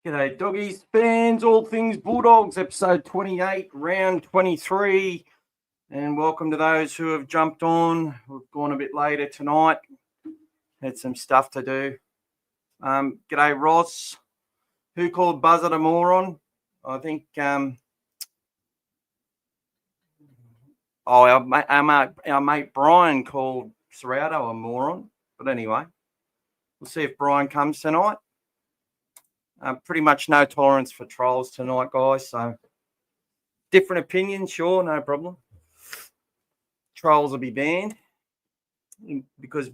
G'day, doggies, fans, all things Bulldogs, episode 28, round 23. And welcome to those who have jumped on. We've gone a bit later tonight. Had some stuff to do. G'day, Ross. Who called Buzzard a moron? I think our mate Brian called Ciraldo a moron. But anyway, we'll see if Brian comes tonight. Pretty much no tolerance for trolls tonight, guys. So different opinions, sure, no problem. Trolls will be banned because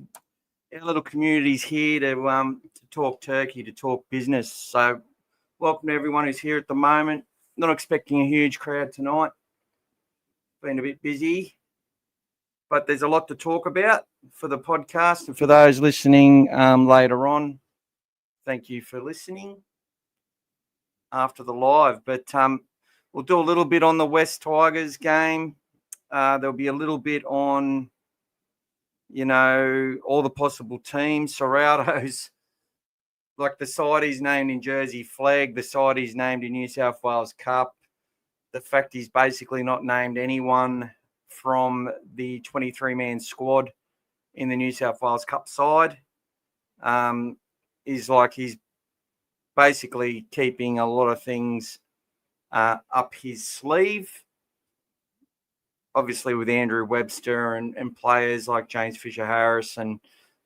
our little community's here to talk turkey, to talk business. So welcome to everyone who's here at the moment. Not expecting a huge crowd tonight. Been a bit busy, but there's a lot to talk about for the podcast. And for those listening later on, thank you for listening after the live. But we'll do a little bit on the West Tigers game. There'll be a little bit on, all the possible teams. Ciraldo's, like the side he's named in Jersey Flag, the side he's named in New South Wales Cup. The fact he's basically not named anyone from the 23-man squad in the New South Wales Cup side is like he's basically keeping a lot of things up his sleeve. Obviously with Andrew Webster and players like James Fisher-Harris and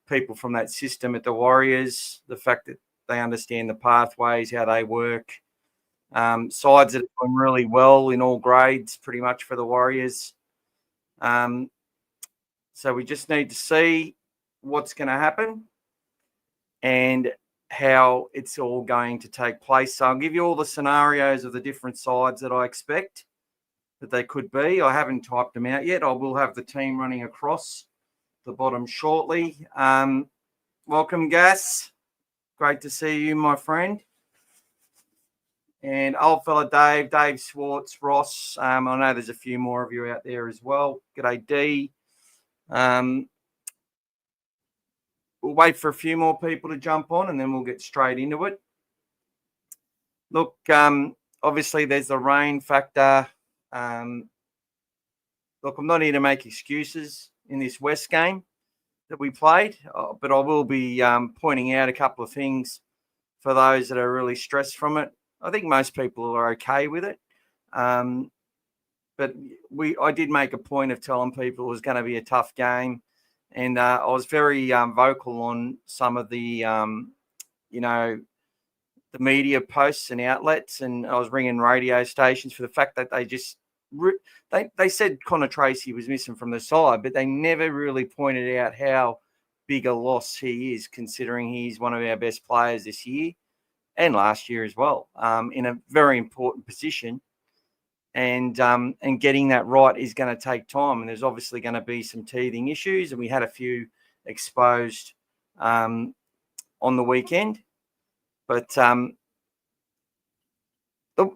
people from that system at the Warriors, the fact that they understand the pathways, how they work. Sides that have done really well in all grades pretty much for the Warriors. So we just need to see what's going to happen and how it's all going to take place. So I'll give you all the scenarios of the different sides that I expect that they could be. I haven't typed them out yet. I will have the team running across the bottom shortly. Welcome, Gas. Great to see you, my friend. And old fella Dave Swartz, Ross. I know there's a few more of you out there as well. G'day, D. We'll wait for a few more people to jump on and then we'll get straight into it. Look, obviously there's the rain factor. Look, I'm not here to make excuses in this West game that we played, but I will be pointing out a couple of things for those that are really stressed from it. I think most people are okay with it. But I did make a point of telling people it was going to be a tough game. And I was very vocal on some of the, the media posts and outlets. And I was ringing radio stations for the fact that they just they said Connor Tracey was missing from the side, but they never really pointed out how big a loss he is, considering he's one of our best players this year and last year as well, in a very important position. And getting that right is going to take time. And there's obviously going to be some teething issues. And we had a few exposed on the weekend. But the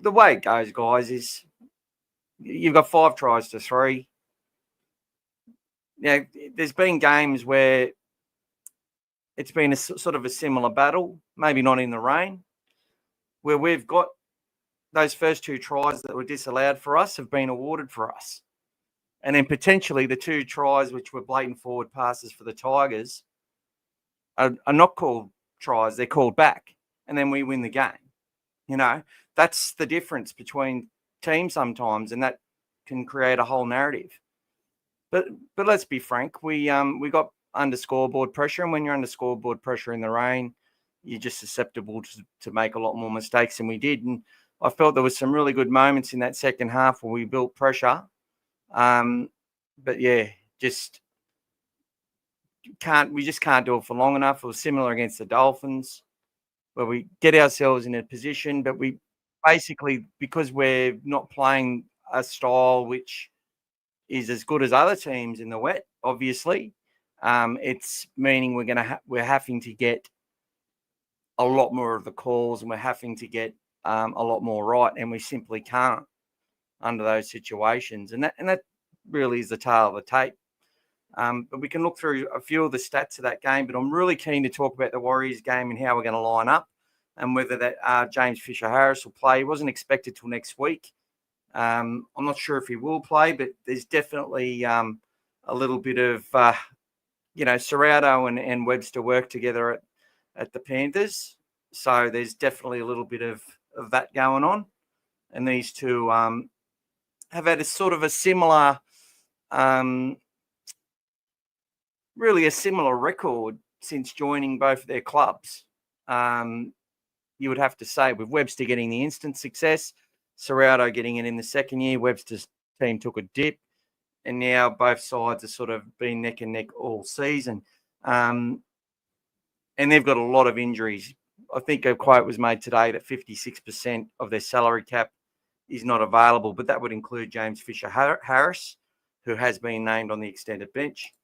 way it goes, guys, is you've got 5 tries to 3. Now, there's been games where it's been a sort of a similar battle, maybe not in the rain, where we've got those first 2 tries that were disallowed for us have been awarded for us. And then potentially the 2 tries which were blatant forward passes for the Tigers are not called tries, they're called back. And then we win the game. That's the difference between teams sometimes, and that can create a whole narrative. But let's be frank, we got under scoreboard pressure, and when you're under scoreboard pressure in the rain, you're just susceptible to make a lot more mistakes than we did. And I felt there was some really good moments in that second half where we built pressure. But yeah, we just can't do it for long enough. It was similar against the Dolphins, where we get ourselves in a position, but we basically, because we're not playing a style which is as good as other teams in the wet, obviously, it's meaning we're having to get a lot more of the calls, and we're having to get a lot more right, and we simply can't under those situations. And that really is the tale of the tape. But we can look through a few of the stats of that game, but I'm really keen to talk about the Warriors game and how we're going to line up. and whether that James Fisher-Harris will play. He wasn't expected till next week. I'm not sure if he will play, but there's definitely a little bit of, Ciraldo and Webster work together at the Panthers. So there's definitely a little bit of that going on. And these two have had a sort of a similar, really a similar record since joining both of their clubs. You would have to say, with Webster getting the instant success, Ciraldo getting it in the second year, Webster's team took a dip, and now both sides have sort of been neck and neck all season. And they've got a lot of injuries. I think a quote was made today that 56% of their salary cap is not available, but that would include James Fisher-Harris, who has been named on the extended bench.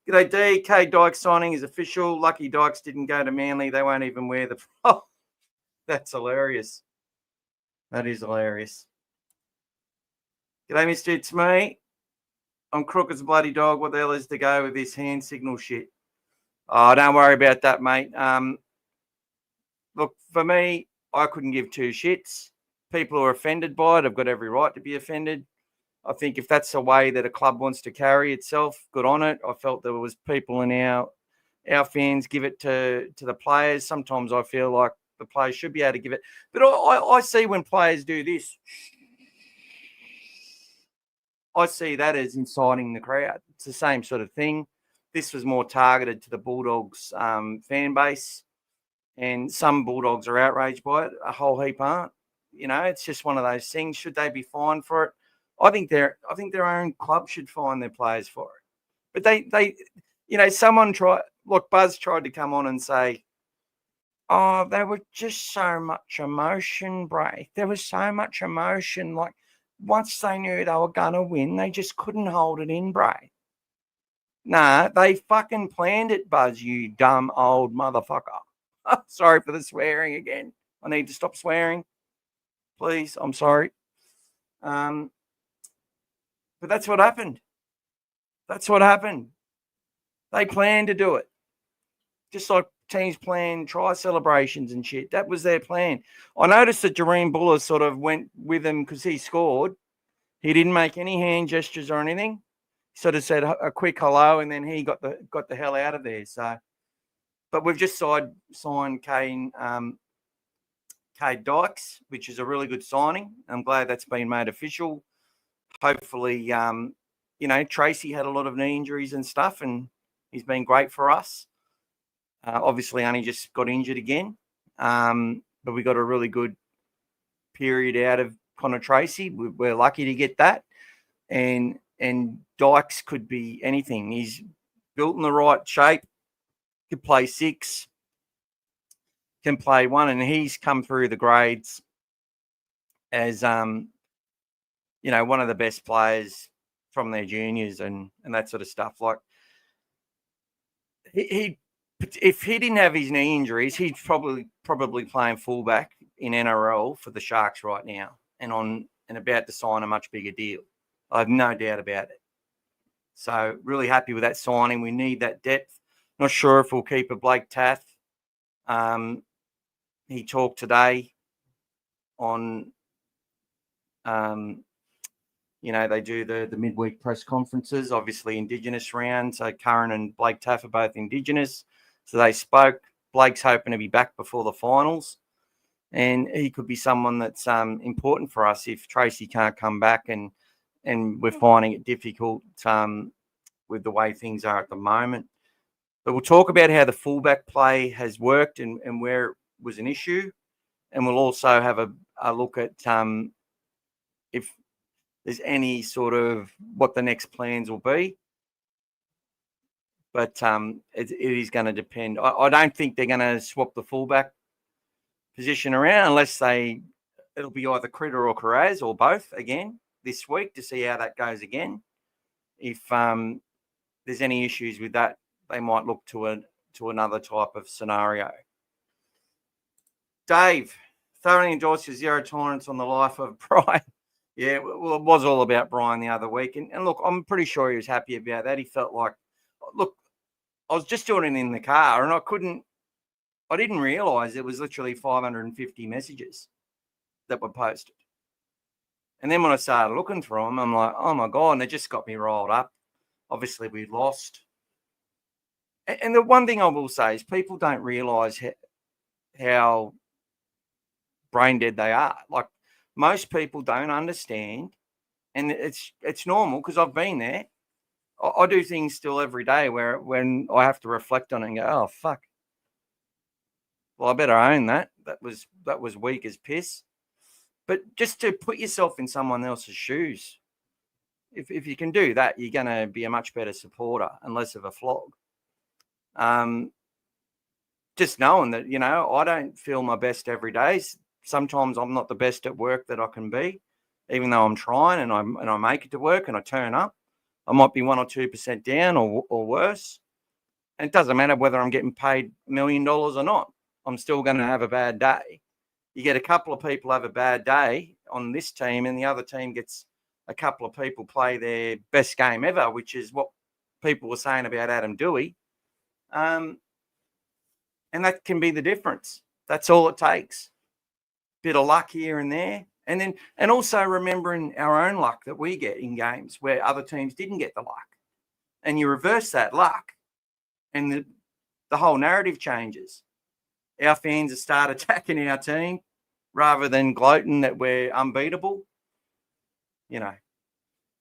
G'day, D. K. Dykes signing is official. Lucky Dykes didn't go to Manly. They won't even wear the... Oh, that's hilarious. That is hilarious. G'day, Mr. It's me. I'm crook as a bloody dog. What the hell is to go with this hand signal shit? Oh, don't worry about that, mate. Look, for me, I couldn't give two shits. People who are offended by it have got every right to be offended. I think if that's the way that a club wants to carry itself, good on it. I felt there was people in our fans give it to the players. Sometimes I feel like the players should be able to give it. But I see when players do this, I see that as inciting the crowd. It's the same sort of thing. This was more targeted to the Bulldogs fan base. And some Bulldogs are outraged by it. A whole heap aren't. It's just one of those things. Should they be fined for it? I think their own club should fine their players for it. But they someone Buzz tried to come on and say, oh, there was just so much emotion, Bray. There was so much emotion. Like, once they knew they were going to win, they just couldn't hold it in, Bray. Nah, they fucking planned it, Buzz, you dumb old motherfucker. Sorry for the swearing again. I need to stop swearing. Please, I'm sorry. But that's what happened. That's what happened. They planned to do it. Just like teams plan try celebrations and shit. That was their plan. I noticed that Jareem Buller sort of went with him because he scored. He didn't make any hand gestures or anything. He sort of said a quick hello, and then he got the hell out of there. So, but we've just signed Kane Dykes, which is a really good signing. I'm glad that's been made official. Hopefully, Tracey had a lot of knee injuries and stuff, and he's been great for us. Obviously, only just got injured again, but we got a really good period out of Connor Tracey. We're lucky to get that, and Dykes could be anything. He's built in the right shape. Could play 6, can play 1, and he's come through the grades as one of the best players from their juniors and that sort of stuff. Like he if he didn't have his knee injuries, he'd probably playing fullback in NRL for the Sharks right now and about to sign a much bigger deal. I have no doubt about it. So really happy with that signing. We need that depth. Not sure if we'll keep a Blake Taff. He talked today on, they do the midweek press conferences, obviously Indigenous round. So Curran and Blake Taff are both Indigenous. So they spoke. Blake's hoping to be back before the finals. And he could be someone that's important for us if Tracey can't come back and we're finding it difficult with the way things are at the moment. But we'll talk about how the fullback play has worked and where it was an issue. And we'll also have a look at if there's any sort of what the next plans will be. But it is going to depend. I don't think they're going to swap the fullback position around unless it'll be either Critter or Carraz or both again this week to see how that goes again. If there's any issues with that, they might look to another type of scenario. Dave, thoroughly endorsed your zero tolerance on the life of Brian. Yeah, well, it was all about Brian the other week. And look, I'm pretty sure he was happy about that. He felt like, look, I was just doing it in the car and I couldn't I didn't realise it was literally 550 messages that were posted. And then when I started looking through them, I'm like, oh my God, and it just got me rolled up. Obviously, we lost. And the one thing I will say is people don't realise how brain dead they are. Like, most people don't understand, and it's normal because I've been there. I do things still every day where when I have to reflect on it and go, oh, fuck. Well, I better own that. That was weak as piss. But just to put yourself in someone else's shoes, if you can do that, you're going to be a much better supporter and less of a flog. Just knowing that, I don't feel my best every day. Sometimes I'm not the best at work that I can be, even though I'm trying and I make it to work and I turn up. I might be 1 or 2% down or worse. And it doesn't matter whether I'm getting paid $1 million or not. I'm still going to have a bad day. You get a couple of people have a bad day on this team and the other team gets a couple of people play their best game ever, which is what people were saying about Adam Dewey. And that can be the difference. That's all it takes. Bit of luck here and there. And also remembering our own luck that we get in games where other teams didn't get the luck. And you reverse that luck and the whole narrative changes. Our fans have started attacking our team rather than gloating that we're unbeatable.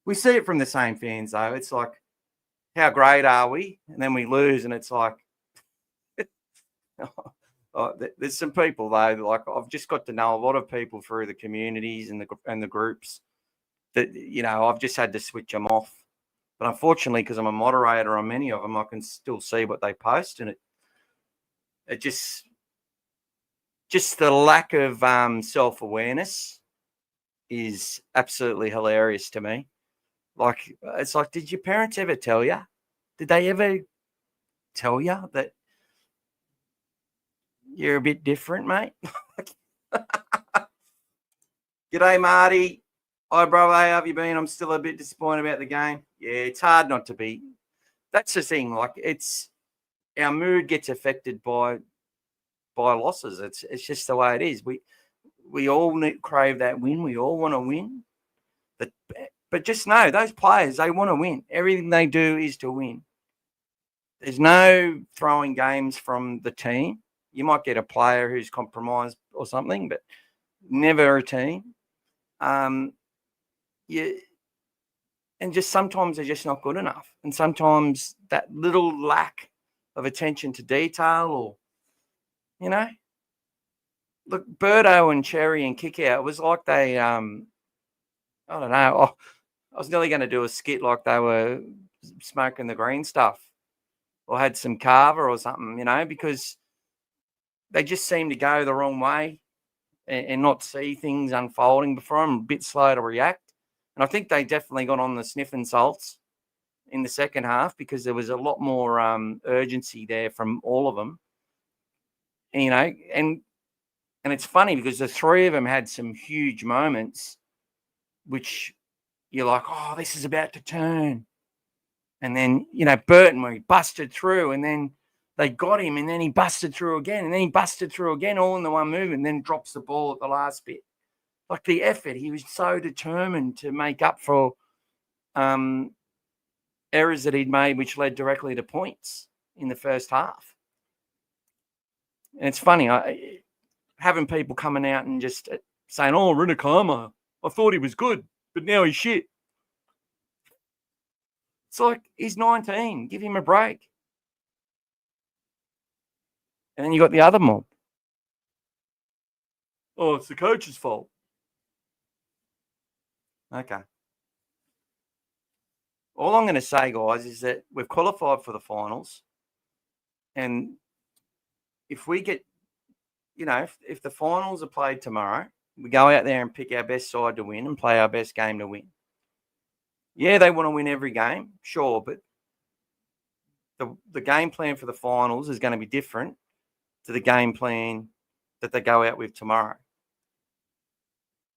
We see it from the same fans, though. It's like, how great are we? And then we lose, and it's like, there's some people, though, like I've just got to know a lot of people through the communities and the groups that, I've just had to switch them off. But unfortunately, because I'm a moderator on many of them, I can still see what they post, and it just the lack of self-awareness is absolutely hilarious to me. Like, it's like, did your parents ever tell you? Did they ever tell you that you're a bit different, mate? G'day, Marty. Hi, brother. How have you been? I'm still a bit disappointed about the game. Yeah, it's hard not to be. That's the thing. Like, our mood gets affected by losses. It's just the way it is. We all crave that win. We all want to win. But just know those players, they want to win. Everything they do is to win. There's no throwing games from the team. You might get a player who's compromised or something, but never a team. And just sometimes they're just not good enough. And sometimes that little lack of attention to detail or, look, Birdo and Cherry and Kickout was like they, I don't know. I was nearly going to do a skit like they were smoking the green stuff or had some carver or something, because they just seem to go the wrong way and not see things unfolding before them, a bit slow to react. And I think they definitely got on the sniffing salts in the second half because there was a lot more urgency there from all of them. And it's funny because the three of them had some huge moments, which you're like, oh, this is about to turn. And then, Burton, where he busted through and then they got him and then he busted through again and then he busted through again all in the one move and then drops the ball at the last bit. Like the effort, he was so determined to make up for errors that he'd made, which led directly to points in the first half. And it's funny, having people coming out and just saying, oh, Rinakama, I thought he was good, but now he's shit. It's like, he's 19. Give him a break. And then you got the other mob. Oh, it's the coach's fault. Okay. All I'm going to say, guys, is that we've qualified for the finals. And if we get, if the finals are played tomorrow, we go out there and pick our best side to win and play our best game to win. Yeah, they want to win every game, sure, but the game plan for the finals is going to be different to the game plan that they go out with tomorrow.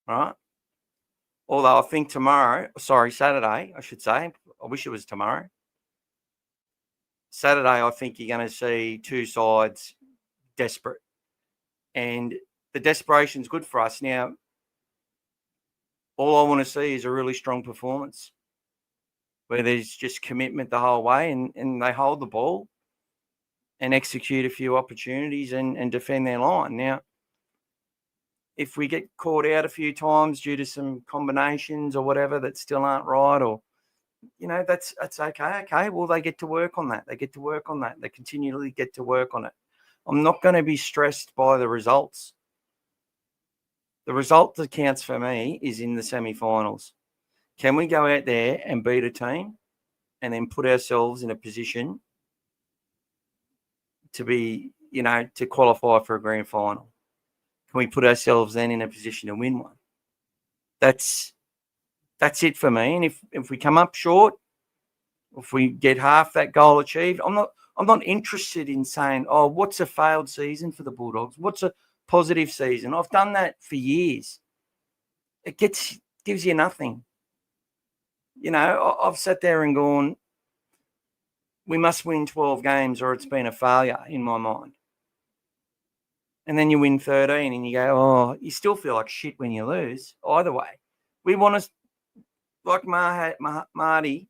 All right? Although I think Saturday, I should say. I wish it was tomorrow. Saturday, I think you're going to see two sides desperate. And the desperation is good for us. Now, all I want to see is a really strong performance where there's just commitment the whole way and they hold the ball and execute a few opportunities and defend their line. Now, if we get caught out a few times due to some combinations or whatever that still aren't right, or, that's okay. Okay, well, they get to work on that. They continually get to work on it. I'm not going to be stressed by the results. The result that counts for me is in the semi-finals. Can we go out there and beat a team and then put ourselves in a position to be, to qualify for a grand final? Can we put ourselves then in a position to win one? That's it for me. And if we come up short, if we get half that goal achieved, I'm not interested in saying, oh, what's a failed season for the Bulldogs? What's a positive season? I've done that for years. It gives you nothing. I've sat there and gone, we must win 12 games or it's been a failure in my mind. And then you win 13 and you go, oh, you still feel like shit when you lose. Either way, we want to, like Marty,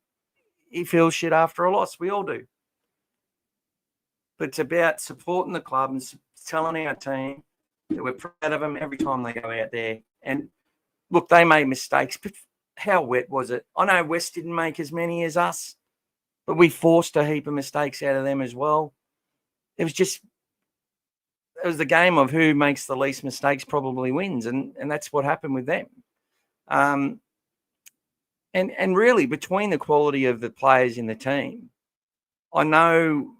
he feels shit after a loss. We all do. But it's about supporting the club and telling our team that we're proud of them every time they go out there. And look, they made mistakes, but how wet was it? I know West didn't make as many as us, but we forced a heap of mistakes out of them as well. It was the game of who makes the least mistakes probably wins, and that's what happened with them. And really, between the quality of the players in the team, I know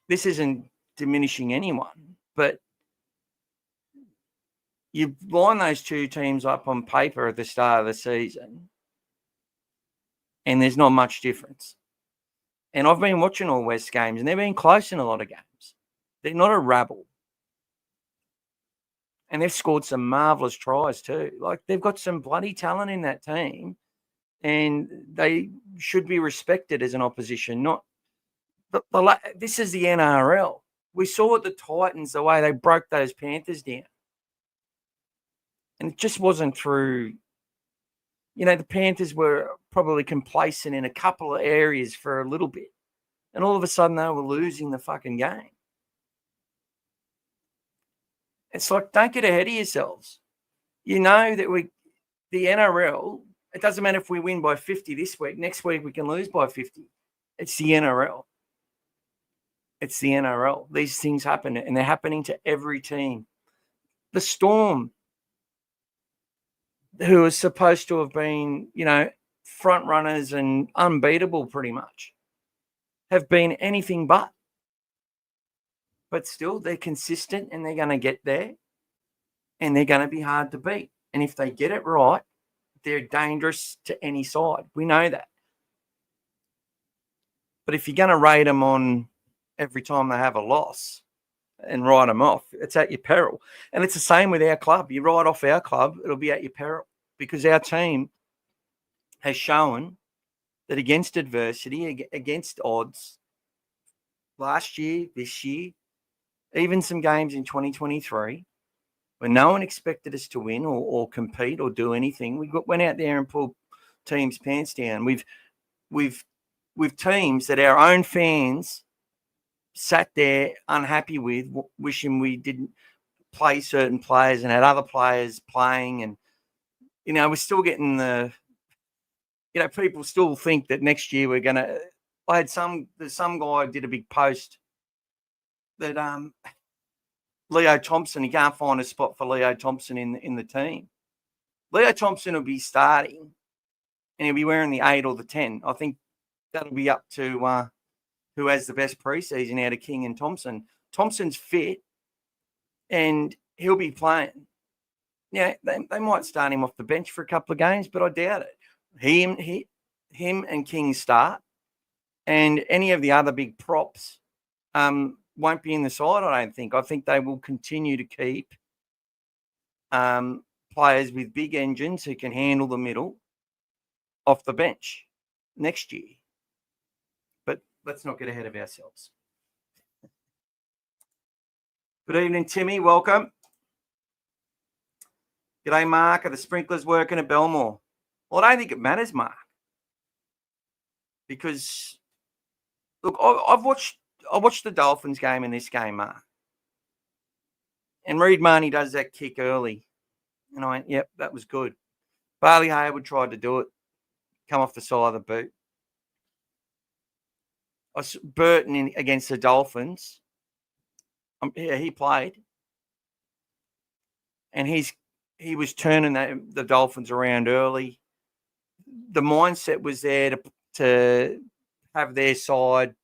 this isn't diminishing anyone, but you line those two teams up on paper at the start of the season, and there's not much difference. And I've been watching all West games, and they've been close in a lot of games. They're not a rabble. And they've scored some marvellous tries too. Like, they've got some bloody talent in that team, and they should be respected as an opposition. This is the NRL. We saw at the Titans the way they broke those Panthers down. And it just wasn't through, the Panthers were probably complacent in a couple of areas for a little bit. And all of a sudden they were losing the fucking game. It's like, don't get ahead of yourselves. You know that the NRL, it doesn't matter if we win by 50 this week. Next week we can lose by 50. It's the NRL. It's the NRL. These things happen, and they're happening to every team. The Storm, who are supposed to have been, front runners and unbeatable pretty much, have been anything but. But still, they're consistent and they're going to get there, and they're going to be hard to beat. And if they get it right, they're dangerous to any side. We know that. But if you're going to rate them on every time they have a loss and write them off, it's at your peril. And it's the same with our club. You write off our club, it'll be at your peril, because our team has shown that against adversity, against odds, last year, this year, even some games in 2023, when no one expected us to win or compete or do anything, we went out there and pulled teams' pants down. We've teams that our own fans sat there unhappy with, wishing we didn't play certain players and had other players playing. And, we're still getting people still think that next year we're going to, there's some guy did a big post that Leo Thompson, he can't find a spot for Leo Thompson in the team. Leo Thompson will be starting, and he'll be wearing the 8 or the 10. I think that'll be up to who has the best preseason out of King and Thompson. Thompson's fit, and he'll be playing. Yeah, they might start him off the bench for a couple of games, but I doubt it. Him and King start, and any of the other big props won't be in the side, I don't think. I think they will continue to keep players with big engines who can handle the middle off the bench next year. But let's not get ahead of ourselves. Good evening, Timmy. Welcome. G'day, Mark. Are the sprinklers working at Belmore? Well, I don't think it matters, Mark. Because, look, I watched the Dolphins game in this game, Mark. And Reed Marnie does that kick early. And I went, yep, that was good. Barley Haywood tried to do it. Come off the side of the boot. Burton against the Dolphins. Yeah, he played. And he was turning the Dolphins around early. The mindset was there to have their side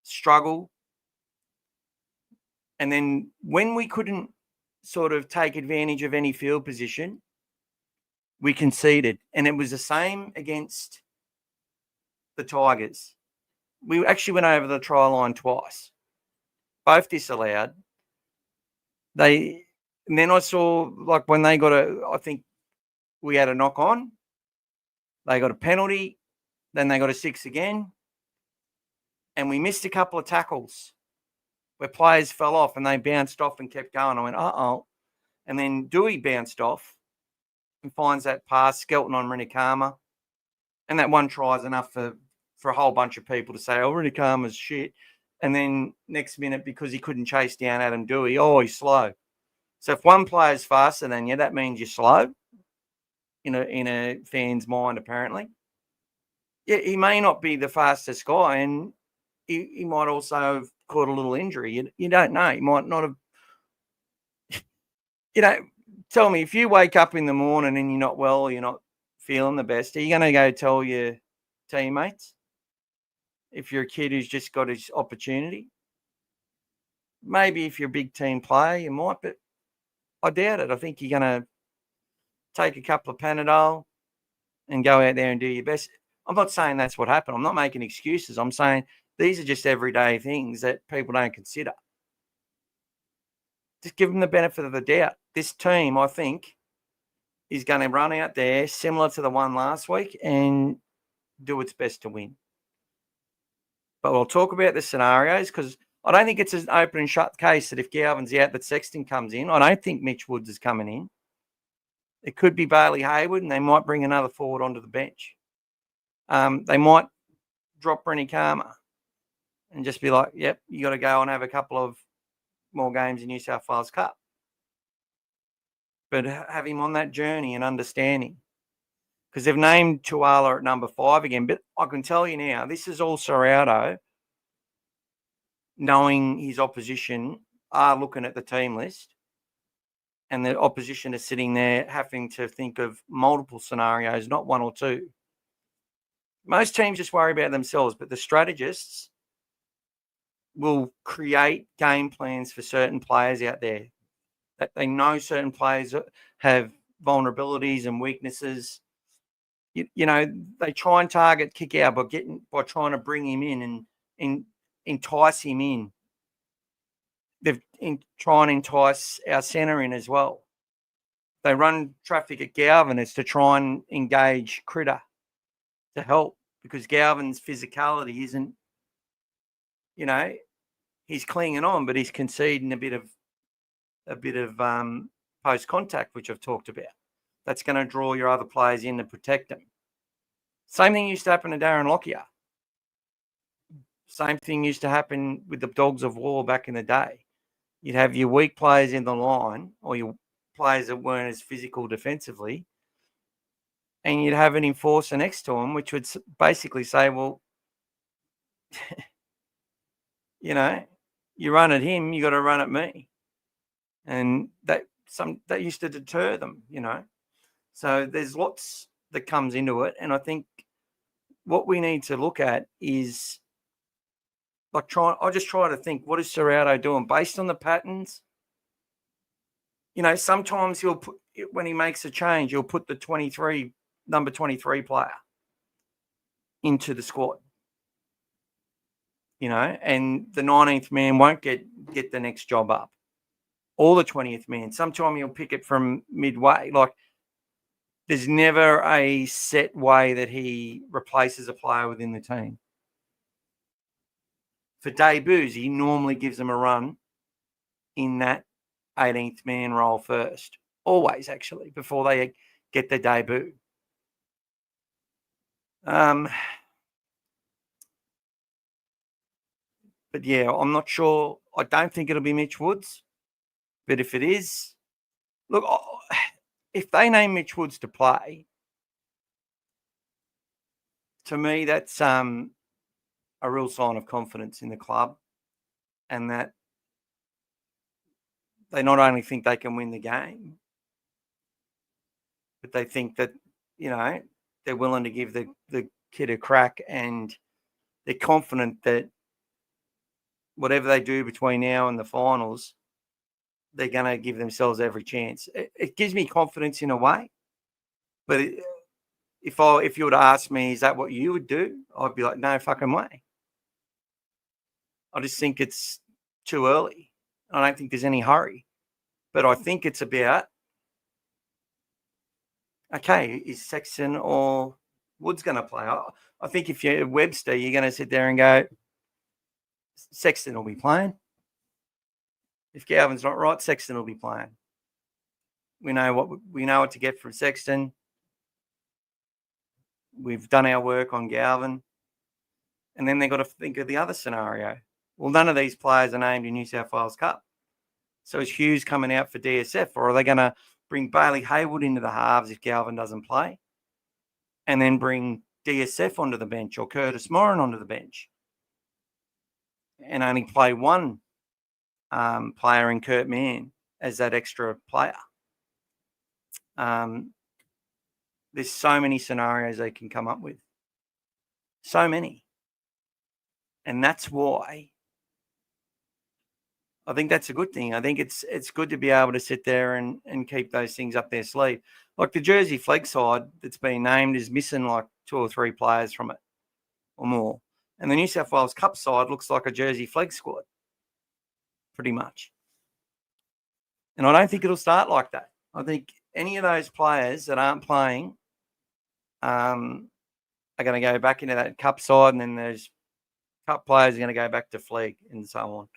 struggle. And then when we couldn't sort of take advantage of any field position, we conceded. And it was the same against the Tigers. We actually went over the try line twice, both disallowed. And then I saw, like, when they got I think we had a knock on. They got a penalty. Then they got a 6 again. And we missed a couple of tackles where players fell off and they bounced off and kept going. I went, uh-oh. And then Dewey bounced off and finds that pass, Skelton on Rinikama. And that one try is enough for a whole bunch of people to say, oh, Rinikama's shit. And then next minute, because he couldn't chase down Adam Dewey, oh, he's slow. So if one player's faster than you, that means you're slow in a fan's mind, apparently. Yeah, he may not be the fastest guy, and he might also have caught a little injury. You don't know. He might not have. Tell me, if you wake up in the morning and you're not well, you're not feeling the best, are you going to go tell your teammates? If you're a kid who's just got his opportunity? Maybe if you're a big team player, you might, but I doubt it. I think you're going to take a couple of Panadol and go out there and do your best. I'm not saying that's what happened. I'm not making excuses. I'm saying these are just everyday things that people don't consider. Just give them the benefit of the doubt. This team, I think, is going to run out there similar to the one last week and do its best to win. But we'll talk about the scenarios because I don't think it's an open and shut case that if Galvin's out, that Sexton comes in. I don't think Mitch Woods is coming in. It could be Bailey Haywood, and they might bring another forward onto the bench. They might drop Rinikama and just be like, yep, you got to go and have a couple of more games in New South Wales Cup. But have him on that journey and understanding. Because they've named Tuala at number 5 again. But I can tell you now, this is all Ciraldo knowing his opposition are looking at the team list and the opposition is sitting there having to think of multiple scenarios, not one or two. Most teams just worry about themselves, but the strategists will create game plans for certain players out there. That they know certain players have vulnerabilities and weaknesses. They try and target kick out by trying to bring him in and entice him in. They've try and entice our centre in as well. They run traffic at Galvin is to try and engage Critter to help because Galvin's physicality isn't, he's clinging on, but he's conceding a bit of post contact, which I've talked about. That's going to draw your other players in to protect them. Same thing used to happen to Darren Lockyer. Same thing used to happen with the Dogs of War back in the day. You'd have your weak players in the line or your players that weren't as physical defensively, and you'd have an enforcer next to them, which would basically say, well, you run at him, you got to run at me. And that used to deter them, So there's lots that comes into it. And I think what we need to look at is I just try to think, what is Ciraldo doing based on the patterns? Sometimes he'll put, when he makes a change, he'll put the number 23 player into the squad. And the 19th man won't get the next job up. Or the 20th man. Sometimes he'll pick it from midway. Like, there's never a set way that he replaces a player within the team. For debuts, he normally gives them a run in that 18th man role first. Always, actually, before they get their debut. But yeah, I'm not sure. I don't think it'll be Mitch Woods. But if it is, look, if they name Mitch Woods to play, to me, that's a real sign of confidence in the club, and that they not only think they can win the game, but they think that, they're willing to give the kid a crack, and they're confident that whatever they do between now and the finals, they're going to give themselves every chance. It gives me confidence in a way, but if you were to ask me, is that what you would do? I'd be like, no fucking way. I just think it's too early. I don't think there's any hurry. But I think it's about, okay, is Sexton or Woods going to play? I think if you're Webster, you're going to sit there and go, Sexton will be playing. If Galvin's not right, Sexton will be playing. We know what to get from Sexton. We've done our work on Galvin. And then they've got to think of the other scenario. Well, none of these players are named in New South Wales Cup. So is Hughes coming out for DSF, or are they going to bring Bailey Haywood into the halves if Galvin doesn't play, and then bring DSF onto the bench or Curtis Moran onto the bench, and only play one player in Kurt Mann as that extra player? There's so many scenarios they can come up with. So many. And that's why I think that's a good thing. I think it's good to be able to sit there and keep those things up their sleeve. Like the Jersey flag side that's been named is missing like 2 or 3 players from it or more. And the New South Wales Cup side looks like a Jersey flag squad, pretty much. And I don't think it'll start like that. I think any of those players that aren't playing are going to go back into that Cup side, and then those Cup players are going to go back to flag and so on.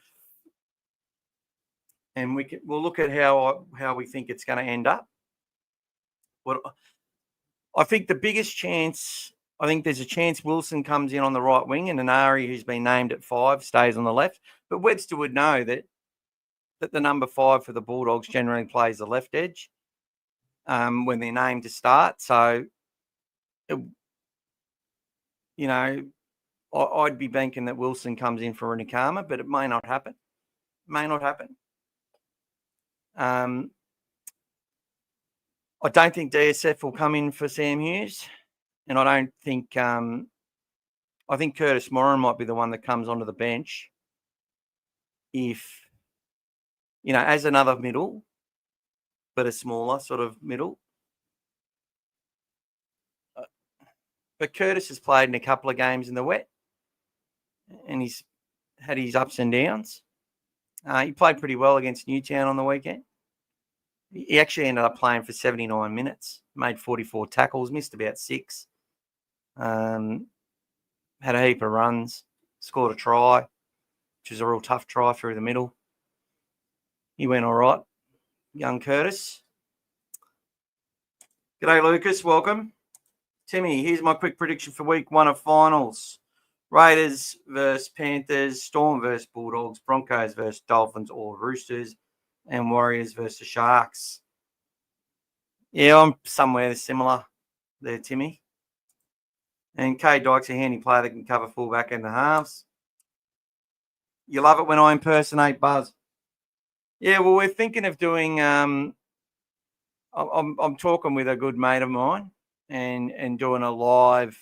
And we'll look at how we think it's going to end up. I think the biggest chance, I think there's a chance Wilson comes in on the right wing and Anari, who's been named at 5, stays on the left. But Webster would know that the number 5 for the Bulldogs generally plays the left edge when they're named to start. So, I'd be banking that Wilson comes in for Nakama, but it may not happen. I don't think DSF will come in for Sam Hughes, and I don't think I think Curtis Moran might be the one that comes onto the bench if, as another middle, but a smaller sort of middle. But Curtis has played in a couple of games in the wet, and he's had his ups and downs. He played pretty well against Newtown on the weekend. He actually ended up playing for 79 minutes, made 44 tackles, missed about 6, had a heap of runs, scored a try, which was a real tough try through the middle. He went all right, young Curtis. G'day, Lucas. Welcome. Timmy, here's my quick prediction for week 1 of finals. Raiders versus Panthers, Storm versus Bulldogs, Broncos versus Dolphins or Roosters, and Warriors versus Sharks. Yeah, I'm somewhere similar there, Timmy. And K Dyke's a handy player that can cover fullback and the halves. You love it when I impersonate Buzz. Yeah, well, we're thinking of doing. I'm talking with a good mate of mine and doing a live,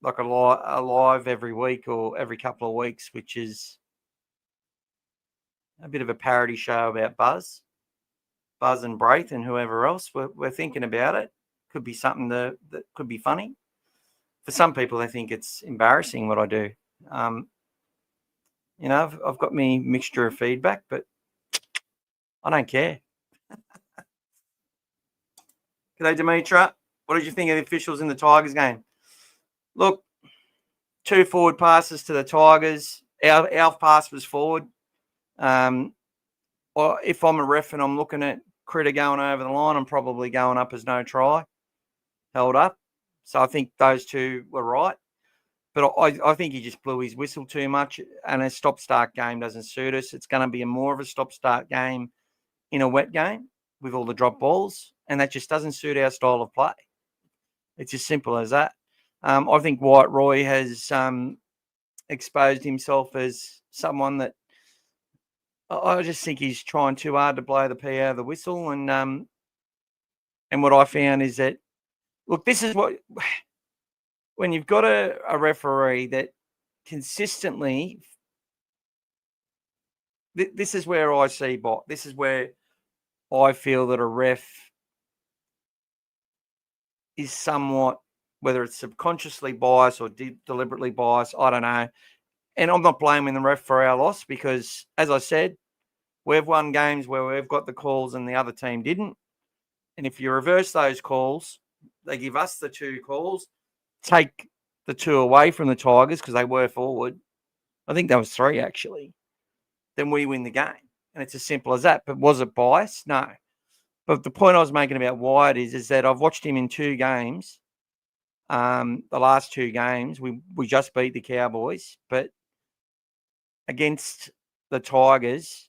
like a live every week or every couple of weeks, which is a bit of a parody show about Buzz and Braith and whoever else. We're thinking about it. Could be something that could be funny. For some people, they think it's embarrassing what I do. I've got me mixture of feedback, but I don't care. G'day, Demetra. What did you think of the officials in the Tigers game? Look, 2 forward passes to the Tigers. Our pass was forward. Or if I'm a ref and I'm looking at Critter going over the line, I'm probably going up as no try, held up. So I think those two were right. But I think he just blew his whistle too much, and a stop-start game doesn't suit us. It's going to be more of a stop-start game in a wet game with all the drop balls, and that just doesn't suit our style of play. It's as simple as that. I think White Roy has exposed himself as someone that I just think he's trying too hard to blow the pea out of the whistle. And what I found is that, look, this is what, when you've got a referee that consistently, this is where I see bot. This is where I feel that a ref is somewhat, whether it's subconsciously biased or deliberately biased, I don't know. And I'm not blaming the ref for our loss because, as I said, we've won games where we've got the calls and the other team didn't. And if you reverse those calls, they give us the 2 calls, take the 2 away from the Tigers because they were forward. I think that was 3, actually. Then we win the game. And it's as simple as that. But was it biased? No. But the point I was making about Wyatt is that I've watched him in 2 games. The last 2 games, we just beat the Cowboys. But against the Tigers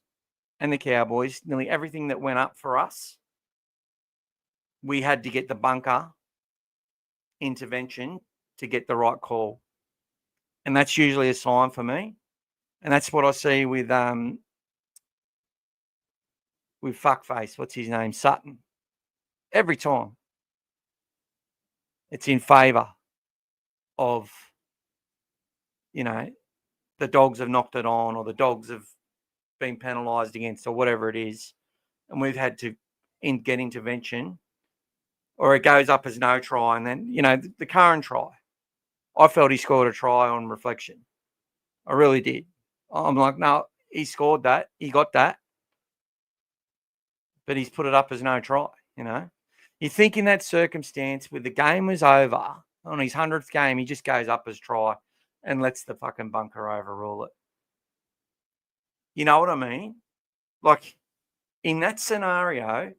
and the Cowboys, nearly everything that went up for us, we had to get the bunker intervention to get the right call. And that's usually a sign for me. And that's what I see with fuckface, what's his name, Sutton. Every time it's in favour of, the Dogs have knocked it on or the Dogs have been penalised against or whatever it is. And we've had to get intervention, or it goes up as no try. And then, the current try, I felt he scored a try on reflection. I really did. I'm like, no, he scored that. He got that. But he's put it up as no try, You think in that circumstance, with the game was over, on his 100th game, he just goes up as try and lets the fucking bunker overrule it. You know what I mean? Like, in that scenario,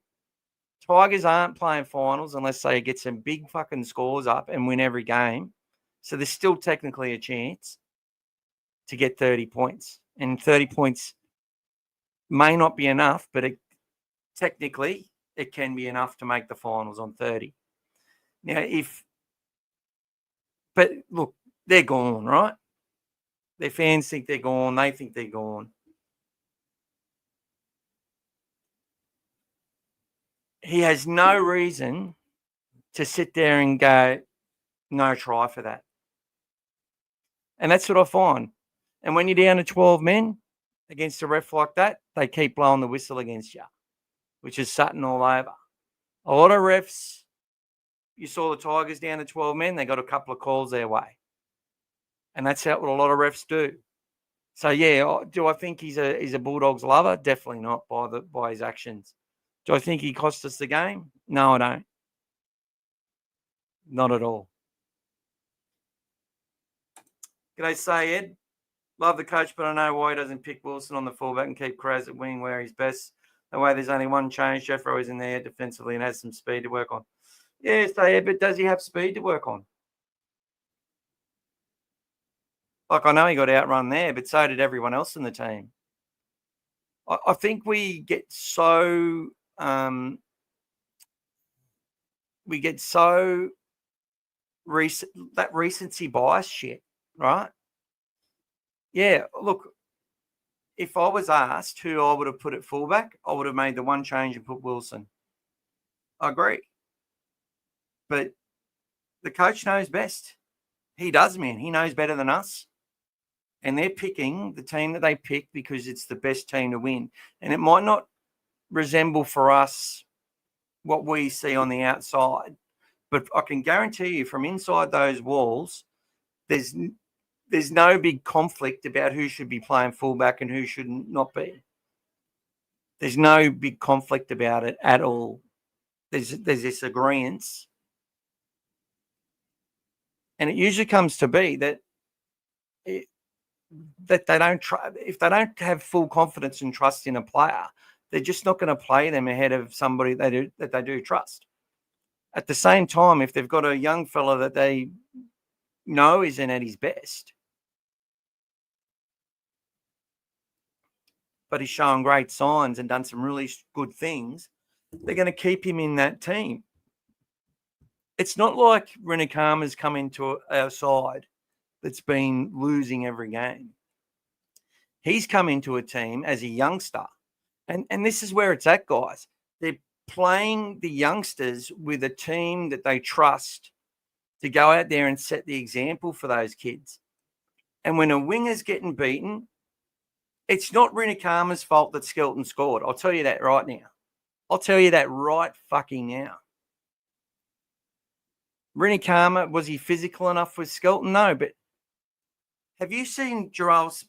Tigers aren't playing finals unless they get some big fucking scores up and win every game. So there's still technically a chance to get 30 points. And 30 points may not be enough, but technically it can be enough to make the finals on 30. Now, but look, they're gone, right? Their fans think they're gone. They think they're gone. He has no reason to sit there and go, no try for that. And that's what I find. And when you're down to 12 men against a ref like that, they keep blowing the whistle against you, which is Sutton all over. A lot of refs, you saw the Tigers down to 12 men, they got a couple of calls their way. And that's what a lot of refs do. So, yeah, do I think he's a Bulldogs lover? Definitely not by his actions. Do I think he cost us the game? No, I don't. Not at all. G'day, Sayed. Love the coach, but I know why he doesn't pick Wilson on the fullback and keep Kraz at wing where he's best. The way there's only one change. Jeffro is in there defensively and has some speed to work on. Yeah, Sayed, but does he have speed to work on? Like, I know he got outrun there, but so did everyone else in the team. I think we get so that recency bias shit, right? Yeah, look, if I was asked who I would have put at fullback, I would have made the one change and put Wilson. I agree. But the coach knows best. He does, man. He knows better than us. And they're picking the team that they pick because it's the best team to win. And it might not resemble for us what we see on the outside, but I can guarantee you from inside those walls, there's no big conflict about who should be playing fullback and who should not be. There's no big conflict about it at all. There's this agreement. And it usually comes to be that that they don't try. If they don't have full confidence and trust in a player, they're just not going to play them ahead of somebody that they do trust. At the same time, if they've got a young fella that they know isn't at his best, but he's shown great signs and done some really good things, they're going to keep him in that team. It's not like Rinakama's come into our side that's been losing every game. He's come into a team as a youngster. And this is where it's at, guys. They're playing the youngsters with a team that they trust to go out there and set the example for those kids. And when a winger's getting beaten, it's not Rinakama's fault that Skelton scored. I'll tell you that right now. I'll tell you that right fucking now. Rinikama, was he physical enough with Skelton? No, but have you seen Gerald's?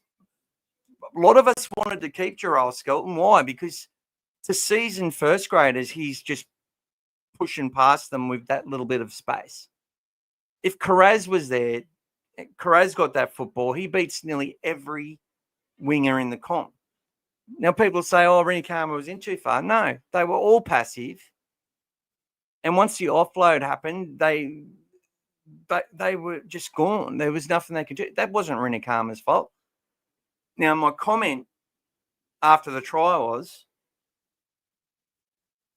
A lot of us wanted to keep Gerald Skelton. Why? Because to seasoned first graders, he's just pushing past them with that little bit of space. If Carraz was there, Carraz got that football. He beats nearly every winger in the comp. Now people say, oh, Rinikama was in too far. No, they were all passive. And once the offload happened, they were just gone. There was nothing they could do. That wasn't Rinikama's fault. Now, my comment after the try was,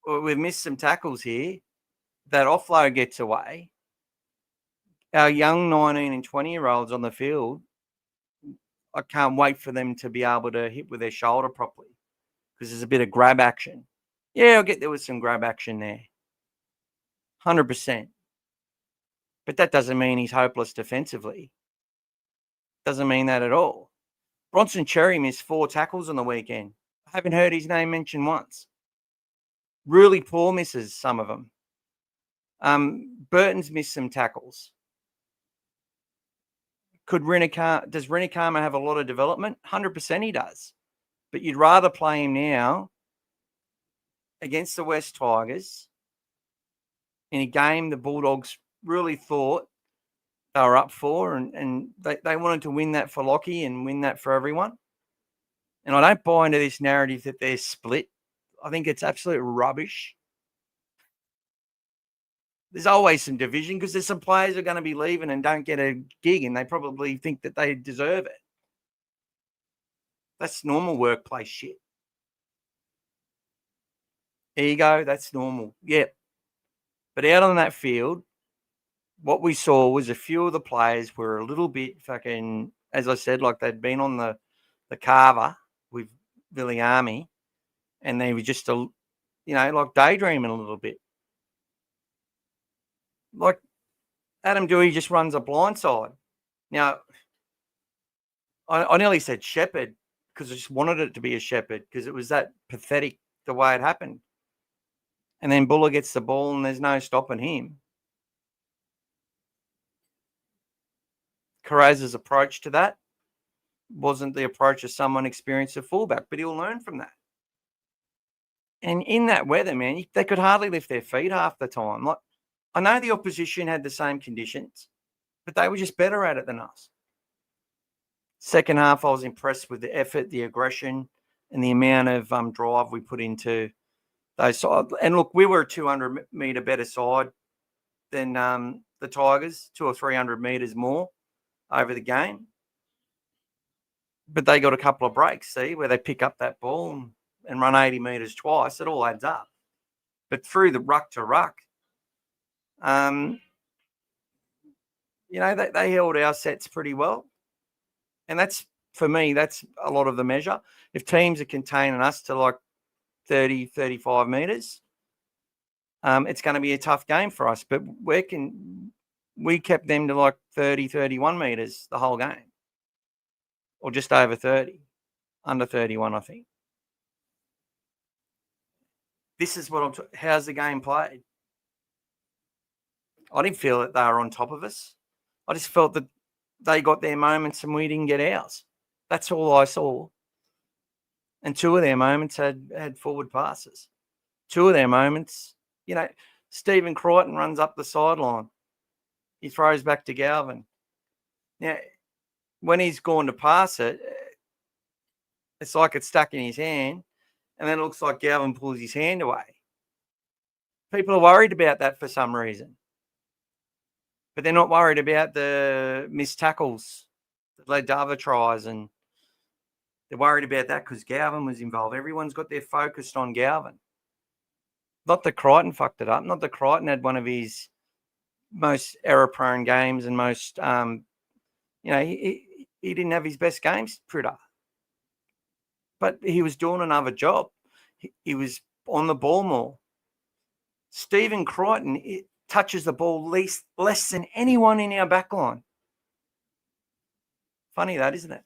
well, we've missed some tackles here. That offload gets away. Our young 19 and 20-year-olds on the field, I can't wait for them to be able to hit with their shoulder properly because there's a bit of grab action. Yeah, I'll get there with some grab action there. 100%. But that doesn't mean he's hopeless defensively. Doesn't mean that at all. Bronson Cherry missed 4 tackles on the weekend. I haven't heard his name mentioned once. Really poor misses, some of them. Burton's missed some tackles. Does Rinikama have a lot of development? 100% he does. But you'd rather play him now against the West Tigers in a game the Bulldogs really thought they were up for, and they wanted to win that for Lockie and win that for everyone. And I don't buy into this narrative that they're split. I think it's absolute rubbish. There's always some division because there's some players who are going to be leaving and don't get a gig, and they probably think that they deserve it. That's normal workplace shit. Ego, that's normal. Yep. But out on that field, what we saw was a few of the players were a little bit fucking, as I said, like they'd been on the carver with Viliami, and they were just, like daydreaming a little bit. Like Adam Dewey just runs a blindside. Now, I nearly said shepherd because I just wanted it to be a shepherd because it was that pathetic the way it happened. And then Buller gets the ball and there's no stopping him. Carraz's approach to that wasn't the approach of someone experienced at fullback, but he'll learn from that. And in that weather, man, they could hardly lift their feet half the time. Like, I know the opposition had the same conditions, but they were just better at it than us. Second half, I was impressed with the effort, the aggression, and the amount of drive we put into those sides. And look, we were a 200-metre better side than the Tigers, 200 or 300 metres more over the game. But they got a couple of breaks, see, where they pick up that ball and run 80 metres twice. It all adds up. But through the ruck to ruck, they held our sets pretty well. And that's, for me, that's a lot of the measure. If teams are containing us to like 30, 35 metres, it's going to be a tough game for us. But we kept them to like 30, 31 metres the whole game. Or just over 30. Under 31, I think. This is what how's the game played? I didn't feel that they were on top of us. I just felt that they got their moments and we didn't get ours. That's all I saw. And 2 of their moments had forward passes. 2 of their moments, Stephen Crichton runs up the sideline. He throws back to Galvin. Now, when he's gone to pass it, it's like it's stuck in his hand, and then it looks like Galvin pulls his hand away. People are worried about that for some reason. But they're not worried about the missed tackles that led to other tries, and they're worried about that because Galvin was involved. Everyone's got their focus on Galvin. Not that Crichton fucked it up. Not that Crichton had one of his most error-prone games and most, he didn't have his best games, Pritter. But he was doing another job. He was on the ball more. Stephen Crichton touches the ball less than anyone in our backline. Funny that, isn't it?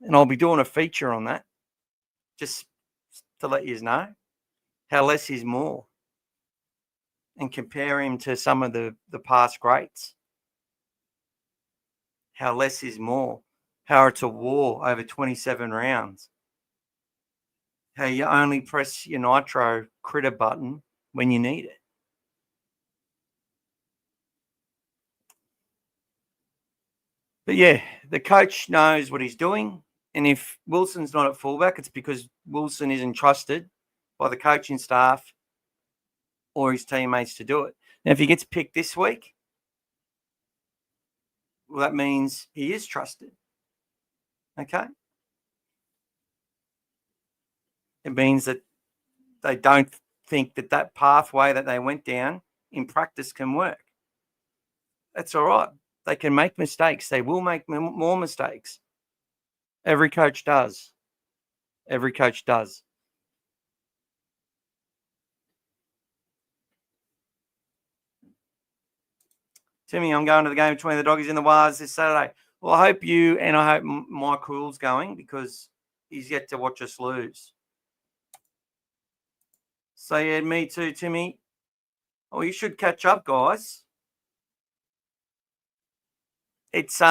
And I'll be doing a feature on that, just to let you know how less is more, and compare him to some of the past greats. How less is more. How it's a war over 27 rounds. How you only press your nitro critter button when you need it. But yeah, the coach knows what he's doing. And if Wilson's not at fullback, it's because Wilson isn't trusted by the coaching staff or his teammates to do it. Now, if he gets picked this week, well, that means he is trusted. Okay? It means that they don't think that pathway that they went down in practice can work. That's all right. They can make mistakes. They will make more mistakes. Every coach does. Every coach does. Timmy, I'm going to the game between the Doggies and the Wars this Saturday. Well, I hope you and I hope Mike Cool's going because he's yet to watch us lose. So, yeah, me too, Timmy. Oh, you should catch up, guys. It's,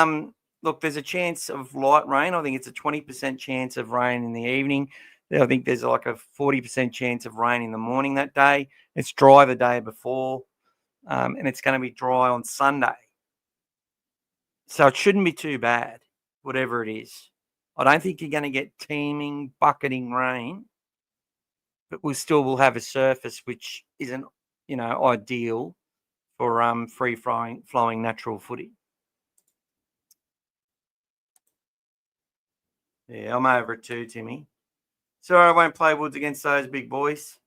look, there's a chance of light rain. I think it's a 20% chance of rain in the evening. I think there's like a 40% chance of rain in the morning that day. It's dry the day before, and it's going to be dry on Sunday. So it shouldn't be too bad, whatever it is. I don't think you're going to get teeming, bucketing rain, but we still will have a surface which isn't, ideal for free-flowing natural footy. Yeah, I'm over it too, Timmy. Sorry, I won't play Woods against those big boys.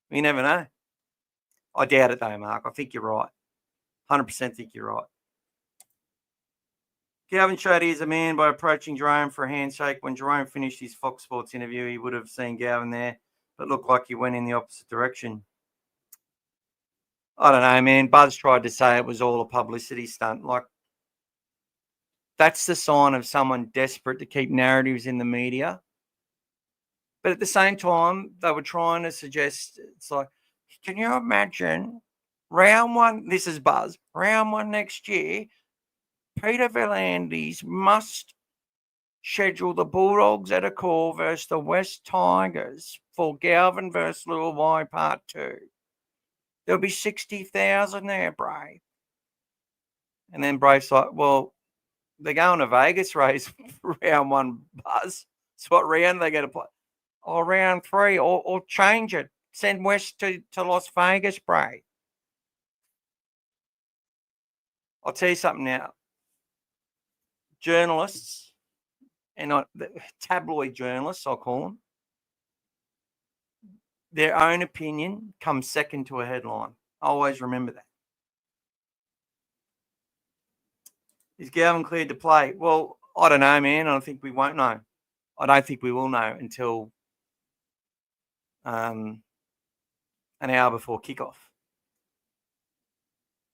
You never know. I doubt it though, Mark. I think you're right. 100% think you're right. Galvin showed he is a man by approaching Jerome for a handshake. When Jerome finished his Fox Sports interview, he would have seen Galvin there, but looked like he went in the opposite direction. I don't know, man. Buzz tried to say it was all a publicity stunt. Like, that's the sign of someone desperate to keep narratives in the media. But at the same time, they were trying to suggest, it's like, can you imagine round one, this is Buzz, round one next year, Peter V'landys must schedule the Bulldogs at a call versus the West Tigers for Galvin versus Luai Part 2. There'll be 60,000 there, Brave. And then Brave's like, well, they're going to Vegas race round one, Buzz. So what round are they going to play? Or round 3, or change it. Send West to Las Vegas, Brave. I'll tell you something now. Journalists, and not tabloid journalists, I'll call them, their own opinion comes second to a headline. Always remember that. Is Galvin cleared to play? Well, I don't know, man. I don't think we won't know. I don't think we will know until an hour before kickoff.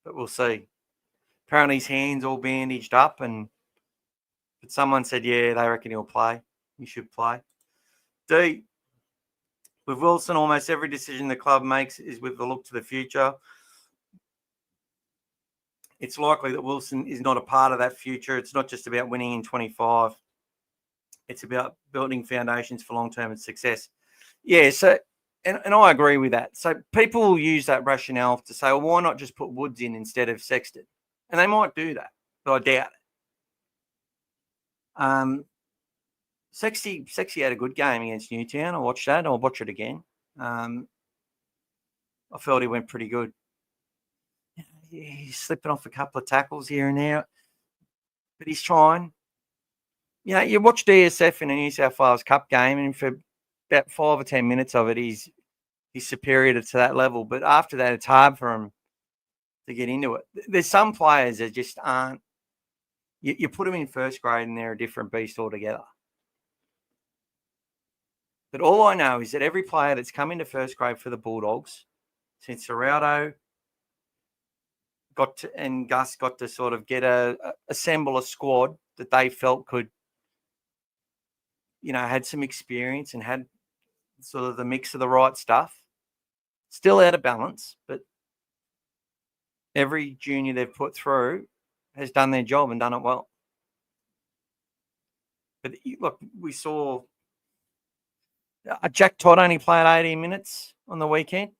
But we'll see. Apparently his hand's all bandaged up, but someone said, yeah, they reckon he'll play. He should play. D, with Wilson, almost every decision the club makes is with the look to the future. It's likely that Wilson is not a part of that future. It's not just about winning in 25. It's about building foundations for long-term success. Yeah, so, and I agree with that. So people will use that rationale to say, well, why not just put Woods in instead of Sexton? And they might do that, but I doubt it. Sexy had a good game against Newtown. I watched that. I'll watch it again. I felt he went pretty good. He's slipping off a couple of tackles here and there, but he's trying. You watch DSF in a New South Wales Cup game, and for about 5 or 10 minutes of it, he's superior to that level. But after that, it's hard for him to get into it. There's some players that just aren't. You put them in first grade, and they're a different beast altogether. But all I know is that every player that's come into first grade for the Bulldogs, since Ciraldo and Gus got to sort of get assemble a squad that they felt could, had some experience and had sort of the mix of the right stuff. Still out of balance, but every junior they've put through has done their job and done it well. But look, we saw Jack Todd only played 18 minutes on the weekend.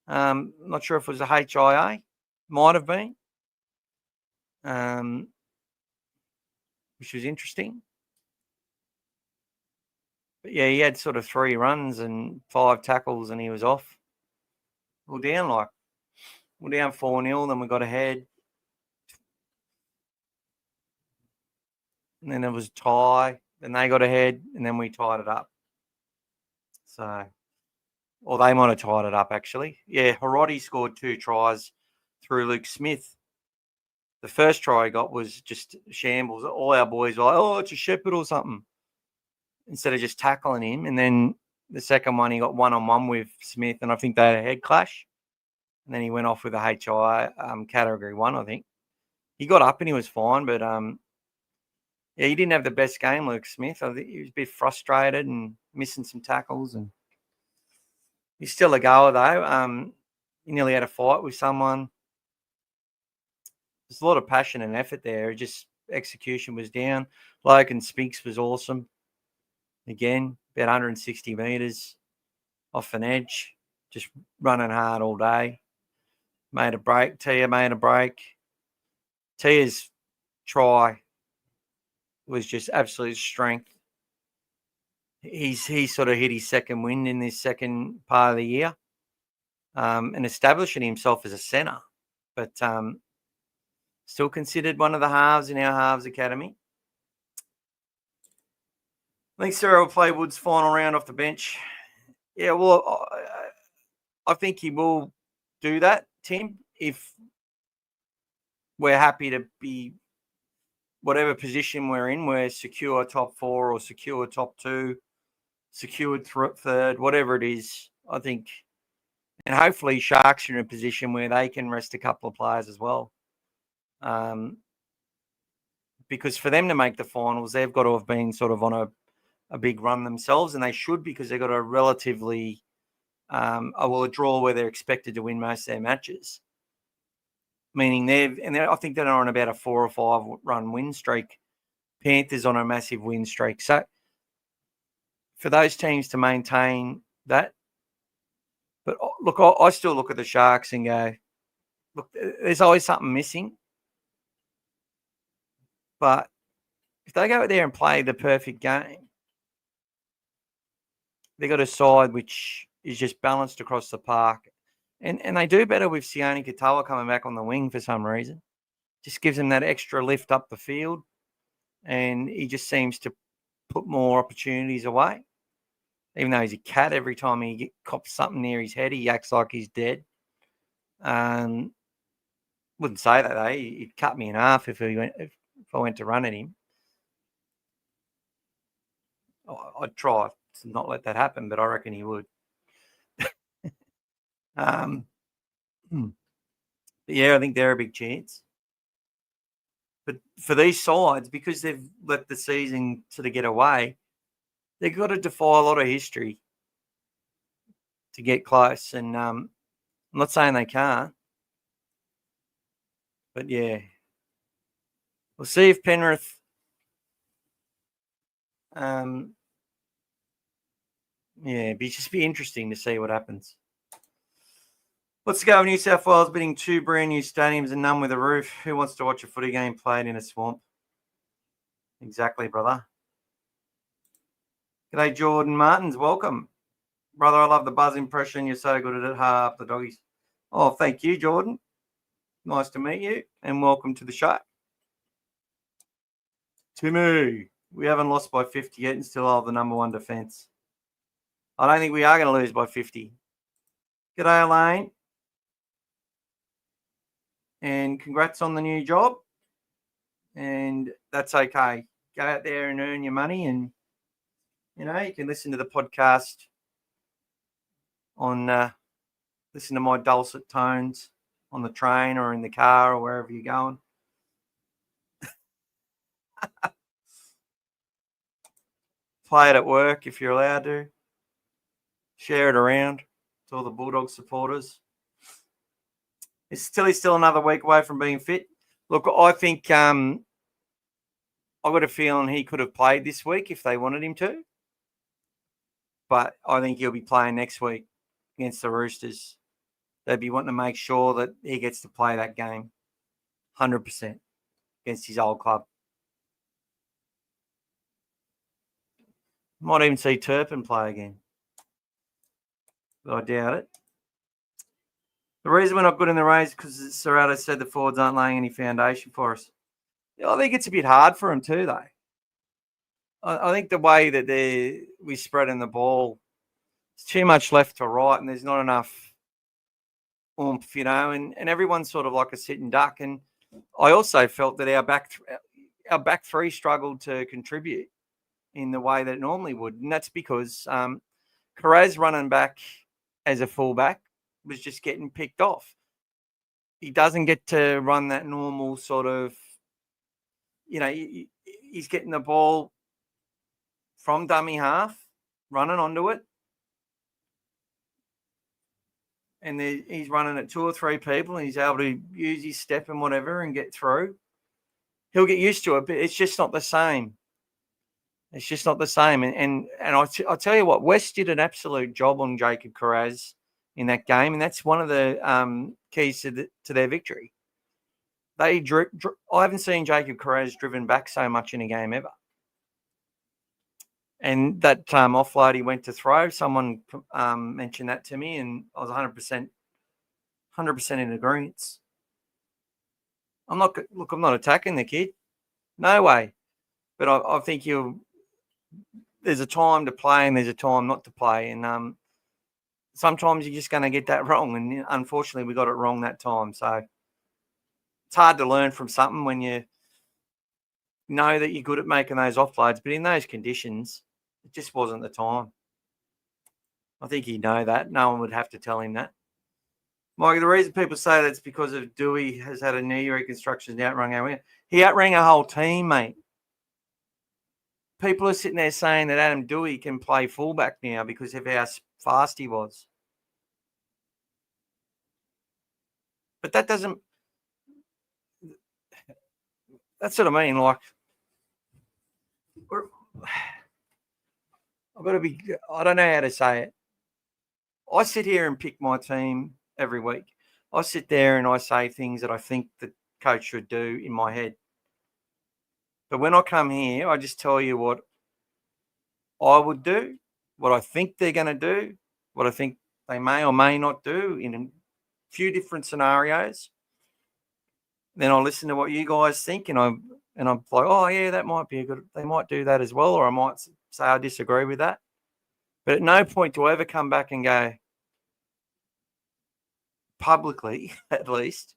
Not sure if it was a HIA. Might have been. Which was interesting. But yeah, he had sort of 3 runs and 5 tackles and he was off. We're down 4-0, then we got ahead. And then there was a tie, then they got ahead, and then we tied it up. Or they might have tied it up, actually. Yeah, Hiroti scored 2 tries through Luke Smith. The first try he got was just shambles. All our boys were like, oh, it's a shepherd or something, instead of just tackling him. And then the second one, he got one-on-one with Smith, and I think they had a head clash. And then he went off with a HI category 1, I think. He got up and he was fine, but he didn't have the best game, Luke Smith. I think he was a bit frustrated and missing some tackles, and he's still a goer though. He nearly had a fight with someone. There's a lot of passion and effort there. Just execution was down. Logan Spinks was awesome. Again, about 160 metres off an edge, just running hard all day. Made a break. Tia made a break. Tia's try was just absolute strength. He sort of hit his second wind in this second part of the year, and establishing himself as a centre, but still considered one of the halves in our halves academy. I think Sarah will play Wood's final round off the bench. Yeah, well, I think he will do that, Tim, if we're happy to be whatever position we're in, we're secure top 4 or secure top 2, secured third, whatever it is, I think. And hopefully Sharks are in a position where they can rest a couple of players as well. Because for them to make the finals, they've got to have been sort of on a big run themselves, and they should, because they've got a relatively a draw where they're expected to win most of their matches. Meaning I think they're on about a 4 or 5 run win streak. Panthers on a massive win streak. So for those teams to maintain that, but look, I still look at the Sharks and go, look, there's always something missing. But if they go out there and play the perfect game, they've got a side which is just balanced across the park. And they do better with Sione Katoa coming back on the wing for some reason. Just gives him that extra lift up the field. And he just seems to put more opportunities away. Even though he's a cat, every time he cops something near his head, he acts like he's dead. Wouldn't say that, though. He'd cut me in half if I went to run at him. I'd try to not let that happen, but I reckon he would. Yeah, I think they're a big chance. But for these sides, because they've let the season sort of get away, they've got to defy a lot of history to get close. And I'm not saying they can't. But, yeah. We'll see if Penrith it'd just be interesting to see what happens. Let's go. New South Wales bidding 2 brand new stadiums and none with a roof. Who wants to watch a footy game played in a swamp? Exactly, brother. G'day, Jordan Martins. Welcome. Brother, I love the buzz impression. You're so good at it. Ha up the doggies. Oh, thank you, Jordan. Nice to meet you and welcome to the show. Timmy, we haven't lost by 50 yet and still have the number one defence. I don't think we are going to lose by 50. G'day, Elaine. And congrats on the new job. And that's okay. Go out there and earn your money, and you can listen to the podcast on listen to my dulcet tones on the train or in the car or wherever you're going. Play it at work if you're allowed to. Share it around to all the Bulldogs supporters. He's still another week away from being fit. Look, I think I've got a feeling he could have played this week if they wanted him to. But I think he'll be playing next week against the Roosters. They'd be wanting to make sure that he gets to play that game 100% against his old club. Might even see Turpin play again. But I doubt it. The reason we're not good in the race is because Ciraldo said the forwards aren't laying any foundation for us. I think it's a bit hard for them too, though. I think the way that we spreading the ball, it's too much left to right, and there's not enough oomph, and everyone's sort of like a sitting duck. And I also felt that our back three struggled to contribute in the way that it normally would, and that's because Carraz running back as a fullback was just getting picked off. He doesn't get to run that normal sort of, he's getting the ball from dummy half, running onto it, and he's running at two or three people, and he's able to use his step and whatever and get through. He'll get used to it, but it's just not the same. It's just not the same. And I'll tell you what, West did an absolute job on Jacob Carraz in that game, and that's one of the keys to their victory. I haven't seen Jacob Carraz driven back so much in a game ever. And that offload he went to throw, someone mentioned that to me, and I was 100% in agreement. I'm not attacking the kid. No way. But I think there's a time to play and there's a time not to play. And sometimes you're just going to get that wrong. And unfortunately, we got it wrong that time. So it's hard to learn from something when you know that you're good at making those offloads. But in those conditions, it just wasn't the time. I think he'd know that. No one would have to tell him that. Mike, the reason people say that's because of Dewey has had a knee reconstruction and outrun our win. He outrang a whole team, mate. People are sitting there saying that Adam Dewey can play fullback now because of how fast he was. But that doesn't... That's what I mean. Like, I've got to be... I don't know how to say it. I sit here and pick my team every week. I sit there and I say things that I think the coach should do in my head. But when I come here, I just tell you what I would do, what I think they're going to do, what I think they may or may not do in a few different scenarios. Then I'll listen to what you guys think, and I'm like, oh yeah, that might be a good. They might do that as well, or I might say I disagree with that. But at no point do I ever come back and go publicly, at least,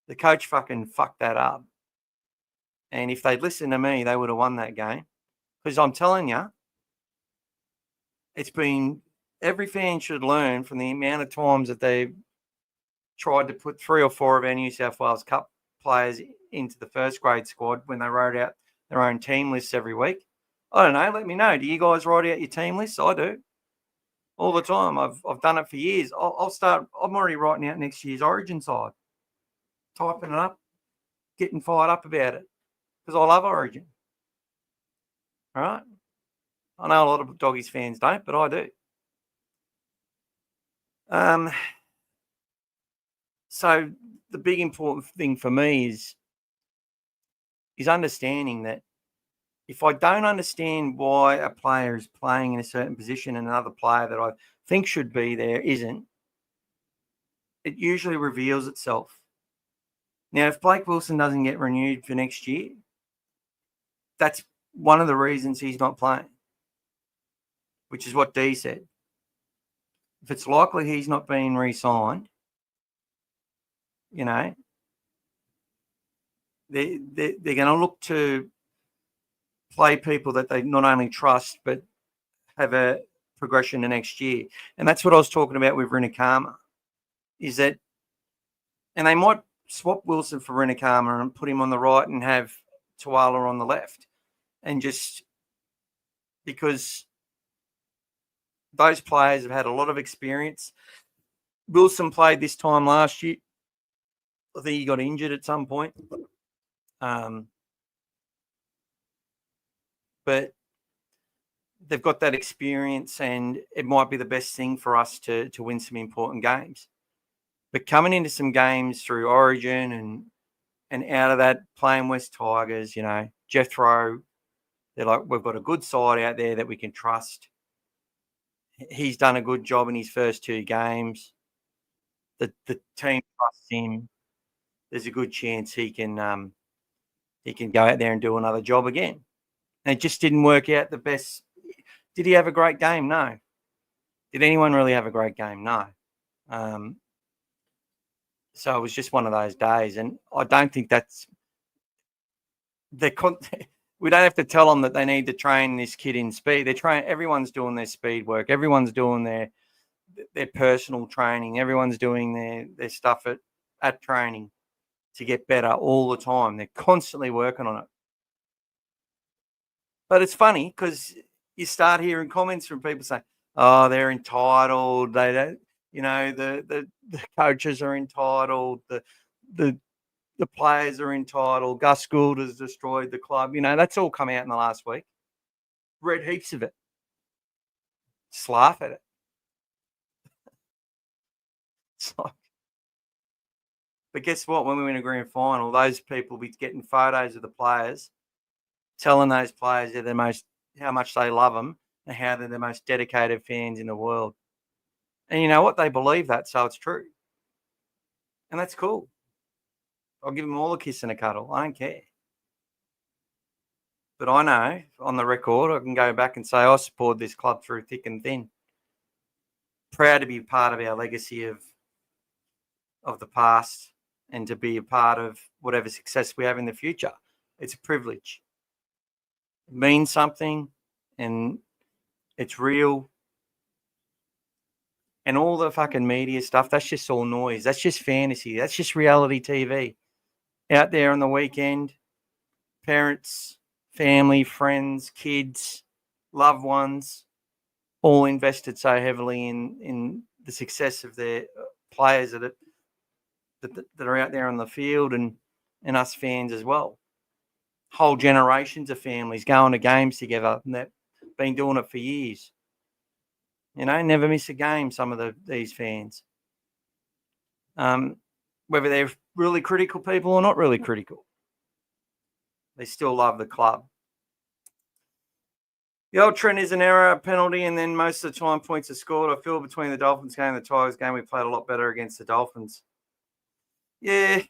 the coach fucking fucked that up. And if they'd listened to me, they would have won that game. Because I'm telling you, it's been every fan should learn from the amount of times that they've tried to put 3 or 4 of our New South Wales Cup players into the first grade squad when they wrote out their own team lists every week. I don't know. Let me know. Do you guys write out your team lists? I do. All the time. I've done it for years. I'm already writing out next year's Origin side. Typing it up. Getting fired up about it. Because I love Origin. All right? I know a lot of Doggies fans don't, but I do. So the big important thing for me is understanding that if I don't understand why a player is playing in a certain position and another player that I think should be there isn't, it usually reveals itself. Now, if Blake Wilson doesn't get renewed for next year, that's one of the reasons he's not playing, which is what D said. If it's likely he's not being re-signed, they're going to look to play people that they not only trust but have a progression to next year. And that's what I was talking about with Rinakama, is that, and they might swap Wilson for Rinakama and put him on the right and have Tuala on the left, and just because those players have had a lot of experience. Wilson played this time last year. I think he got injured at some point. But they've got that experience, and it might be the best thing for us to win some important games. But coming into some games through Origin and out of that, playing West Tigers, Jethro, they're like, we've got a good side out there that we can trust. He's done a good job in his first 2 games. The team trusts him. There's a good chance he can go out there and do another job again. And it just didn't work out the best. Did he have a great game? No. Did anyone really have a great game? No. So it was just one of those days, and I don't think that's we don't have to tell them that they need to train this kid in speed. Everyone's doing their speed work. Everyone's doing their personal training. Everyone's doing their stuff at training to get better all the time. They're constantly working on it. But it's funny because you start hearing comments from people saying, "Oh, they're entitled. They don't, the coaches are entitled. The players are entitled. Gus Gould has destroyed the club." That's all come out in the last week. Read heaps of it. Just laugh at it. It's like, but guess what? When we win a grand final, those people will be getting photos of the players, telling those players how much they love them and how they're the most dedicated fans in the world. And you know what? They believe that, so it's true. And that's cool. I'll give them all a kiss and a cuddle. I don't care. But I know, on the record, I can go back and say I support this club through thick and thin. Proud to be part of our legacy of the past and to be a part of whatever success we have in the future. It's a privilege. It means something, and it's real. And all the fucking media stuff, that's just all noise. That's just fantasy. That's just reality TV. Out there on the weekend, parents, family, friends, kids, loved ones, all invested so heavily in the success of their players that are out there on the field, and us fans as well. Whole generations of families going to games together, and they've been doing it for years. Never miss a game, some of these fans. Whether they're really critical people or not really critical, they still love the club. The old trend is an error, a penalty, and then most of the time points are scored. I feel between the Dolphins game and the Tigers game, we played a lot better against the Dolphins. Yeah,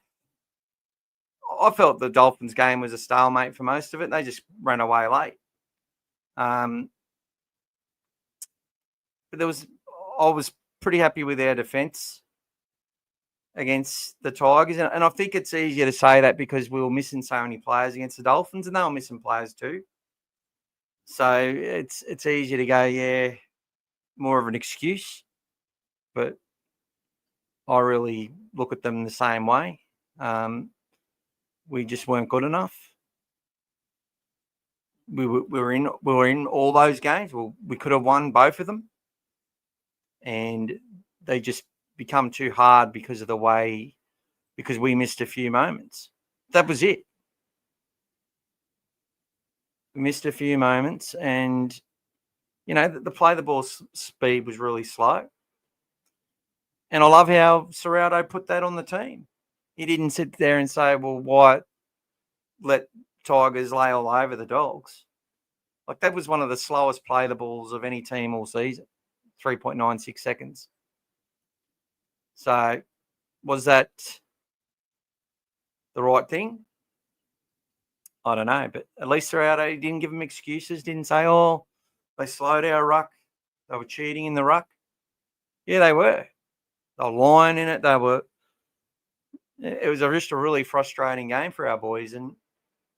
I felt the Dolphins game was a stalemate for most of it. They just ran away late. But I was pretty happy with our defence against the Tigers. And I think it's easier to say that because we were missing so many players against the Dolphins, and they were missing players too. So it's easier to go, yeah, more of an excuse. But I really look at them the same way. We just weren't good enough. We were in all those games. Well, we could have won both of them, and they just become too hard because we missed a few moments. That was it. We missed a few moments, and the ball speed was really slow. And I love how Ciraldo put that on the team. He didn't sit there and say, well, why let Tigers lay all over the Dogs. Like, that was one of the slowest play the balls of any team all season, 3.96 seconds. So was that the right thing? I don't know, but at least Ciraldo, he didn't give them excuses, didn't say, oh, they slowed our ruck, they were cheating in the ruck. Yeah, they were. They were lying in it. It was just a really frustrating game for our boys, and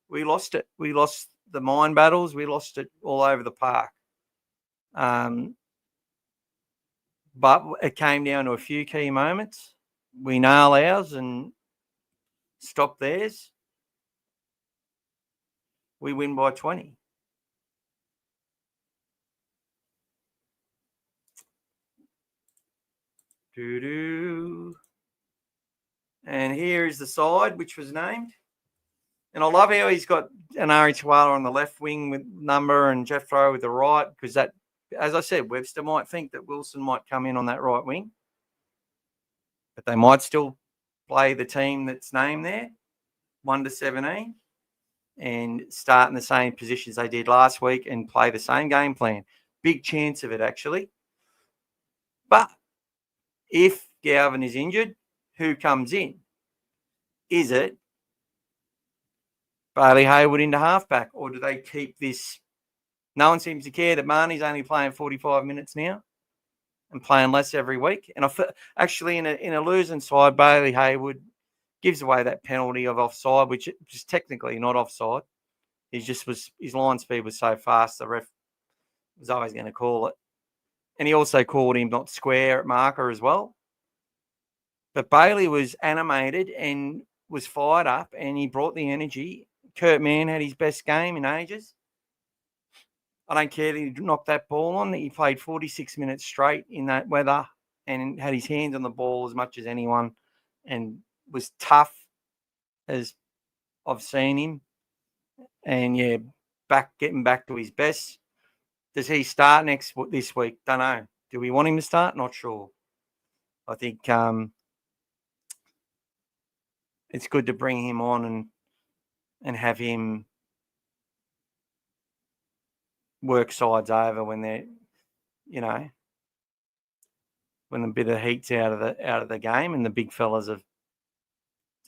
we lost it. We lost the mind battles. We lost it all over the park. But it came down to a few key moments. We nail ours and stop theirs. We win by 20. And here is the side which was named. And I love how he's got an Arichwala on the left wing with number and Jeffro with the right, because that, as I said, Webster might think that Wilson might come in on that right wing. But they might still play the team that's named there, 1 to 17, and start in the same positions they did last week and play the same game plan. Big chance of it, actually. But if Galvin is injured, who comes in? Is it Bailey Hayward into halfback, or do they keep this? No one seems to care that Marnie's only playing 45 minutes now and playing less every week. And actually, in a losing side, Bailey Hayward gives away that penalty of offside, which is technically not offside. His line speed was so fast, the ref was always going to call it. And he also called him not square at marker as well. But Bailey was animated and was fired up, and he brought the energy. Kurt Mann had his best game in ages. I don't care that he knocked that ball on. He played 46 minutes straight in that weather and had his hands on the ball as much as anyone, and was tough as I've seen him. And, yeah, getting back to his best. Does he start this week? Don't know. Do we want him to start? Not sure. I think it's good to bring him on and have him work sides over when they're, when a bit of heat's out of the game and the big fellas have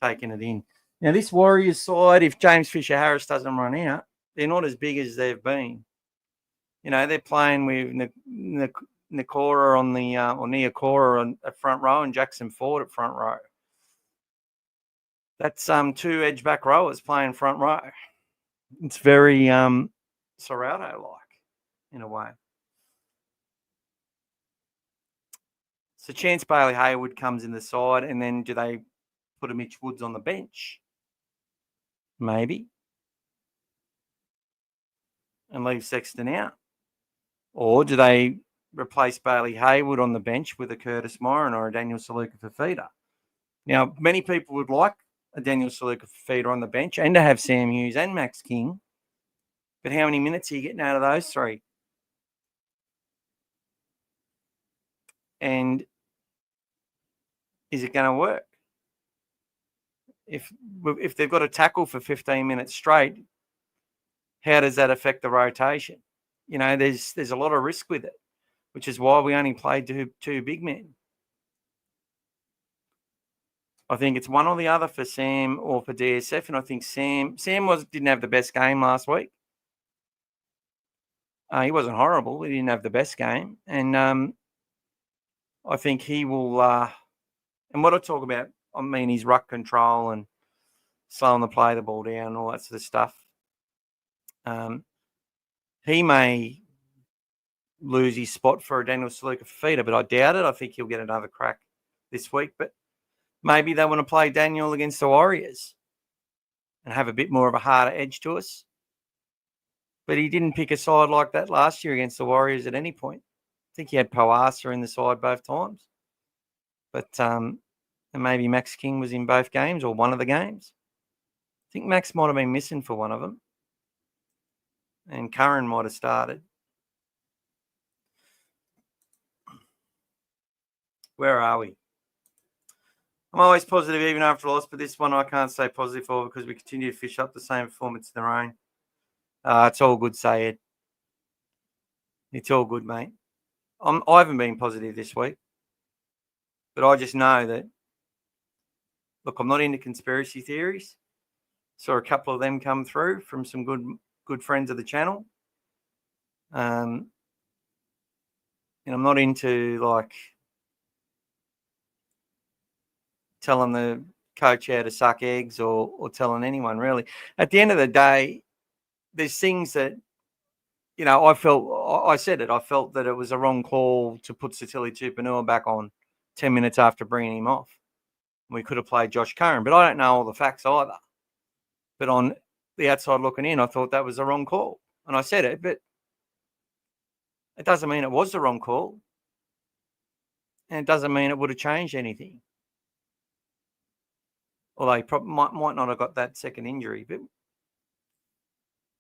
taken it in. Now, this Warriors side, if James Fisher-Harris doesn't run out, they're not as big as they've been. They're playing with Nikora on the or Niokora at front row and Jackson Ford at front row. That's 2 edge back rowers playing front row. It's very Ciraldo-like in a way. So Chance Bailey Hayward comes in the side, and then do they put a Mitch Woods on the bench? Maybe. And leave Sexton out. Or do they replace Bailey Hayward on the bench with a Curtis Moran or a Daniel Saluka-Fafita? Now, many people would like a Daniel Saluka-Fafita on the bench and to have Sam Hughes and Max King. But how many minutes are you getting out of those three? And is it going to work? If they've got a tackle for 15 minutes straight, how does that affect the rotation? There's a lot of risk with it, which is why we only played two big men. I think it's one or the other for Sam or for DSF, and I think Sam didn't have the best game last week. He wasn't horrible. He didn't have the best game, and I think he will. And what I talk about, I mean, his ruck control and slowing the play the ball down and all that sort of stuff. He may lose his spot for a Daniel Saluka-Fafita, but I doubt it. I think he'll get another crack this week. But maybe they want to play Daniel against the Warriors and have a bit more of a harder edge to us. But he didn't pick a side like that last year against the Warriors at any point. I think he had Poasa in the side both times. But and maybe Max King was in both games or one of the games. I think Max might have been missing for one of them. And Curran might have started. Where are we? I'm always positive even after a loss, but this one I can't stay positive for because we continue to fish up the same performance in the rain. It's all good, Sayed. It's all good, mate. I haven't been positive this week, but I just know that, look, I'm not into conspiracy theories. Saw a couple of them come through from some good friends of the channel. And I'm not into, like, telling the coach how to suck eggs or telling anyone, really. At the end of the day, there's things that, I said it. I felt that it was a wrong call to put Satili Tupanua back on 10 minutes after bringing him off. We could have played Josh Curran, but I don't know all the facts either. But on the outside looking in, I thought that was the wrong call. And I said it, but it doesn't mean it was the wrong call. And it doesn't mean it would have changed anything. Although he probably might not have got that second injury, but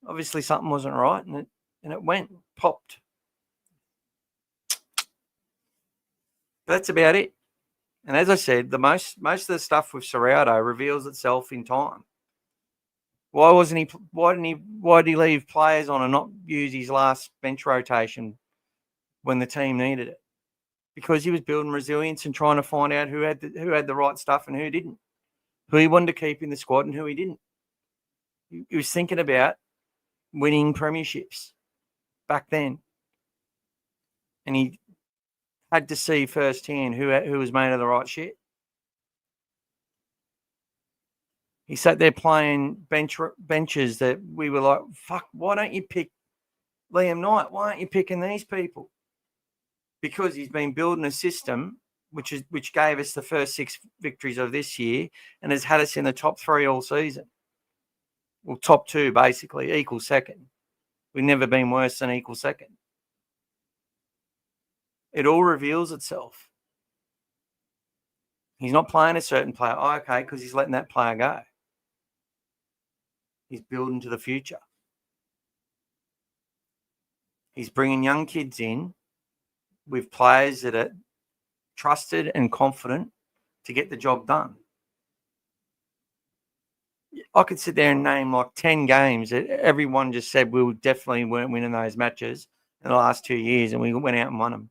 obviously something wasn't right, and it popped. But that's about it. And as I said, the most of the stuff with Ciraldo reveals itself in time. Why did he leave players on and not use his last bench rotation when the team needed it? Because he was building resilience and trying to find out who had the right stuff and who didn't, who he wanted to keep in the squad and who he didn't. He was thinking about winning premierships back then, and he had to see firsthand who was made of the right shit. He sat there playing benches that we were like, fuck, why don't you pick Liam Knight? Why aren't you picking these people? Because he's been building a system which gave us the first 6 victories of this year and has had us in the top 3 all season. Well, top 2, basically, equal second. We've never been worse than equal second. It all reveals itself. He's not playing a certain player. Oh, okay, because he's letting that player go. He's building to the future. He's bringing young kids in with players that are trusted and confident to get the job done. I could sit there and name like 10 games that everyone just said we definitely weren't winning those matches in the last 2 years, and we went out and won them.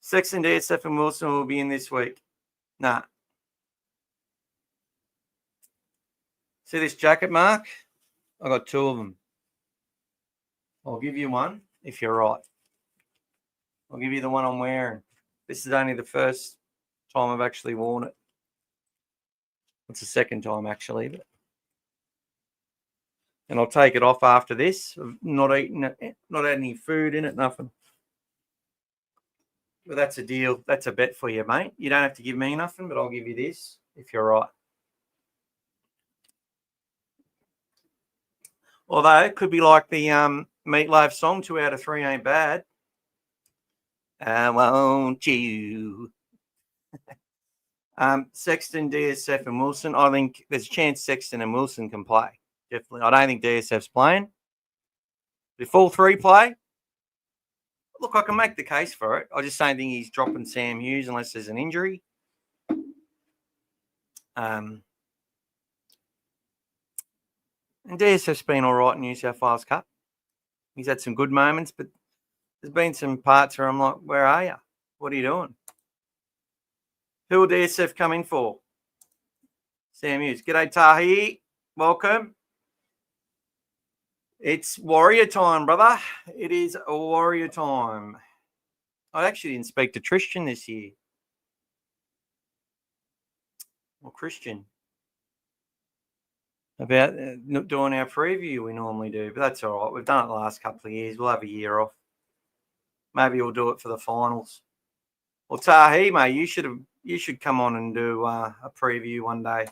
Sexton, DSF and Wilson will be in this week. Nah. See this jacket, Mark? I got 2 of them. I'll give you one if you're right. I'll give you the one I'm wearing. This is only the first time I've actually worn it. It's the second time, actually. But... And I'll take it off after this. I've not eaten it, not had any food in it, nothing. But that's a deal. That's a bet for you, mate. You don't have to give me nothing, but I'll give you this if you're right. Although it could be like the Meatloaf song, 2 out of 3 ain't bad. I won't you. Sexton, DSF and Wilson. I think there's a chance Sexton and Wilson can play. Definitely. I don't think DSF's playing. If all 3 play, look, I can make the case for it. I just don't think he's dropping Sam Hughes unless there's an injury. And DSF's been all right in New South Wales Cup. He's had some good moments, but there's been some parts where I'm like, where are you? What are you doing? Who will DSF come in for? Sam Hughes. G'day, Tahi. Welcome. It's Warrior time, brother. It is Warrior time. I actually didn't speak to Tristan this year. Or Christian. About not doing our preview we normally do. But that's all right. We've done it the last couple of years. We'll have a year off. Maybe we'll do it for the finals. Well, Tahi, mate, you should come on and do a preview one day.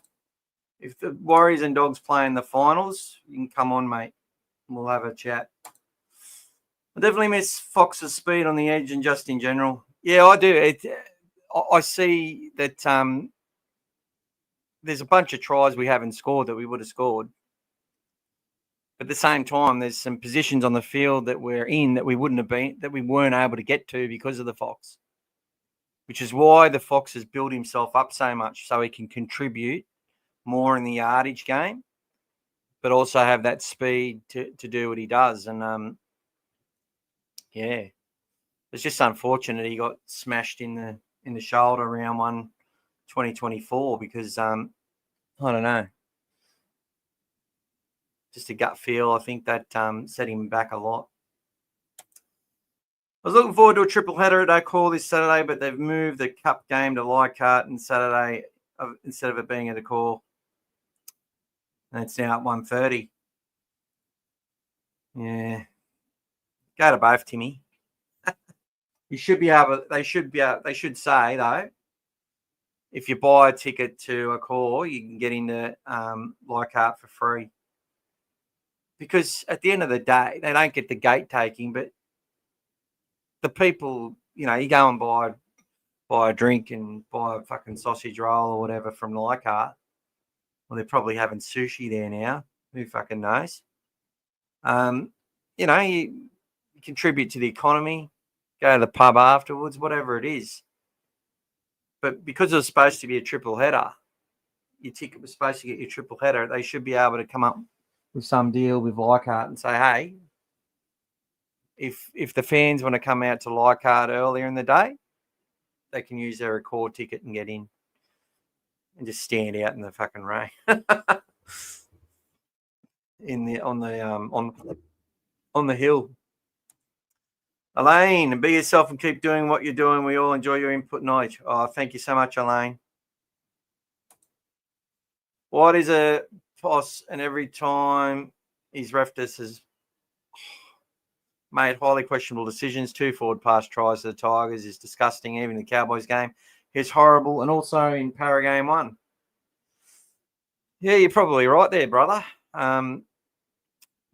If the Warriors and Dogs play in the finals, you can come on, mate. We'll have a chat. I definitely miss Fox's speed on the edge and just in general. Yeah, I do. I see that there's a bunch of tries we haven't scored that we would have scored. But at the same time, there's some positions on the field that we're in that we weren't able to get to because of the Fox, which is why the Fox has built himself up so much so he can contribute more in the yardage game, but also have that speed to do what he does. And it's just unfortunate he got smashed in the shoulder round 1, 2024 because I don't know. Just a gut feel. I think that set him back a lot. I was looking forward to a triple header at O'Call this Saturday, but they've moved the cup game to Leichhardt and Saturday instead of it being at O'Call. And it's now at 1:30. Yeah. Go to both, Timmy. They should say, though, if you buy a ticket to O'Call, you can get into Leichhardt for free. Because at the end of the day, they don't get the gate taking, but the people, you go and buy a drink and buy a fucking sausage roll or whatever from Leichhardt. Well, they're probably having sushi there now. Who fucking knows? You contribute to the economy, go to the pub afterwards, whatever it is. But because it was supposed to be a triple header, your ticket was supposed to get your triple header, they should be able to come up with some deal with Leichhardt and say, hey, if the fans want to come out to Leichhardt earlier in the day, they can use their record ticket and get in and just stand out in the fucking rain on the hill. Elaine, be yourself and keep doing what you're doing. We all enjoy your input knowledge. Oh, thank you so much, Elaine. What is a toss? And every time he's refed us has made highly questionable decisions. 2 forward pass tries to the Tigers is disgusting. Even the Cowboys game is horrible. And also in Para game 1. Yeah, you're probably right there, brother. But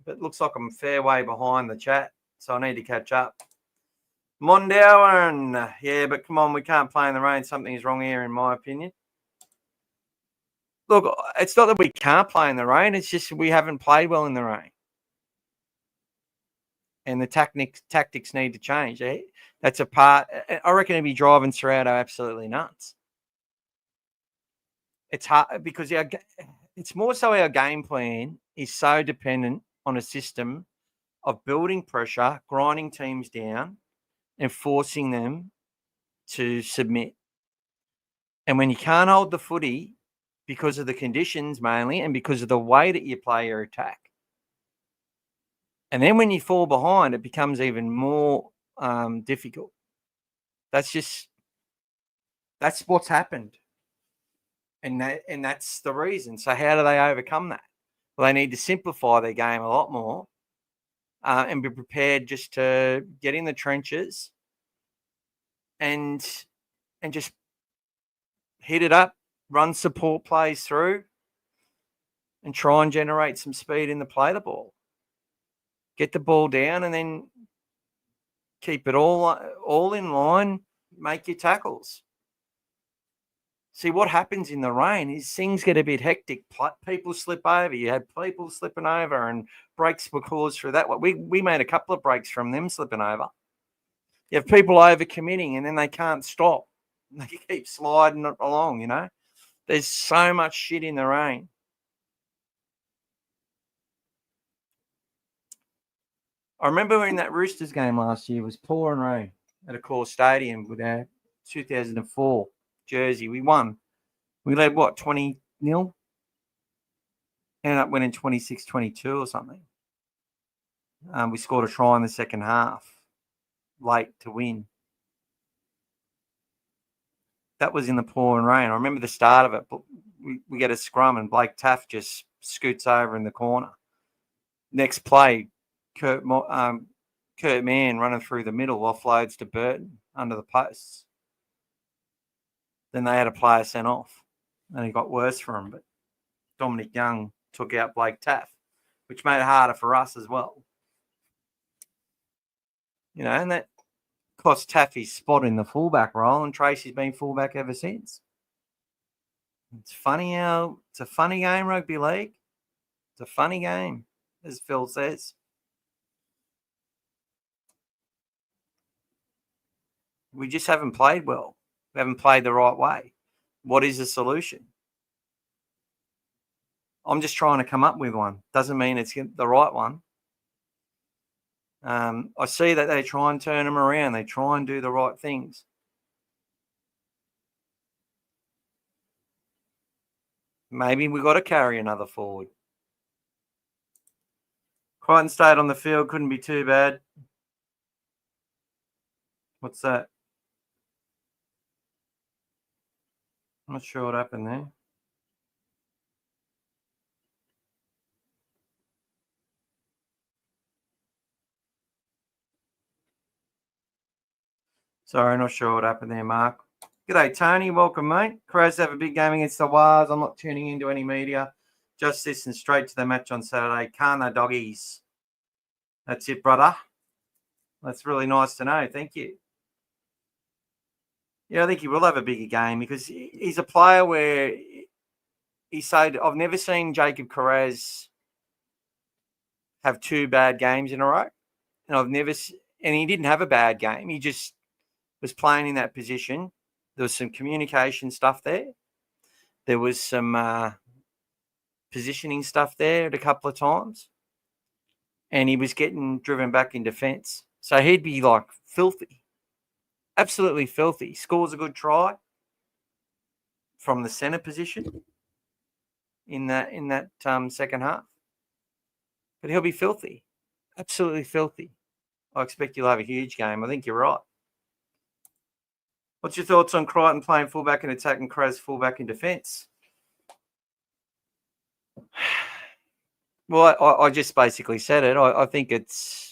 it looks like I'm a fair way behind the chat, so I need to catch up. Mondowan, yeah, but come on, we can't play in the rain. Something is wrong here, in my opinion. Look, it's not that we can't play in the rain. It's just we haven't played well in the rain. And the tactics need to change. That's a part. I reckon it'd be driving Ciraldo absolutely nuts. It's hard because it's more so our game plan is so dependent on a system of building pressure, grinding teams down, and forcing them to submit. And when you can't hold the footy because of the conditions mainly and because of the way that you play your attack, and then when you fall behind, it becomes even more difficult. That's what's happened. And that's the reason. So how do they overcome that? Well, they need to simplify their game a lot more and be prepared just to get in the trenches and just hit it up, run support plays through and try and generate some speed in the play the ball. Get the ball down and then keep it all in line, make your tackles. See, what happens in the rain is things get a bit hectic. People slip over. You had people slipping over and breaks were caused through that. We made a couple of breaks from them slipping over. You have people overcommitting and then they can't stop. They keep sliding along, There's so much shit in the rain. I remember in that Roosters game last year, it was pouring rain at Accor Stadium with our 2004 jersey. We won. We led, 20-0? Ended up winning 26-22 or something. We scored a try in the second half, late to win. That was in the pouring rain. I remember the start of it, but we get a scrum and Blake Taft just scoots over in the corner. Next play, Kurt Mann running through the middle, offloads to Burton under the posts. Then they had a player sent off, and it got worse for him. But Dominic Young took out Blake Taft, which made it harder for us as well. And that cost Taffy's spot in the fullback role, and Tracey's been fullback ever since. It's funny how it's a funny game, rugby league. It's a funny game. as Phil says. We just haven't played well. We haven't played the right way. What is the solution? I'm just trying to come up with one. Doesn't mean it's the right one. I see that they try and turn them around. They try and do the right things. Maybe we got to carry another forward. Crichton stayed on the field. Couldn't be too bad. What's that? I'm not sure what happened there. Sorry, not sure what happened there, Mark. G'day, Tony. Welcome, mate. Crows have a big game against the Wars. I'm not tuning into any media. Just listen straight to the match on Saturday. Kana doggies. That's it, brother. That's really nice to know. Thank you. Yeah, I think he will have a bigger game because he's a player where he said, I've never seen Jacob Carraz have two bad games in a row. And he didn't have a bad game. He just was playing in that position. There was some communication stuff there. There was some positioning stuff there at a couple of times. And he was getting driven back in defence. So he'd be like filthy. Absolutely filthy. Scores a good try from the centre position in that second half. But he'll be filthy. Absolutely filthy. I expect he'll have a huge game. I think you're right. What's your thoughts on Crichton playing fullback in attack and Kraz fullback in defence? Well, I just basically said it. I think it's...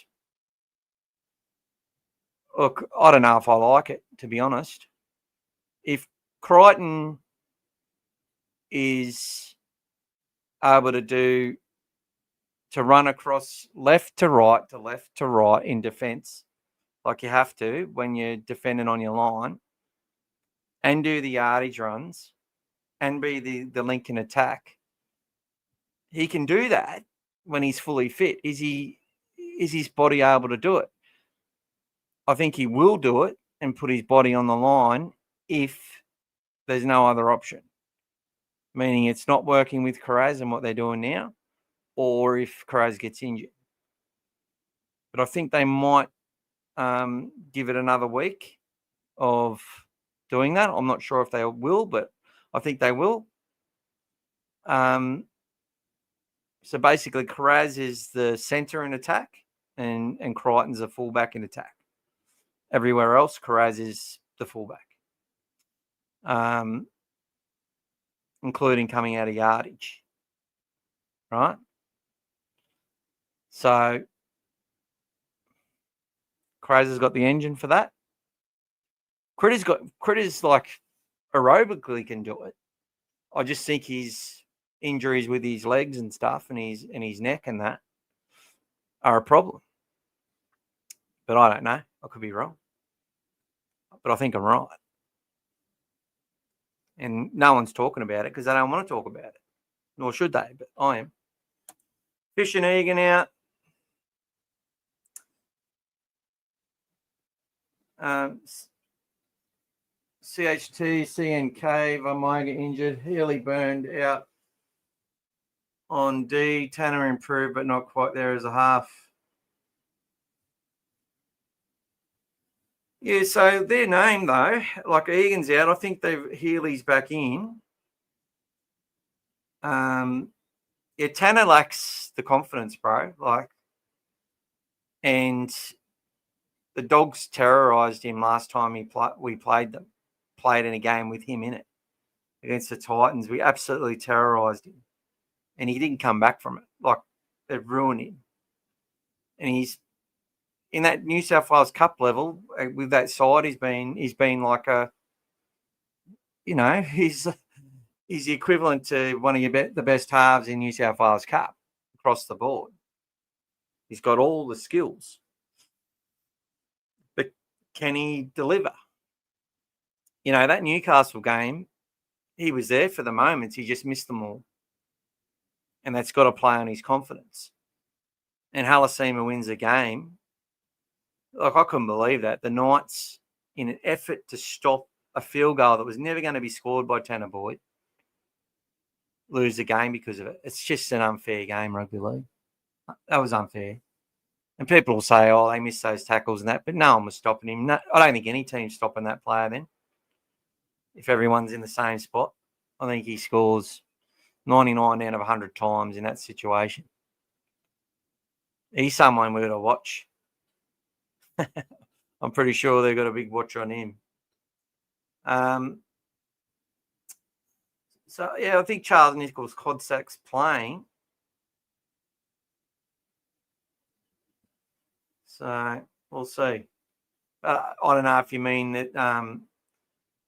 Look, I don't know if I like it, to be honest. If Crichton is able to run across left to right in defence, like you have to when you're defending on your line, and do the yardage runs and be the link in attack, he can do that when he's fully fit. Is his body able to do it? I think he will do it and put his body on the line if there's no other option. Meaning it's not working with Carraz and what they're doing now, or if Carraz gets injured. But I think they might give it another week of doing that. I'm not sure if they will, but I think they will. So basically, Carraz is the centre in attack, and Crichton's a fullback in attack. Everywhere else, Carraz is the fullback, including coming out of yardage, right? So Carraz has got the engine for that. Critter's like aerobically can do it. I just think his injuries with his legs and stuff and his neck and that are a problem. But I don't know. I could be wrong. But I think I'm right. And no one's talking about it because they don't want to talk about it. Nor should they, but I am. Fish and Egan out. CHT, CNK, Vamaiga injured. Healy burned out on D. Tanner improved, but not quite there as a half. Yeah, so their name, though, like Egan's out. I think Healy's back in. Yeah, Tanner lacks the confidence, bro. And the Dogs terrorised him last time we played in a game with him in it against the Titans. We absolutely terrorised him, and he didn't come back from it. Like, they've ruined him. And he's in that New South Wales Cup level with that side. He's been like he's the equivalent to one of the best halves in New South Wales Cup across the board. He's got all the skills. But can he deliver? That Newcastle game, he was there for the moments. He just missed them all. And that's got to play on his confidence. and Halasima wins the game. Like, I couldn't believe that. The Knights, in an effort to stop a field goal that was never going to be scored by Tanner Boyd, lose the game because of it. It's just an unfair game, rugby league. That was unfair. And people will say, oh, they missed those tackles and that, but no one was stopping him. No, I don't think any team's stopping that player then. If everyone's in the same spot, I think he scores 99 out of 100 times in that situation. He's someone we're going to watch. I'm pretty sure they've got a big watch on him. So, yeah, I think Charles Nichols Codsack's playing. So, we'll see. I don't know if you mean that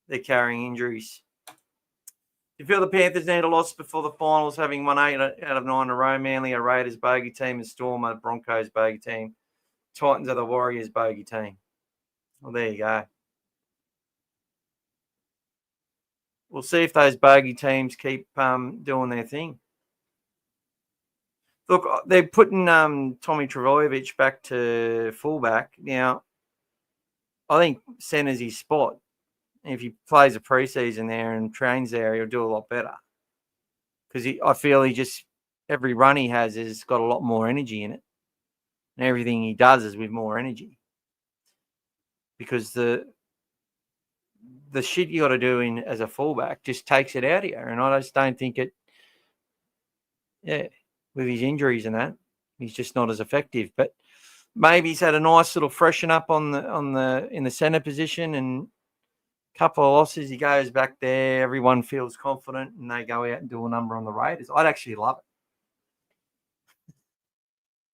they're carrying injuries. You feel the Panthers need a loss before the finals, having won 8 out of 9 in a row. Manly, a Raiders bogey team, and Storm, a Broncos bogey team. Titans are the Warriors bogey team. Well, there you go. We'll see if those bogey teams keep doing their thing. Look, they're putting Tommy Travojevic back to fullback. Now, I think centre's his spot. If he plays a preseason there and trains there, he'll do a lot better. Because I feel he just, every run he has got a lot more energy in it. And everything he does is with more energy. Because the shit you got to do as a fullback just takes it out of you. And I just don't think it, with his injuries and that, he's just not as effective. But maybe he's had a nice little freshen up in the centre position, and a couple of losses, he goes back there, everyone feels confident, and they go out and do a number on the Raiders. I'd actually love it.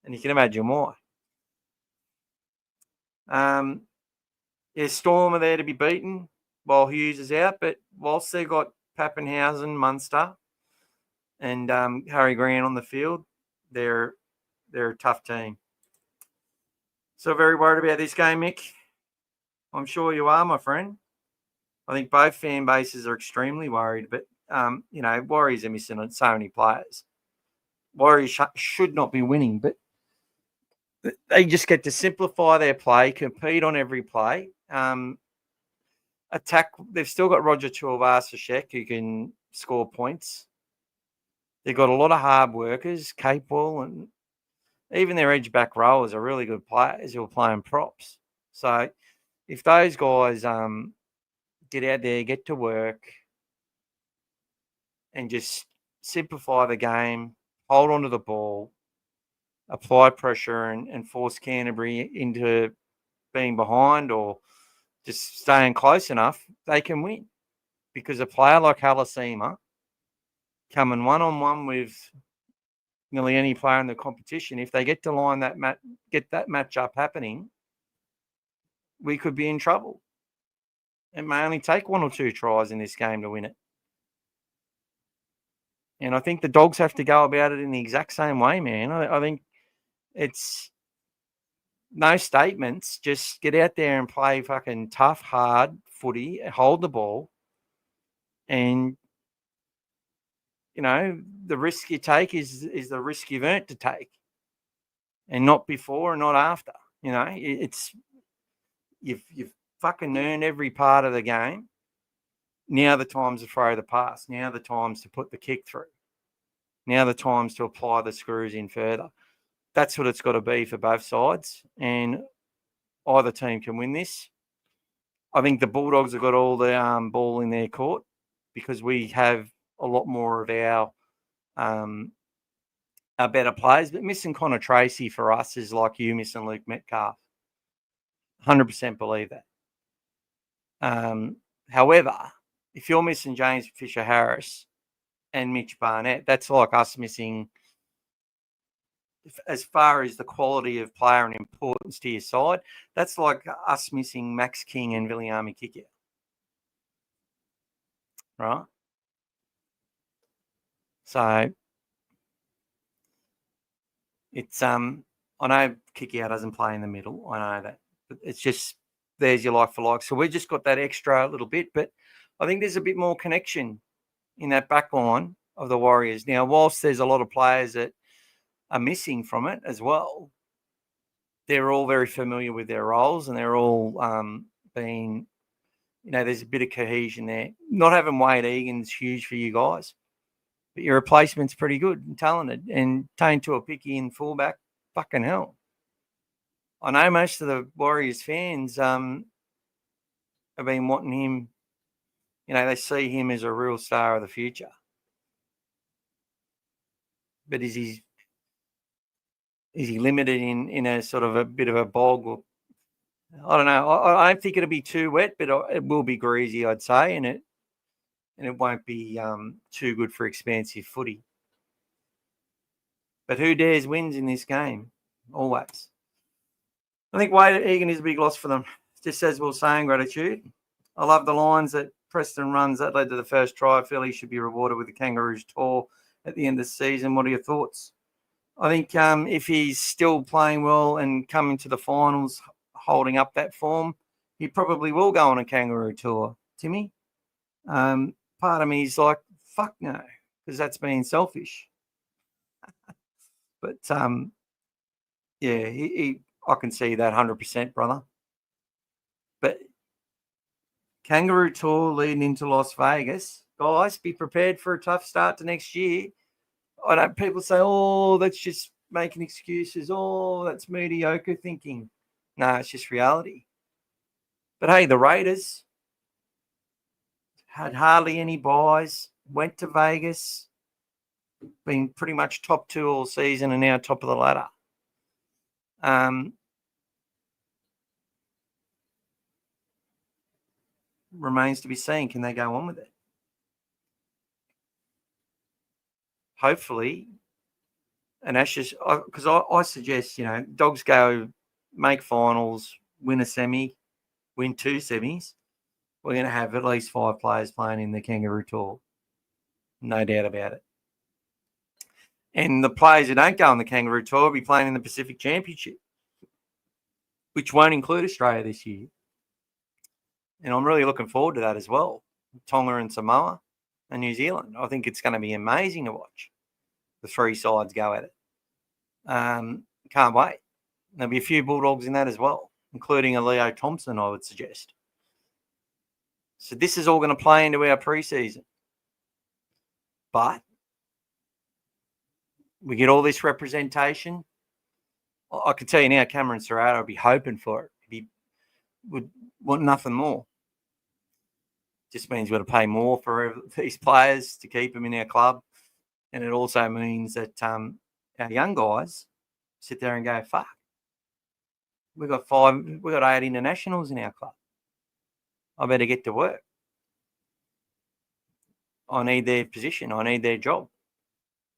And you can imagine why. Storm are there to be beaten while Hughes is out, but whilst they've got Pappenhausen, Munster, and Harry Grant on the field, they're a tough team. So very worried about this game, Mick. I'm sure you are, my friend. I think both fan bases are extremely worried, but, Warriors are missing on so many players. Warriors should not be winning, but they just get to simplify their play, compete on every play, attack. They've still got Roger Tuivasa-Sheck who can score points. They've got a lot of hard workers, capable, and even their edge back rowers are really good players who are playing props. So if those guys get out there, get to work, and just simplify the game, hold on to the ball, apply pressure, and force Canterbury into being behind or just staying close enough, they can win. Because a player like Halasima coming one-on-one with nearly any player in the competition, if they get to line get that matchup happening, we could be in trouble. It may only take 1 or 2 tries in this game to win it. And I think the Dogs have to go about it in the exact same way, man. I think it's no statements. Just get out there and play fucking tough, hard footy, hold the ball. And, the risk you take is the risk you've earned to take. And not before and not after. It's you've fucking earned every part of the game. Now the time's to throw the pass. Now the time's to put the kick through. Now the time's to apply the screws in further. That's what it's got to be for both sides. And either team can win this. I think the Bulldogs have got all the ball in their court because we have a lot more of our better players. But missing Connor Tracey for us is like you missing Luke Metcalf. 100% believe that. However, if you're missing James Fisher-Harris and Mitch Barnett, that's like us missing, as far as the quality of player and importance to your side, that's like us missing Max King and Viliami Kikau. Right? So it's I know Kikau doesn't play in the middle. I know that. But it's just there's your like for like. So we've just got that extra little bit, but I think there's a bit more connection in that back line of the Warriors. Now, whilst there's a lot of players that are missing from it as well. They're all very familiar with their roles, and they're all being, there's a bit of cohesion there. Not having Wade Egan's huge for you guys, but your replacement's pretty good and talented. And Tane Tuapiki in fullback, fucking hell. I know most of the Warriors fans have been wanting him. They see him as a real star of the future. But is he limited in a sort of a bit of a bog? I don't know. I don't think it'll be too wet, but it will be greasy, I'd say, and it won't be too good for expansive footy. But who dares wins in this game? Always. I think Wade Egan is a big loss for them. Just as we were saying, gratitude. I love the lines that Preston runs that led to the first try. I feel he should be rewarded with the Kangaroos tour at the end of the season. What are your thoughts? I think if he's still playing well and coming to the finals, holding up that form, he probably will go on a Kangaroo tour. Timmy, part of me is like, fuck no, because that's being selfish. But yeah, I can see that 100%, brother. But Kangaroo tour leading into Las Vegas, guys, be prepared for a tough start to next year. I know people say, oh, that's just making excuses. Oh, that's mediocre thinking. No, it's just reality. But hey, the Raiders had hardly any buys, went to Vegas, been pretty much top 2 all season and now top of the ladder. Remains to be seen. Can they go on with it? Hopefully. And that's just because I suggest, Dogs go make finals, win a semi, win 2 semis. We're going to have at least 5 players playing in the Kangaroo Tour. No doubt about it. And the players who don't go on the Kangaroo Tour will be playing in the Pacific Championship, which won't include Australia this year. And I'm really looking forward to that as well. Tonga and Samoa and New Zealand. I think it's going to be amazing to watch the 3 sides go at it. Can't wait. There'll be a few Bulldogs in that as well, including a Leo Thompson, I would suggest. So this is all going to play into our preseason. But we get all this representation. I can tell you now, Cameron Ciraldo would be hoping for it. He would want nothing more. Just means we've got to pay more for these players to keep them in our club. And it also means that our young guys sit there and go, fuck, we've got 8 internationals in our club. I better get to work. I need their position. I need their job.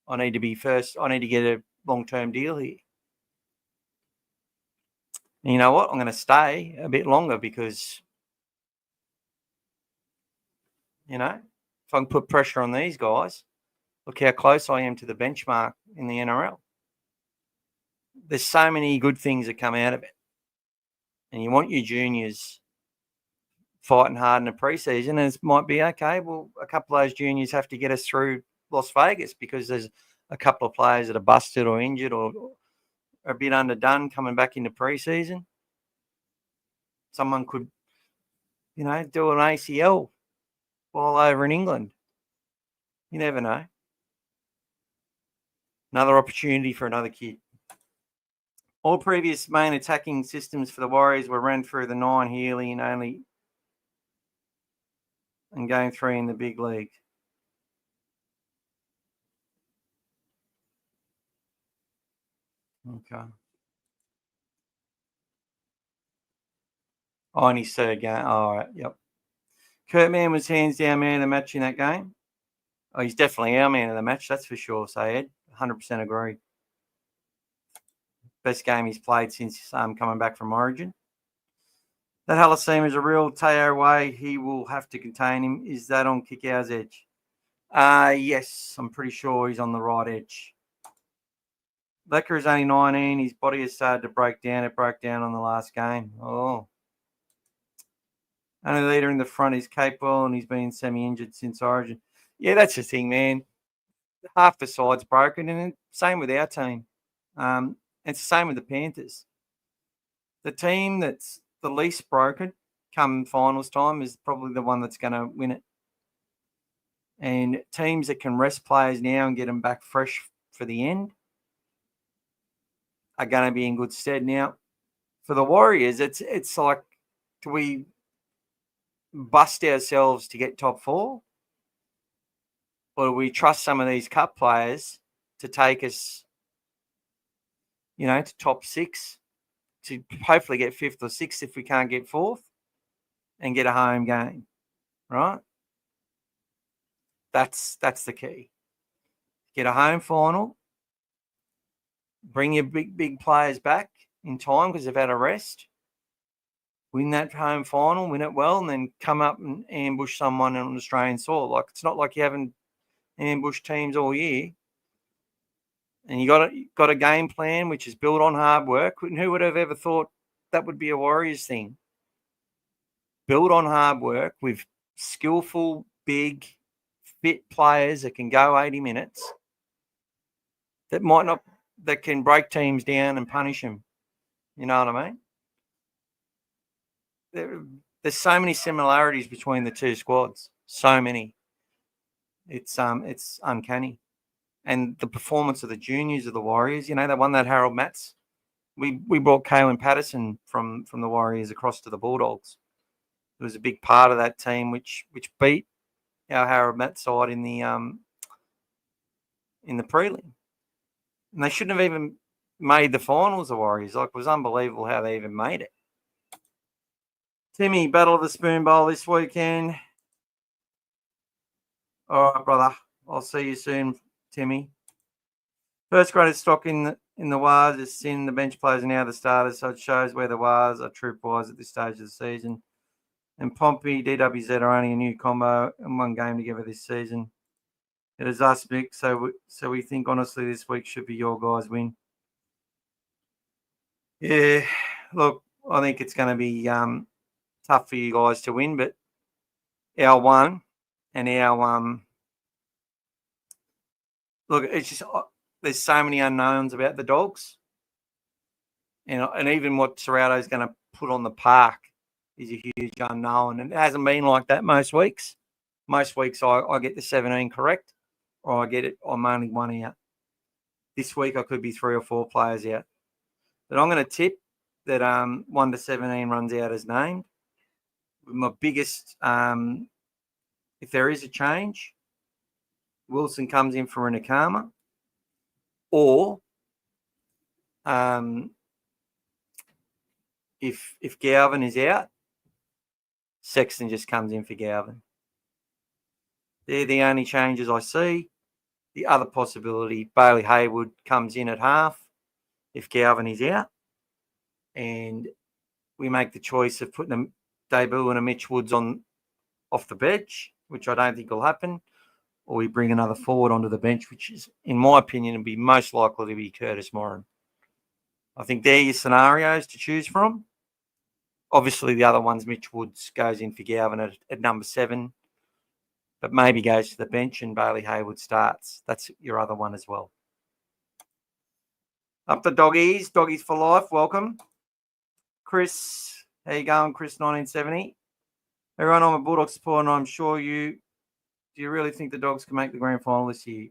I need to be first. I need to get a long-term deal here. And you know what? I'm going to stay a bit longer because, if I can put pressure on these guys, look how close I am to the benchmark in the NRL. There's so many good things that come out of it. And you want your juniors fighting hard in the preseason, and it might be, okay, well, a couple of those juniors have to get us through Las Vegas because there's a couple of players that are busted or injured or are a bit underdone coming back into preseason. Someone could, do an ACL while over in England. You never know. Another opportunity for another kid. All previous main attacking systems for the Warriors were run through the 9 Healy and going 3 in the big league. Okay. Oh, and his third game. All right, yep. Kurt Mann was hands down man of the match in that game. Oh, he's definitely our man of the match, that's for sure, Sayed. 100% agree. Best game he's played since coming back from Origin. That Halassim is a real Teo way. He will have to contain him. Is that on Kikau's edge? Yes, I'm pretty sure he's on the right edge. Lecker is only 19. His body has started to break down. It broke down on the last game. Oh. Only leader in the front is Capewell, and he's been semi-injured since Origin. Yeah, that's the thing, man. Half the side's broken, and same with our team. It's the same with the Panthers. The team that's the least broken come finals time is probably the one that's going to win it. And teams that can rest players now and get them back fresh for the end are going to be in good stead. Now, for the Warriors, it's like, do we bust ourselves to get top 4? Or do we trust some of these cup players to take us, to top 6, to hopefully get 5th or 6th if we can't get 4th, and get a home game, right? That's the key. Get a home final, bring your big players back in time because they've had a rest, win that home final, win it well, and then come up and ambush someone on Australian soil. Like, it's not like you haven't ambushed teams all year. And you got a game plan which is built on hard work. And who would have ever thought that would be a Warriors thing? Built on hard work with skillful, big, fit players that can go 80 minutes, that can break teams down and punish them. You know what I mean? There's so many similarities between the two squads. So many. It's uncanny. And the performance of the juniors of the Warriors, they won that Harold Matts. We brought Kalen Patterson from the Warriors across to the Bulldogs. It was a big part of that team which beat our Harold Matts side in the prelim. And they shouldn't have even made the finals, the Warriors. Like, it was unbelievable how they even made it. Timmy, Battle of the Spoon Bowl this weekend. All right, brother. I'll see you soon, Timmy. First graded stock in the Wars is Sin. The bench players are now the starters, so it shows where the Wars are troop wise at this stage of the season. And Pompey, DWZ are only a new combo in one game together this season. It is us, Mick, so we think honestly this week should be your guys' win. Yeah, look, I think it's going to be tough for you guys to win, but our one and our look, it's just there's so many unknowns about the Dogs, and even what Ciraldo is going to put on the park is a huge unknown, and it hasn't been like that most weeks. Most weeks I get the 17 correct, or I'm only one out. This week I could be 3 or 4 players out, but I'm going to tip that 1 to 17 runs out as named. My biggest, if there is a change, Wilson comes in for a Nakama, or if Galvin is out, Sexton just comes in for Galvin. They're the only changes I see. The other possibility, Bailey Haywood comes in at half if Galvin is out, and we make the choice of putting a debut and a Mitch Woods off the bench, which I don't think will happen, or we bring another forward onto the bench, which is, in my opinion, would be most likely to be Curtis Moran. I think they're your scenarios to choose from. Obviously, the other one's Mitch Woods goes in for Galvin at number 7, but maybe goes to the bench and Bailey Haywood starts. That's your other one as well. Up the Doggies for life. Welcome. Chris, how you going, Chris 1970? Everyone, I'm a Bulldogs supporter, and I'm sure do you really think the Dogs can make the grand final this year?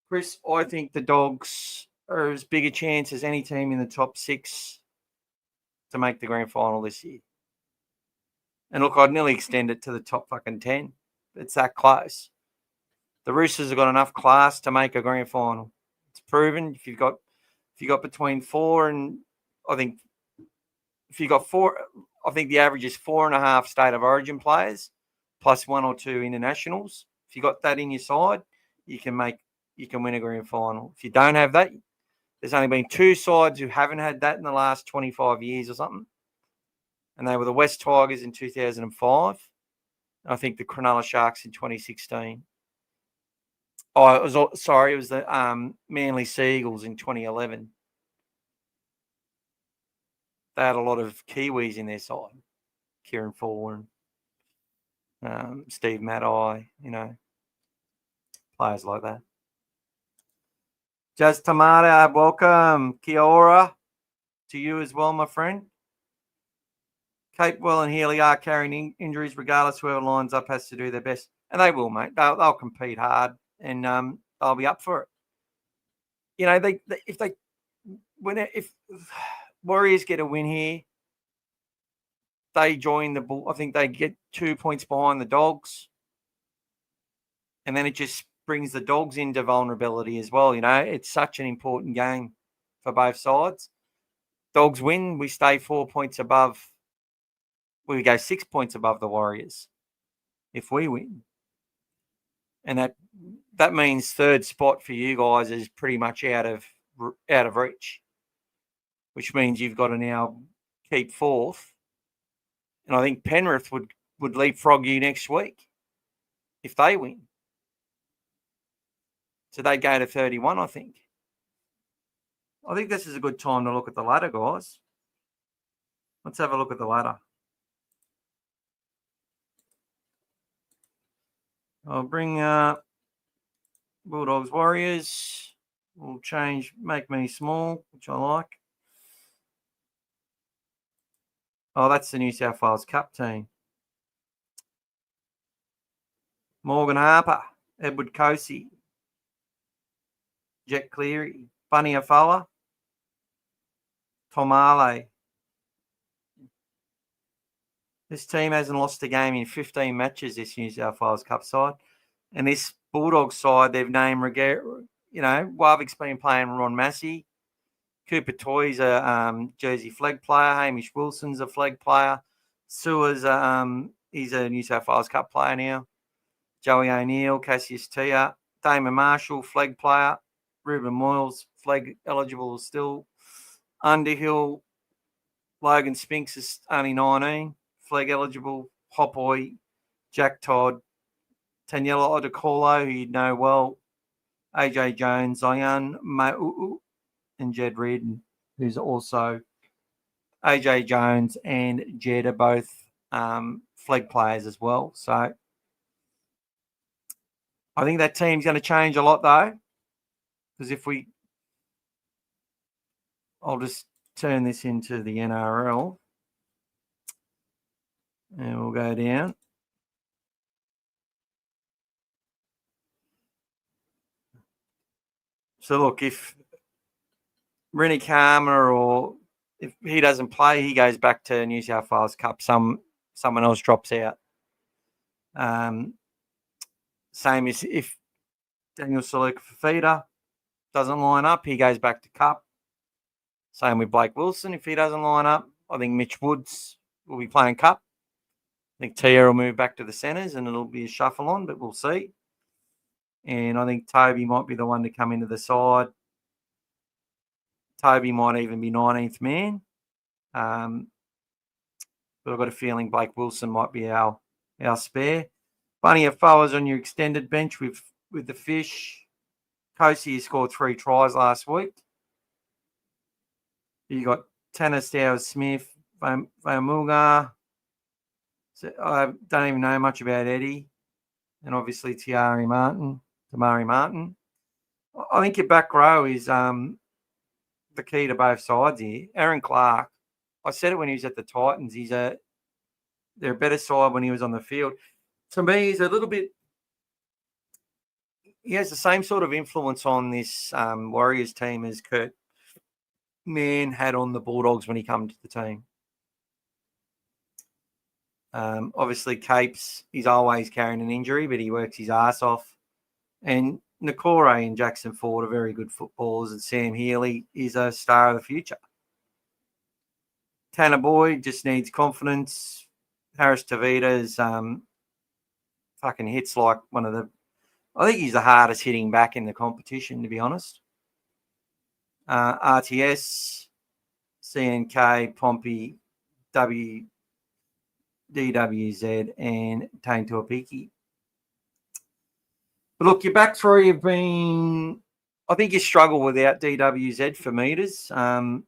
Chris, I think the Dogs are as big a chance as any team in the top 6 to make the grand final this year. And look, I'd nearly extend it to the top fucking 10. It's that close. The Roosters have got enough class to make a grand final. It's proven. If you got between 4 and, I think, if you got 4, I think the average is 4.5 state of origin players plus 1 or 2 internationals. If you got that in your side, you can win a grand final. If you don't have that, there's only been 2 sides who haven't had that in the last 25 years or something. And they were the West Tigers in 2005. And I think the Cronulla Sharks in 2016. Oh, it was the Manly Seagulls in 2011. They had a lot of Kiwis in their side. Kieran Foran, Steve Maddai, players like that. Just Tomato, welcome. Kia ora to you as well, my friend. Capewell and Healy are carrying injuries regardless. Whoever lines up has to do their best. And they will, mate. They'll compete hard and they'll be up for it. You know, if Warriors get a win here, they join the Bull. I think they get 2 points behind the Dogs. And then it just brings the Dogs into vulnerability as well. You know, it's such an important game for both sides. Dogs win, we stay 4 points above. We go 6 points above the Warriors if we win. And that means third spot for you guys is pretty much out of reach, which means you've got to now keep fourth. And I think Penrith would leapfrog you next week if they win. So they go to 31, I think. I think this is a good time to look at the ladder, guys. Let's have a look at the ladder. I'll bring Bulldogs Warriors. We'll change, make me small, which I like. Oh, that's the New South Wales Cup team. Morgan Harper, Edward Cosey, Jet Cleary, Bunny Afoa, Tom Ale. This team hasn't lost a game in 15 matches, this New South Wales Cup side. And this Bulldogs side, they've named, Warwick's been playing Ron Massey. Cooper Toy's a Jersey flag player. Hamish Wilson's a flag player. Sewer's he's a New South Wales Cup player now. Joey O'Neill, Cassius Tia, Damon Marshall, flag player. Ruben Moyles, flag eligible still. Underhill, Logan Spinks is only 19, flag eligible. Hopboy, Jack Todd, Taniela Odekolo, who you know well. AJ Jones, Zion Ma'u'u, and Jed Reardon, who's also AJ Jones and Jed are both flag players as well. So I think that team's going to change a lot, though, because I'll just turn this into the NRL and we'll go down. So look, if Rennie Karma or if he doesn't play, he goes back to New South Wales Cup. Someone else drops out. Same as if Daniel Saluka-Fafita doesn't line up, he goes back to Cup. Same with Blake Wilson. If he doesn't line up, I think Mitch Woods will be playing Cup. I think Tia will move back to the centres and it'll be a shuffle on, but we'll see. And I think Toby might be the one to come into the side. Toby might even be 19th man. But I've got a feeling Blake Wilson might be our spare. Bunny Afoa's on your extended bench with the Fish. Cosey scored 3 tries last week. You got Tanner Stowers-Smith, Vamuga. So I don't even know much about Eddie. And obviously Tamari Martin. I think your back row is the key to both sides here. Aaron Clark, I said it when he was at the Titans. They're a better side when he was on the field. To me, he's a little bit. He has the same sort of influence on this Warriors team as Kurt Mann had on the Bulldogs when he came to the team. Obviously, Capes, he's always carrying an injury, but he works his ass off. And Nakore and Jackson Ford are very good footballers, and Sam Healy is a star of the future. Tanner Boyd just needs confidence. Harris Tavita's fucking hits like one of the... I think he's the hardest hitting back in the competition, to be honest. RTS, CNK, Pompey, DWZ, and Tane Tuapiki. But look, your back three have been... I think you struggle without DWZ for meters. But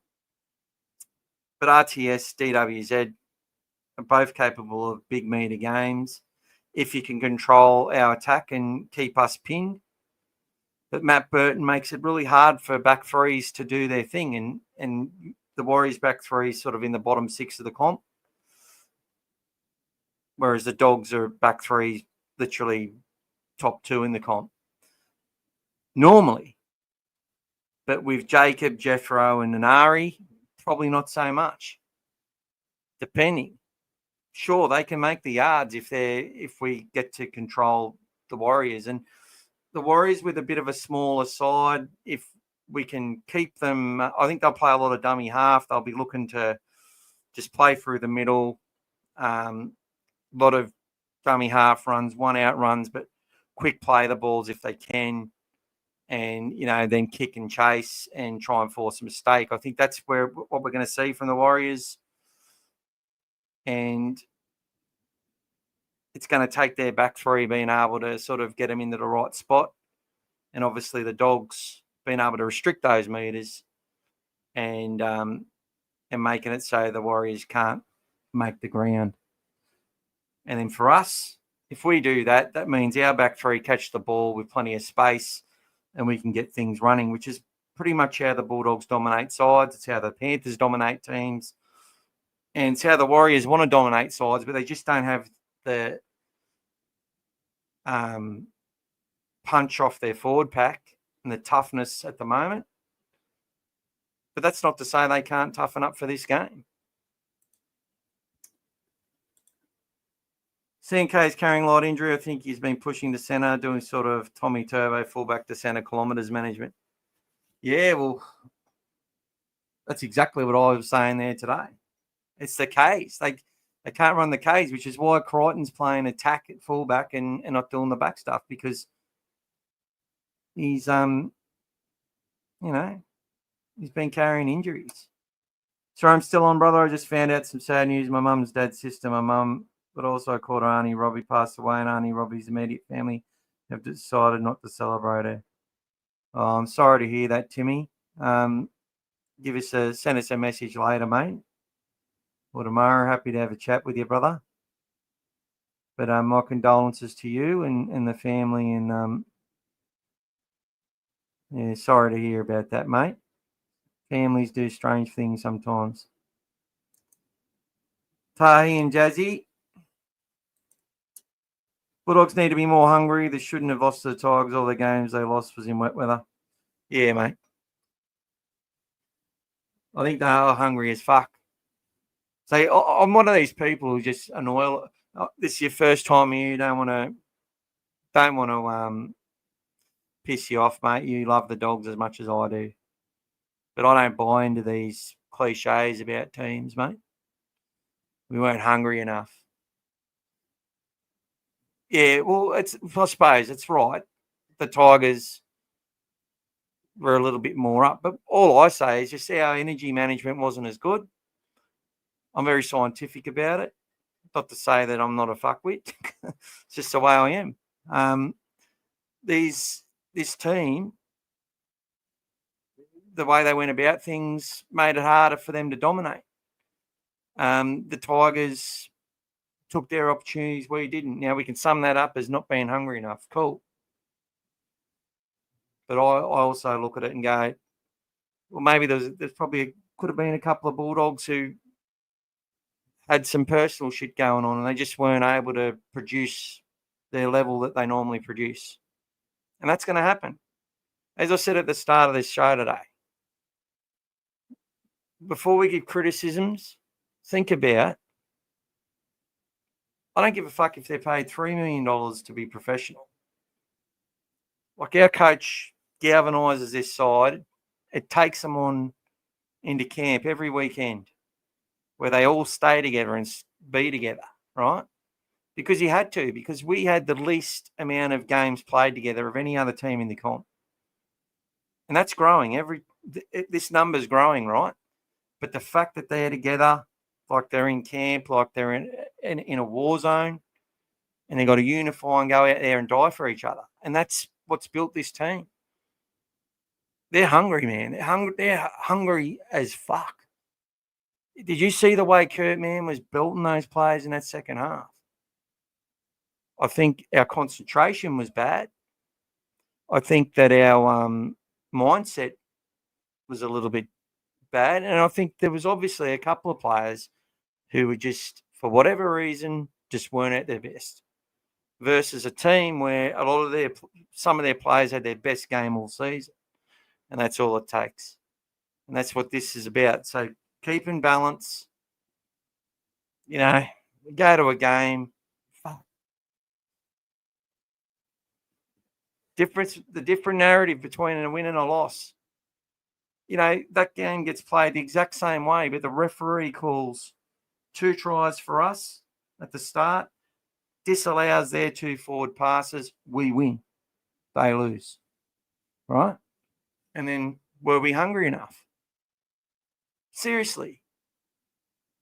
RTS, DWZ are both capable of big meter games if you can control our attack and keep us pinned. that Matt Burton makes it really hard for back threes to do their thing. And the Warriors back three sort of in the bottom six of the comp, whereas the Dogs are back three literally top two in the comp normally. But with Jacob, Jeffro, and Nanari, probably not so much. Depending. Sure, they can make the yards if we get to control the Warriors. And the Warriors with a bit of a smaller side, if we can keep them, I think they'll play a lot of dummy half. They'll be looking to just play through the middle. A lot of dummy half runs, one out runs, but quick play the balls if they can. And, then kick and chase and try and force a mistake. I think that's what we're going to see from the Warriors. And it's going to take their back three being able to sort of get them into the right spot. And obviously the Dogs being able to restrict those meters and making it so the Warriors can't make the ground. And then for us, if we do that, that means our back three catch the ball with plenty of space and we can get things running, which is pretty much how the Bulldogs dominate sides. It's how the Panthers dominate teams. And it's how the Warriors want to dominate sides, but they just don't have the punch off their forward pack and the toughness at the moment. But that's not to say they can't toughen up for this game. CNK is carrying light injury. I think he's been pushing to centre, doing sort of Tommy Turbo fullback to centre kilometres management. Yeah, well, that's exactly what I was saying there today. It's the Ks. They can't run the Ks, which is why Crichton's playing attack at fullback and not doing the back stuff, because he's he's been carrying injuries. So I'm still on, brother. I just found out some sad news. My mum's dad's sister, my mum, but also called her Auntie Robbie, passed away, and Auntie Robbie's immediate family have decided not to celebrate her. Oh, I'm sorry to hear that, Timmy. Send us a message later, mate. Or tomorrow. Happy to have a chat with you, brother. But my condolences to you and the family, and sorry to hear about that, mate. Families do strange things sometimes. Tahi and Jazzy. Bulldogs need to be more hungry. They shouldn't have lost to the Tigers. All the games they lost was in wet weather. Yeah, mate. I think they are hungry as fuck. So I'm one of these people who just annoy. This is your first time here. You don't want to piss you off, mate. You love the Dogs as much as I do. But I don't buy into these cliches about teams, mate. We weren't hungry enough. Yeah, well, I suppose it's right. The Tigers were a little bit more up. But all I say is just our energy management wasn't as good. I'm very scientific about it. Not to say that I'm not a fuckwit. It's just the way I am. This team, the way they went about things made it harder for them to dominate. The Tigers took their opportunities, we didn't. Now we can sum that up as not being hungry enough. Cool. But I also look at it and go, well, maybe there's probably could have been a couple of Bulldogs who had some personal shit going on and they just weren't able to produce their level that they normally produce. And that's going to happen. As I said at the start of this show today, before we give criticisms, think about, I don't give a fuck if they're paid $3 million to be professional. Like our coach galvanises this side. It takes them on into camp every weekend where they all stay together and be together, right? Because he had to, because we had the least amount of games played together of any other team in the comp. And that's growing. This number's growing, right? But the fact that they're together, like they're in camp, like they're in a war zone, and they've got to unify and go out there and die for each other. And that's what's built this team. They're hungry, man. They're hungry as fuck. Did you see the way Kurt Mann was belting those players in that second half? I think our concentration was bad. I think that our mindset was a little bit bad. And I think there was obviously a couple of players who were just, for whatever reason, just weren't at their best. Versus a team where some of their players had their best game all season. And that's all it takes. And that's what this is about. So keep in balance. You know, go to a game. The different narrative between a win and a loss. You know, that game gets played the exact same way, but the referee calls 2 tries for us at the start, disallows their 2 forward passes, we win. They lose. Right? And then, were we hungry enough? Seriously.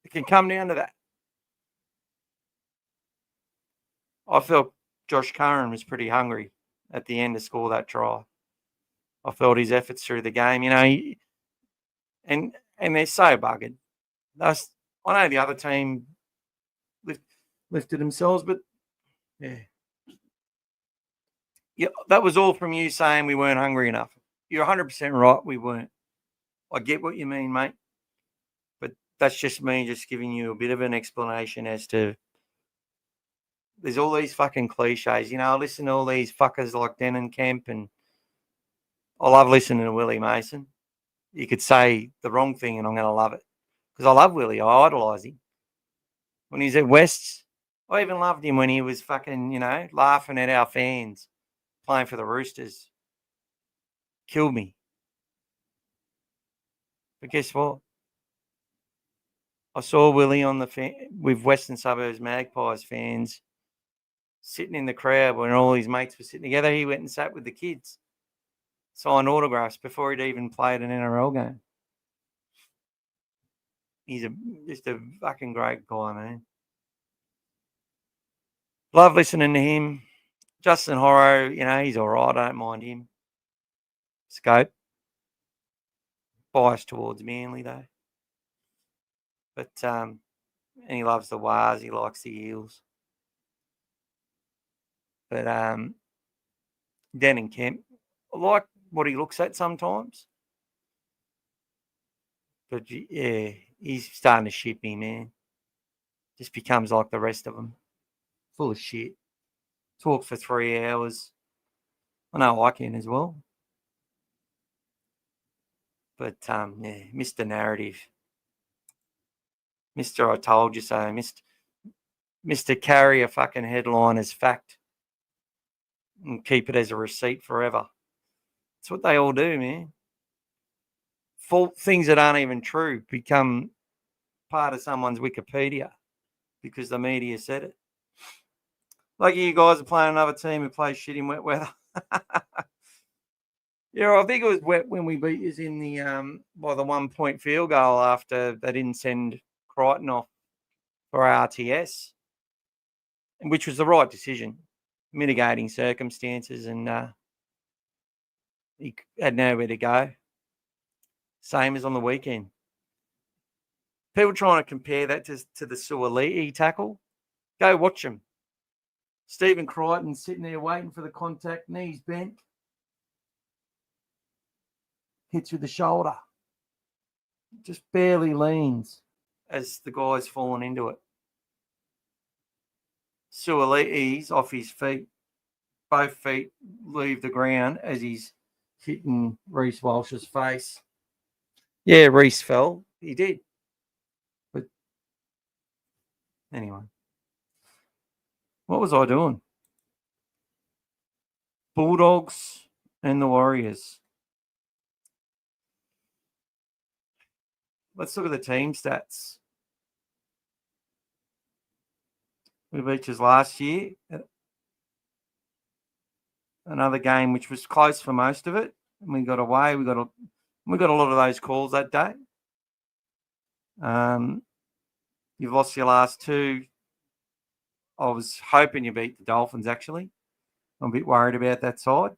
It can come down to that. I felt Josh Curran was pretty hungry at the end to score that try. I felt his efforts through the game, you know, and they're so buggered. I know the other team lifted themselves, but yeah, that was all from you saying we weren't hungry enough. You're 100% right, we weren't. I get what you mean, mate, but that's just me just giving you a bit of an explanation as to there's all these fucking cliches. You know, I listen to all these fuckers like Denon Kemp, and I love listening to Willie Mason. You could say the wrong thing and I'm going to love it because I love Willie. I idolise him. When he's at Wests, I even loved him when he was fucking, you know, laughing at our fans playing for the Roosters. Killed me. But guess what? I saw Willie on with Western Suburbs Magpies fans sitting in the crowd when all his mates were sitting together. He went and sat with the kids, signed autographs before he'd even played an NRL game. He's just a fucking great guy, man. Love listening to him. Justin Horro, you know, he's all right. I don't mind him. Scope. Biased towards Manly, though. But, and he loves the Wars. He likes the Eels. But, Denon Kemp, I like what he looks at sometimes. But, yeah, he's starting to ship me, man. Just becomes like the rest of them. Full of shit. Talk for 3 hours. I know I can as well. But, yeah, Mr. Narrative. Mr. I told you so. Mr. Carry a fucking headline as fact and keep it as a receipt forever. That's what they all do, man. Things that aren't even true become part of someone's Wikipedia because the media said it. Like you guys are playing another team who plays shit in wet weather. Yeah, I think it was wet when we beat us in the by the 1-point field goal after they didn't send Crichton off for RTS, which was the right decision, mitigating circumstances, and he had nowhere to go. Same as on the weekend. People trying to compare that to the Ciraldo tackle. Go watch him. Stephen Crichton sitting there waiting for the contact, knees bent. Hits with the shoulder. Just barely leans as the guy's falling into it. Ciraldo's off his feet. Both feet leave the ground as he's hitting Reece Walsh's face. Yeah, Reece fell. He did. But anyway. What was I doing? Bulldogs and the Warriors. Let's look at the team stats. We beat us last year. Another game which was close for most of it. And we got away. We got a lot of those calls that day. You've lost your last 2. I was hoping you beat the Dolphins, actually. I'm a bit worried about that side.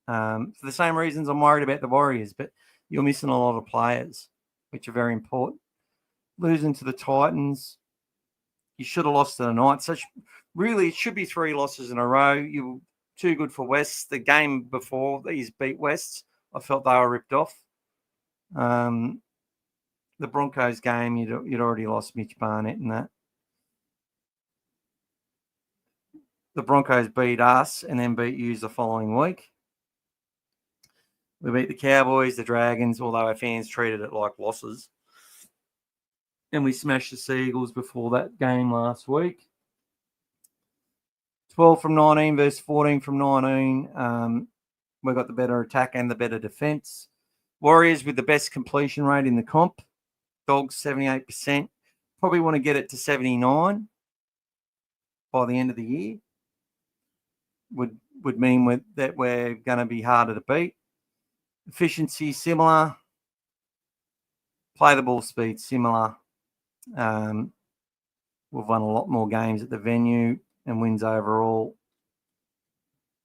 For the same reasons I'm worried about the Warriors, but you're missing a lot of players, which are very important. Losing to the Titans, you should have lost to the Knights. So really, it should be 3 losses in a row. You too good for West. The game before these beat West, I felt they were ripped off. The Broncos game, you'd already lost Mitch Barnett in that. The Broncos beat us and then beat you the following week. We beat the Cowboys, the Dragons, although our fans treated it like losses. And we smashed the Seagulls before that game last week. 12 from 19 versus 14 from 19. We got the better attack and the better defence. Warriors with the best completion rate in the comp. Dogs 78%. Probably want to get it to 79 by the end of the year. Would mean that we're going to be harder to beat. Efficiency similar. Play the ball speed similar. We've won a lot more games at the venue and wins overall.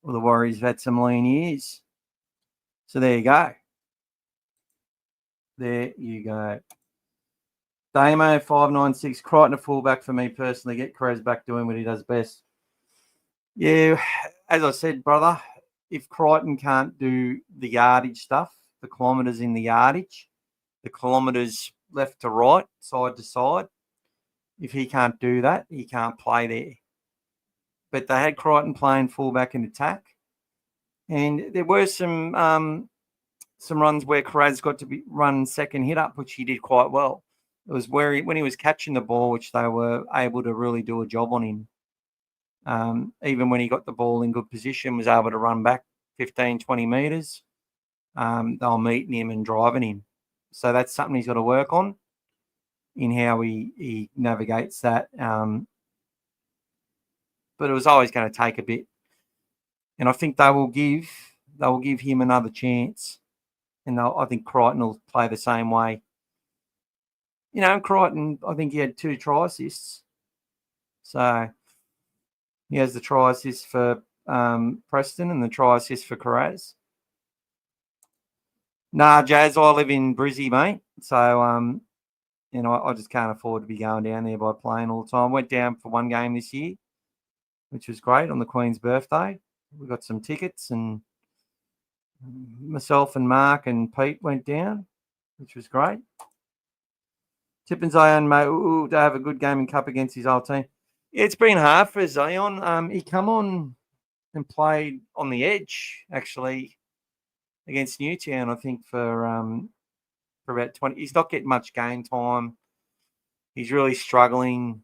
Well, the Warriors have had some lean years. So there you go. There you go. Damo 596, Crichton a fullback for me personally. Get Krez back doing what he does best. Yeah, as I said, brother, if Crichton can't do the yardage stuff, the kilometres in the yardage, the kilometres left to right, side to side, if he can't do that, he can't play there. But they had Crichton playing fullback in attack. And there were some runs where Kraz got to be run second hit up, which he did quite well. It was where when he was catching the ball, which they were able to really do a job on him. Even when he got the ball in good position, was able to run back 15, 20 metres. They were meeting him and driving him. So that's something he's got to work on in how he navigates that. But it was always going to take a bit. And I think they will give him another chance. And I think Crichton will play the same way. You know, Crichton, I think he had 2 try assists. So he has the try assist for Preston and the try assist for Carraz. Nah, Jazz, I live in Brizzy, mate. So, you know, I just can't afford to be going down there by playing all the time. Went down for one game this year, which was great on the Queen's birthday. We got some tickets and myself and Mark and Pete went down, which was great. Tippin Zion, mate, to have a good game in Cup against his old team. Yeah, it's been hard for Zion. He come on and played on the edge, actually, against Newtown, I think, for about 20. He's not getting much game time. He's really struggling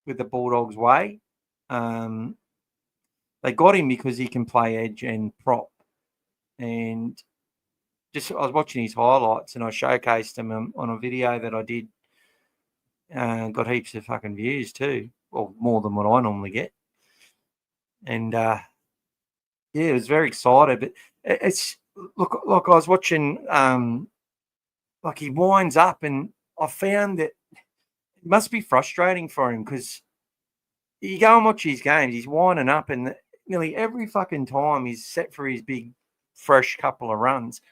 with the Bulldogs' way. They got him because he can play edge and prop. And I was watching his highlights and I showcased him on a video that I did. Got heaps of fucking views too. Well, more than what I normally get. And yeah, it was very excited. But it's look, like I was watching, like he winds up, and I found that it must be frustrating for him because you go and watch his games, he's winding up, and nearly every fucking time he's set for his big, fresh couple of runs,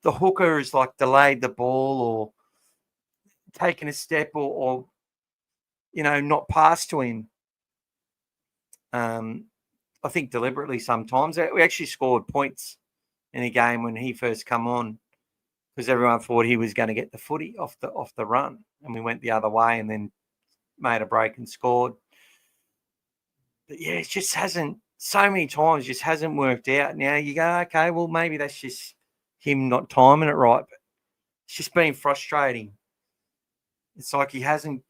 the hooker is like delayed the ball or taken a step or you know, not passed to him. I think deliberately sometimes. We actually scored points in a game when he first come on because everyone thought he was going to get the footy off the run, and we went the other way and then made a break and scored. But yeah, it just hasn't, so many times, just hasn't worked out. Now you go, okay, well, maybe that's just him not timing it right, but it's just been frustrating. It's like he hasn't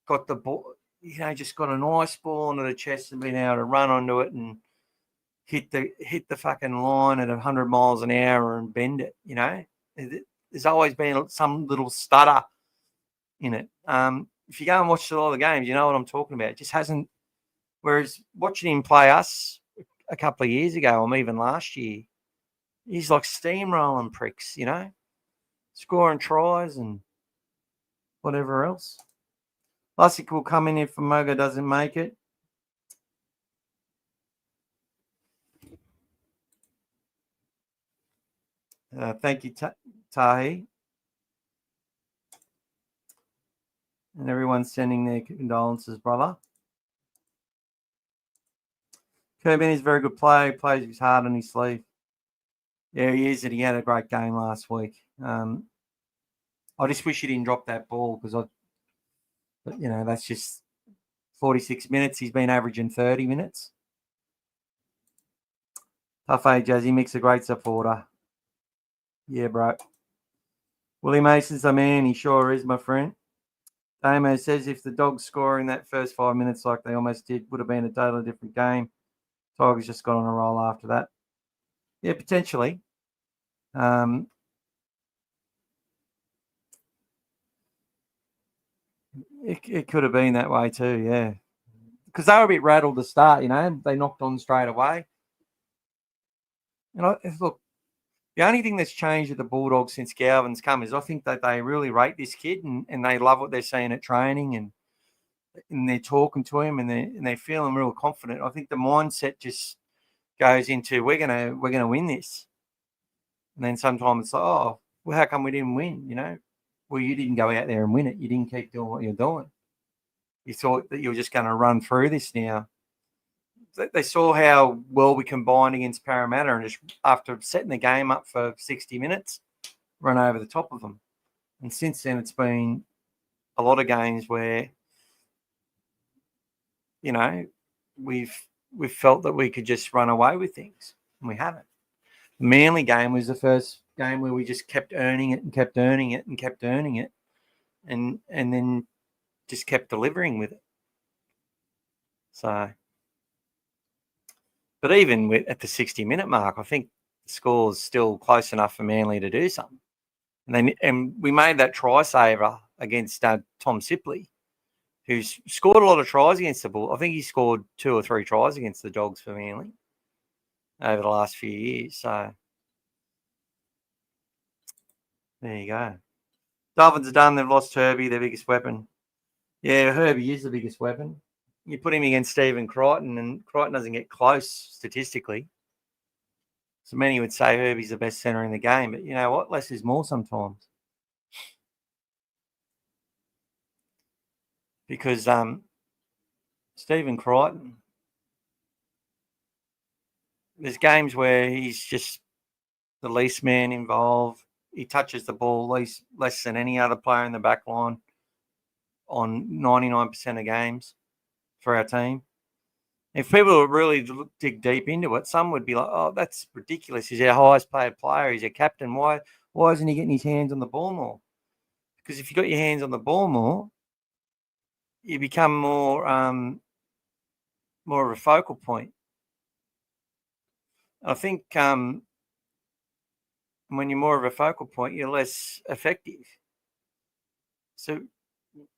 got the ball, you know, just got a nice ball onto the chest and been able to run onto it and hit the fucking line at 100 miles an hour and bend it, you know. There's always been some little stutter in it. If you go and watch a lot of the games, you know what I'm talking about. It just hasn't. Whereas watching him play us a couple of years ago, or even last year, he's like steamrolling pricks, you know, scoring tries and whatever else. Lussick will come in if Moga doesn't make it. Thank you, Tahi. And everyone's sending their condolences, brother. Kirby is a very good player. He plays his heart on his sleeve. Yeah, he is, and he had a great game last week. I just wish he didn't drop that ball because that's just 46 minutes. He's been averaging 30 minutes. Tough Jazzy Mick's a great supporter. Yeah, bro. Willie Mason's a man. He sure is, my friend. Damo says if the Dogs score in that first 5 minutes like they almost did, would have been a totally different game. Tigers just got on a roll after that. Yeah, potentially. It could have been that way too, yeah. Because they were a bit rattled to start, They knocked on straight away. Look, the only thing that's changed with the Bulldogs since Galvin's come is I think that they really rate this kid and they love what they're seeing at training and they're talking to him and they're feeling real confident. I think the mindset just goes into we're gonna win this, and then sometimes it's like, oh, well, how come we didn't win? Well, you didn't go out there and win it. You didn't keep doing what you're doing. You thought that you were just going to run through this now. They saw how well we combined against Parramatta and just after setting the game up for 60 minutes, run over the top of them. And since then, it's been a lot of games where, we've felt that we could just run away with things, and we haven't. The Manly game was the first game where we just kept earning it and kept earning it and kept earning it, and then just kept delivering with it. So, but even at the 60-minute mark, I think the score's still close enough for Manly to do something. And we made that try saver against Tom Sipley, who's scored a lot of tries against the Bull. I think he scored 2 or 3 tries against the Dogs for Manly over the last few years. So there you go. Dolphins are done. They've lost Herbie, their biggest weapon. Yeah, Herbie is the biggest weapon. You put him against Stephen Crichton, and Crichton doesn't get close statistically. So many would say Herbie's the best centre in the game. But you know what? Less is more sometimes. Because Stephen Crichton, there's games where he's just the least man involved. He touches the ball less than any other player in the back line on 99% of games for our team. If people really dig deep into it, some would be like, oh, that's ridiculous. He's our highest paid player. He's a captain. Why isn't he getting his hands on the ball more? Because if you got your hands on the ball more, you become more of a focal point. I think when you're more of a focal point, you're less effective. So,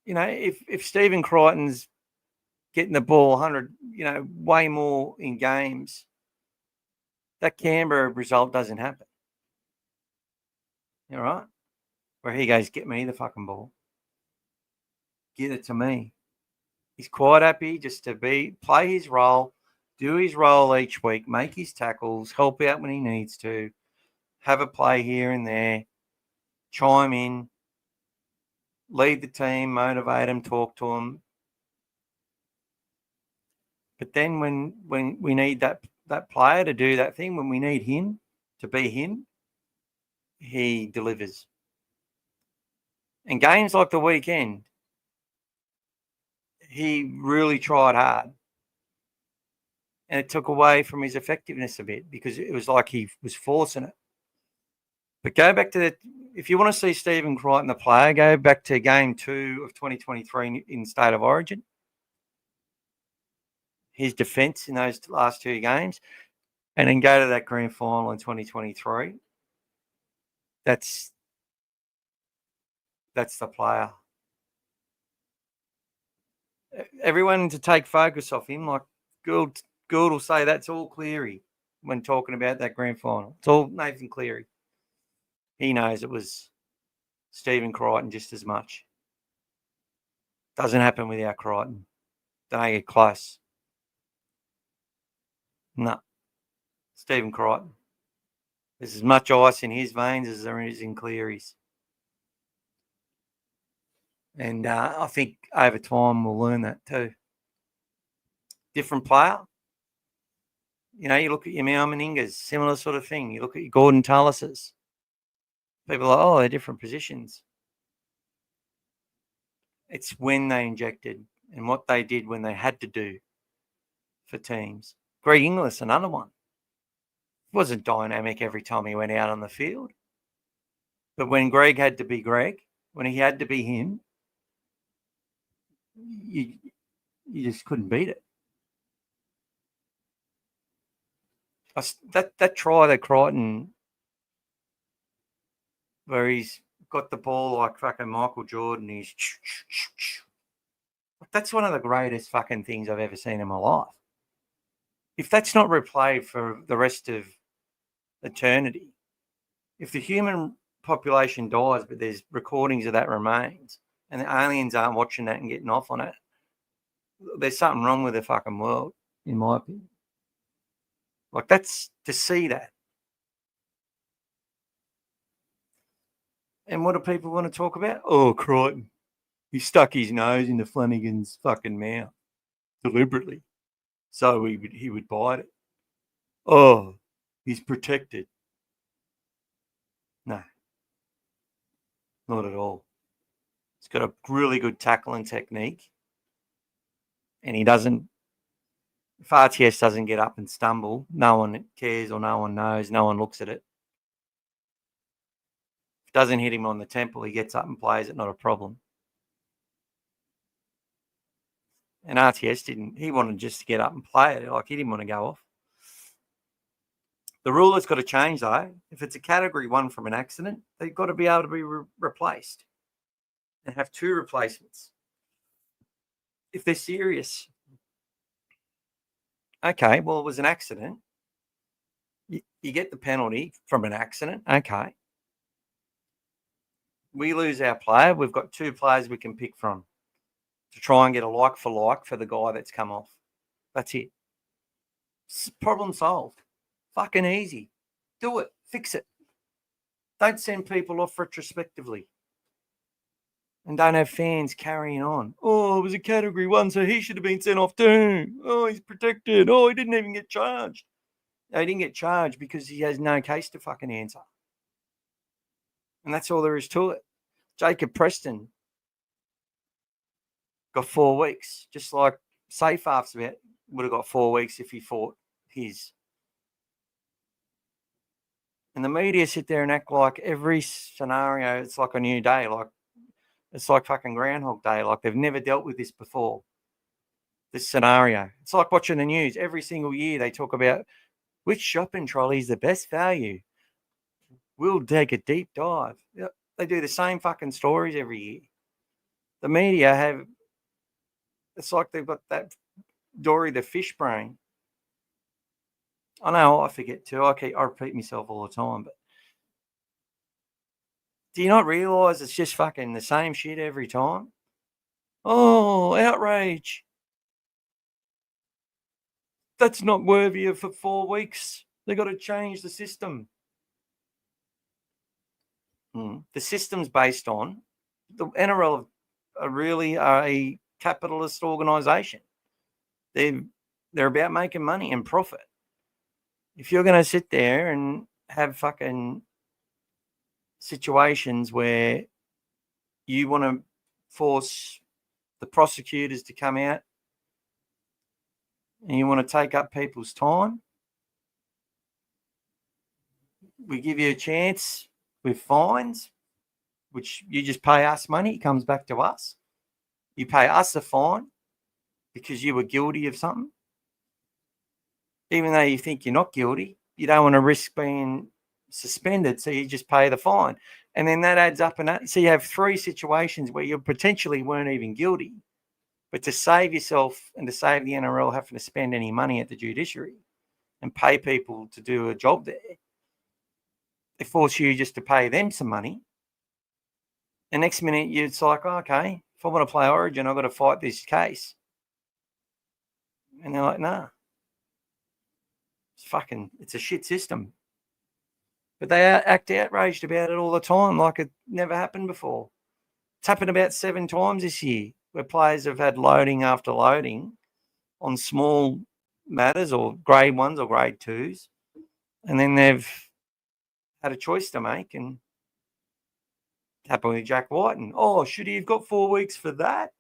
if Stephen Crichton's getting the ball 100, way more in games, that Canberra result doesn't happen. All right? Where he goes, get me the fucking ball. Get it to me. He's quite happy just to play his role, do his role each week, make his tackles, help out when he needs to, have a play here and there, chime in, lead the team, motivate them, talk to them. But then when we need that player to do that thing, when we need him to be him, he delivers. And games like the weekend, he really tried hard. And it took away from his effectiveness a bit because it was like he was forcing it. But go back to if you want to see Stephen Crichton, the player, go back to game 2 of 2023 in State of Origin. His defence in those last 2 games, and then go to that grand final in 2023. That's the player. Everyone to take focus off him, like Gould will say that's all Cleary when talking about that grand final. It's all Nathan Cleary. He knows it was Stephen Crichton just as much. Doesn't happen without Crichton. Don't get close. No. Stephen Crichton. There's as much ice in his veins as there is in Cleary's. And I think over time we'll learn that too. Different player, You know, you look at your Mal Meningas, similar sort of thing. You look at your Gordon Tallises. People are like, oh, they're different positions. It's when they injected and what they did when they had to do for teams. Greg Inglis, another one. Wasn't dynamic every time he went out on the field. But when Greg had to be Greg, when he had to be him, you just couldn't beat it. That try that Crichton, where he's got the ball like fucking Michael Jordan, that's one of the greatest fucking things I've ever seen in my life. If that's not replayed for the rest of eternity, if the human population dies but there's recordings of that remains and the aliens aren't watching that and getting off on it, there's something wrong with the fucking world, in my opinion. Like, that's to see that. And what do people want to talk about? Oh, Crichton. He stuck his nose into Flanagan's fucking mouth deliberately so he would bite it. Oh, he's protected. No, not at all. He's got a really good tackling technique. And he doesn't, if RTS doesn't get up and stumble, no one cares or no one knows, no one looks at it. If it doesn't hit him on the temple, he gets up and plays it, not a problem. And RTS didn't, he wanted just to get up and play it. Like, he didn't want to go off. The rule has got to change, though. If it's a category 1 from an accident, they've got to be able to be replaced and have 2 replacements. If they're serious. Okay, well, it was an accident. You get the penalty from an accident. Okay. We lose our player. We've got 2 players we can pick from to try and get a like for the guy that's come off. That's it. Problem solved. Fucking easy. Do it. Fix it. Don't send people off retrospectively. And don't have fans carrying on. Oh, it was a category 1, so he should have been sent off too. Oh, he's protected. Oh, he didn't even get charged. No, he didn't get charged because he has no case to fucking answer. And that's all there is to it. Jacob Preston got 4 weeks, just like Seyfarth's would have got 4 weeks if he fought his. And the media sit there and act like every scenario, it's like a new day. Like, it's like fucking Groundhog Day. Like, they've never dealt with this before, this scenario. It's like watching the news. Every single year they talk about which shopping trolley is the best value. We'll take a deep dive. They do the same fucking stories every year. The media have, it's like they've got that Dory the fish brain. I know I forget too. I repeat myself all the time, but do you not realise it's just fucking the same shit every time? Oh, outrage. That's not worthy of for 4 weeks. They've got to change the system. The system's based on the NRL are really a capitalist organisation. They're about making money and profit. If you're going to sit there and have fucking situations where you want to force the prosecutors to come out and you want to take up people's time, we give you a chance with fines, which you just pay us money. It comes back to us. You pay us a fine because you were guilty of something. Even though you think you're not guilty, you don't want to risk being suspended, so you just pay the fine. And then that adds up, and so you have 3 situations where you potentially weren't even guilty. But to save yourself and to save the NRL having to spend any money at the judiciary and pay people to do a job there, they force you just to pay them some money. The next minute, it's like, oh, okay, if I want to play Origin, I've got to fight this case. And they're like, nah. It's a shit system. But they act outraged about it all the time like it never happened before. It's happened about 7 times this year where players have had loading after loading on small matters, or grade 1s or grade 2s. And then they've had a choice to make, and happened with Jack Whiten. Oh, should he have got 4 weeks for that?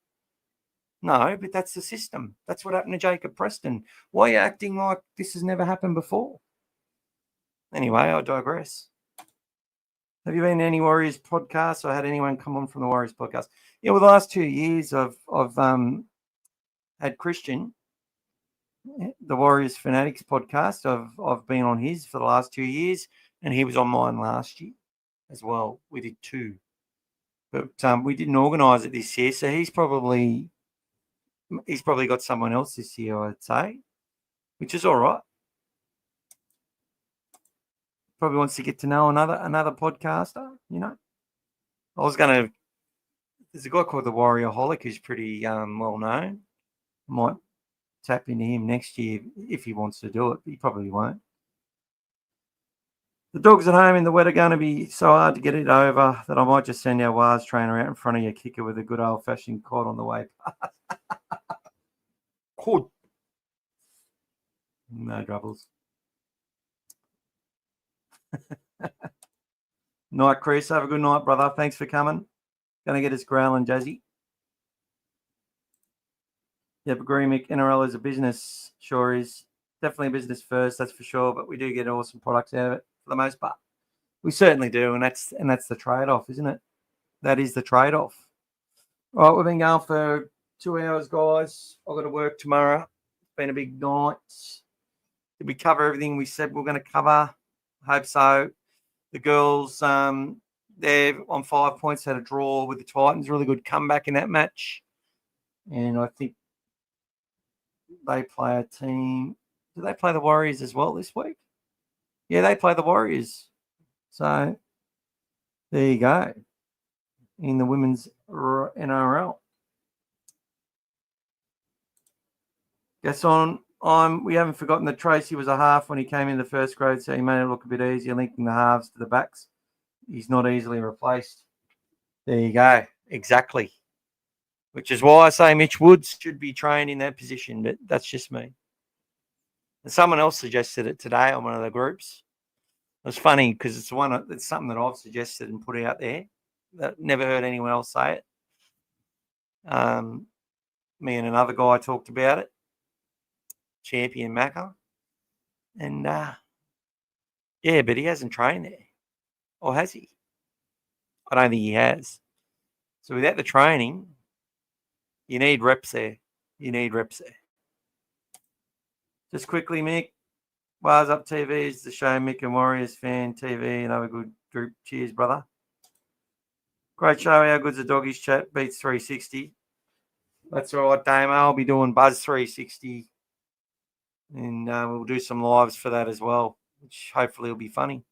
No, but that's the system. That's what happened to Jacob Preston. Why are you acting like this has never happened before? Anyway, I digress. Have you been to any Warriors podcasts, or had anyone come on from the Warriors podcast? Yeah, well, the last 2 years I've had Crichton, the Warriors Fanatics podcast. I've been on his for the last 2 years, and he was on mine last year as well. We did 2, but we didn't organise it this year, so he's probably got someone else this year, I'd say, which is all right. Probably wants to get to know another podcaster, you know. There's a guy called the Warriorholic who's pretty well known. I might tap into him next year if he wants to do it, but he probably won't. The dogs at home in the wet are going to be so hard to get it over that I might just send our Wars trainer out in front of your kicker with a good old-fashioned cod on the way past. Cod. No troubles. Night, Chris. Have a good night, brother. Thanks for coming. Going to get us growling, Jazzy. Yep, agree, Mick. NRL is a business. Sure is. Definitely a business first, that's for sure. But we do get awesome products out of it for the most part. We certainly do, and that's the trade-off, isn't it? That is the trade-off. All right, we've been going for 2 hours, guys. I've got to work tomorrow. It's been a big night. Did we cover everything we said we're going to cover? Hope so. The girls, they're on 5 points, had a draw with the Titans. Really good comeback in that match. And I think they play a team. Do they play the Warriors as well this week? Yeah, they play the Warriors. So there you go. In the women's NRL. Guess we haven't forgotten that Tracey was a half when he came in the first grade, so he made it look a bit easier, linking the halves to the backs. He's not easily replaced. There you go. Exactly. Which is why I say Mitch Woods should be trained in that position, but that's just me. And someone else suggested it today on one of the groups. It was funny because it's something that I've suggested and put out there. That never heard anyone else say it. Me and another guy talked about it. Champion Macca. And yeah, but he hasn't trained there. Or has he? I don't think he has. So without the training, you need reps there. Just quickly, Mick. Wars Up TV is the show. Mick and Warriors Fan TV. Another good group. Cheers, brother. Great show. How good's the Doggies chat? Beats 360. That's all right, Damo. I'll be doing Buzz 360. And we'll do some lives for that as well, which hopefully will be funny.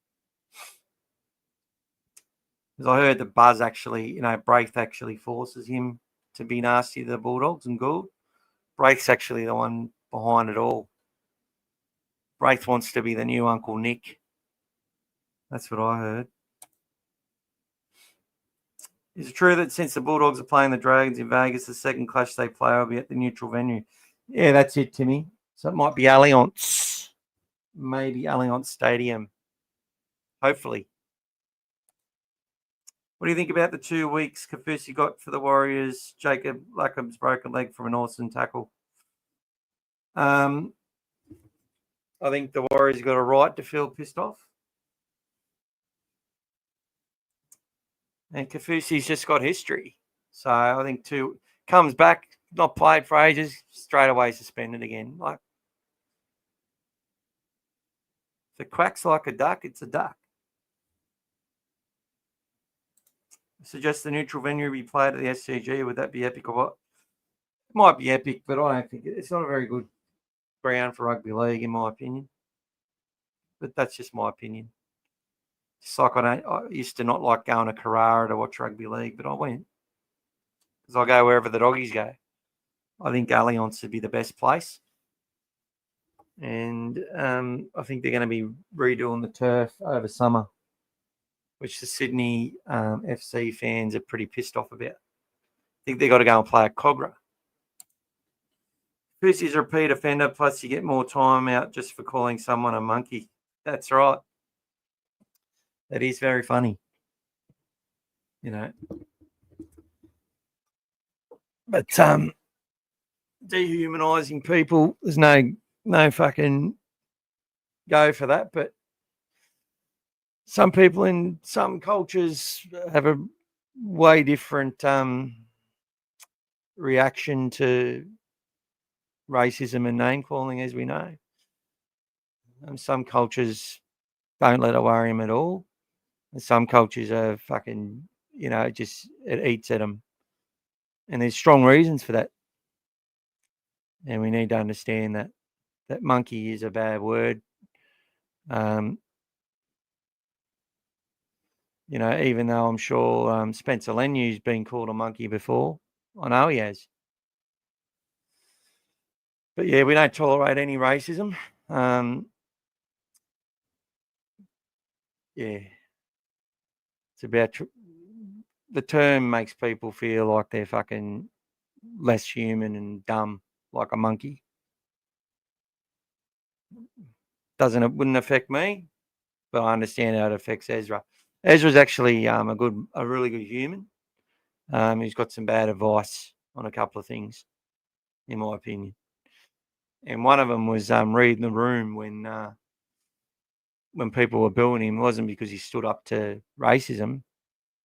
Because I heard that Buzz actually, Braith actually forces him to be nasty to the Bulldogs and Gould. Braith's actually the one behind it all. Braith wants to be the new Uncle Nick. That's what I heard. Is it true that since the Bulldogs are playing the Dragons in Vegas, the second clash they play will be at the neutral venue? Yeah, that's it, Timmy. So it might be Allianz. Maybe Allianz Stadium. Hopefully. What do you think about the 2 weeks Kafusi got for the Warriors? Jacob Lackham's broken leg from an awesome tackle. I think the Warriors got a right to feel pissed off. And Kafusi's just got history. So I think comes back, not played for ages, straight away suspended again. Like, if it quacks like a duck, it's a duck. I suggest the neutral venue be played at the SCG. Would that be epic or what? It might be epic, but I don't think it's not a very good ground for rugby league, in my opinion. But that's just my opinion. Just like I used to not like going to Carrara to watch rugby league, but I went because I go wherever the doggies go. I think Allianz would be the best place. And I think they're going to be redoing the turf over summer, which the Sydney FC fans are pretty pissed off about. I think they've got to go and play at Cogra. Pussy's a repeat offender, plus you get more time out just for calling someone a monkey. That's right. That is very funny. You know. But dehumanizing people, there's no fucking go for that. But some people in some cultures have a way different reaction to racism and name calling, as we know. Some cultures don't let it worry them at all. And some cultures are fucking, just it eats at them. And there's strong reasons for that. And we need to understand that monkey is a bad word. Even though I'm sure Spencer Lenyu's been called a monkey before. I know he has. But yeah, we don't tolerate any racism. Yeah. It's about the term makes people feel like they're fucking less human and dumb, like a monkey. It wouldn't affect me, but I understand how it affects Ezra. Ezra's actually a really good human. He's got some bad advice on a couple of things, in my opinion. And one of them was reading the room when people were booing him. It wasn't because he stood up to racism.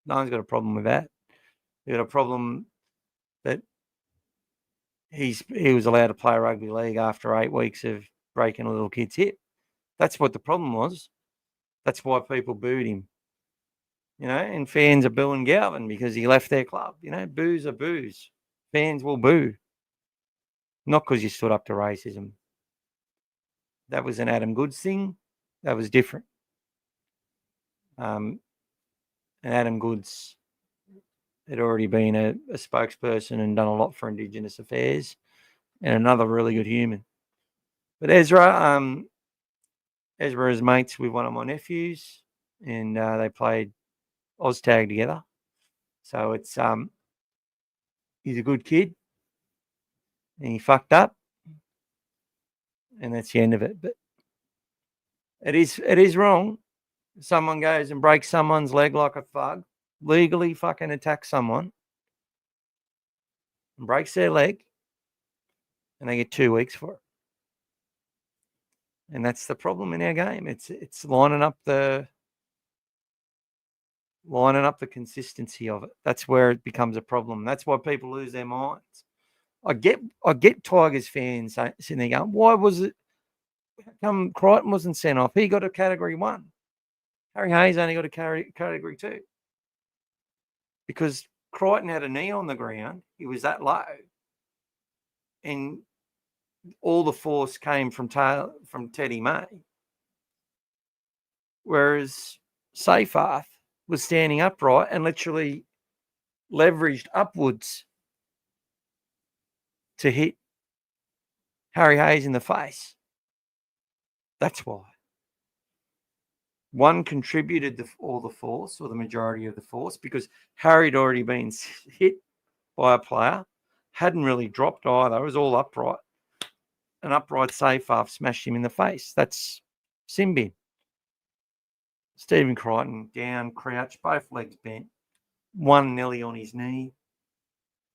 No one's got a problem with that. They got a problem that he was allowed to play rugby league after 8 weeks of breaking a little kid's hip. That's what the problem was. That's why people booed him. And fans are booing Galvin because he left their club. Boos are boos. Fans will boo. Not because you stood up to racism. That was an Adam Goods thing. That was different. And Adam Goods had already been a spokesperson and done a lot for Indigenous affairs, and another really good human. But Ezra is mates with one of my nephews, and they played Oztag together. So it's he's a good kid, and he fucked up, and that's the end of it. But it is wrong. Someone goes and breaks someone's leg like a thug, legally fucking attacks someone, and breaks their leg, and they get 2 weeks for it. And that's the problem in our game. It's lining up the consistency of it. That's where it becomes a problem. That's why people lose their minds. I get Tigers fans sitting there going, why was it? How come Crichton wasn't sent off? He got a category 1. Harry Hayes only got a category 2. Because Crichton had a knee on the ground. He was that low. And all the force came from Teddy May. Whereas Seyfarth was standing upright and literally leveraged upwards to hit Harry Hayes in the face. That's why. One contributed all the force, or the majority of the force, because Harry had already been hit by a player, hadn't really dropped either. It was all upright. An upright Seyfarth smashed him in the face. That's Simbin. Stephen Crichton down, crouched, both legs bent, one nearly on his knee,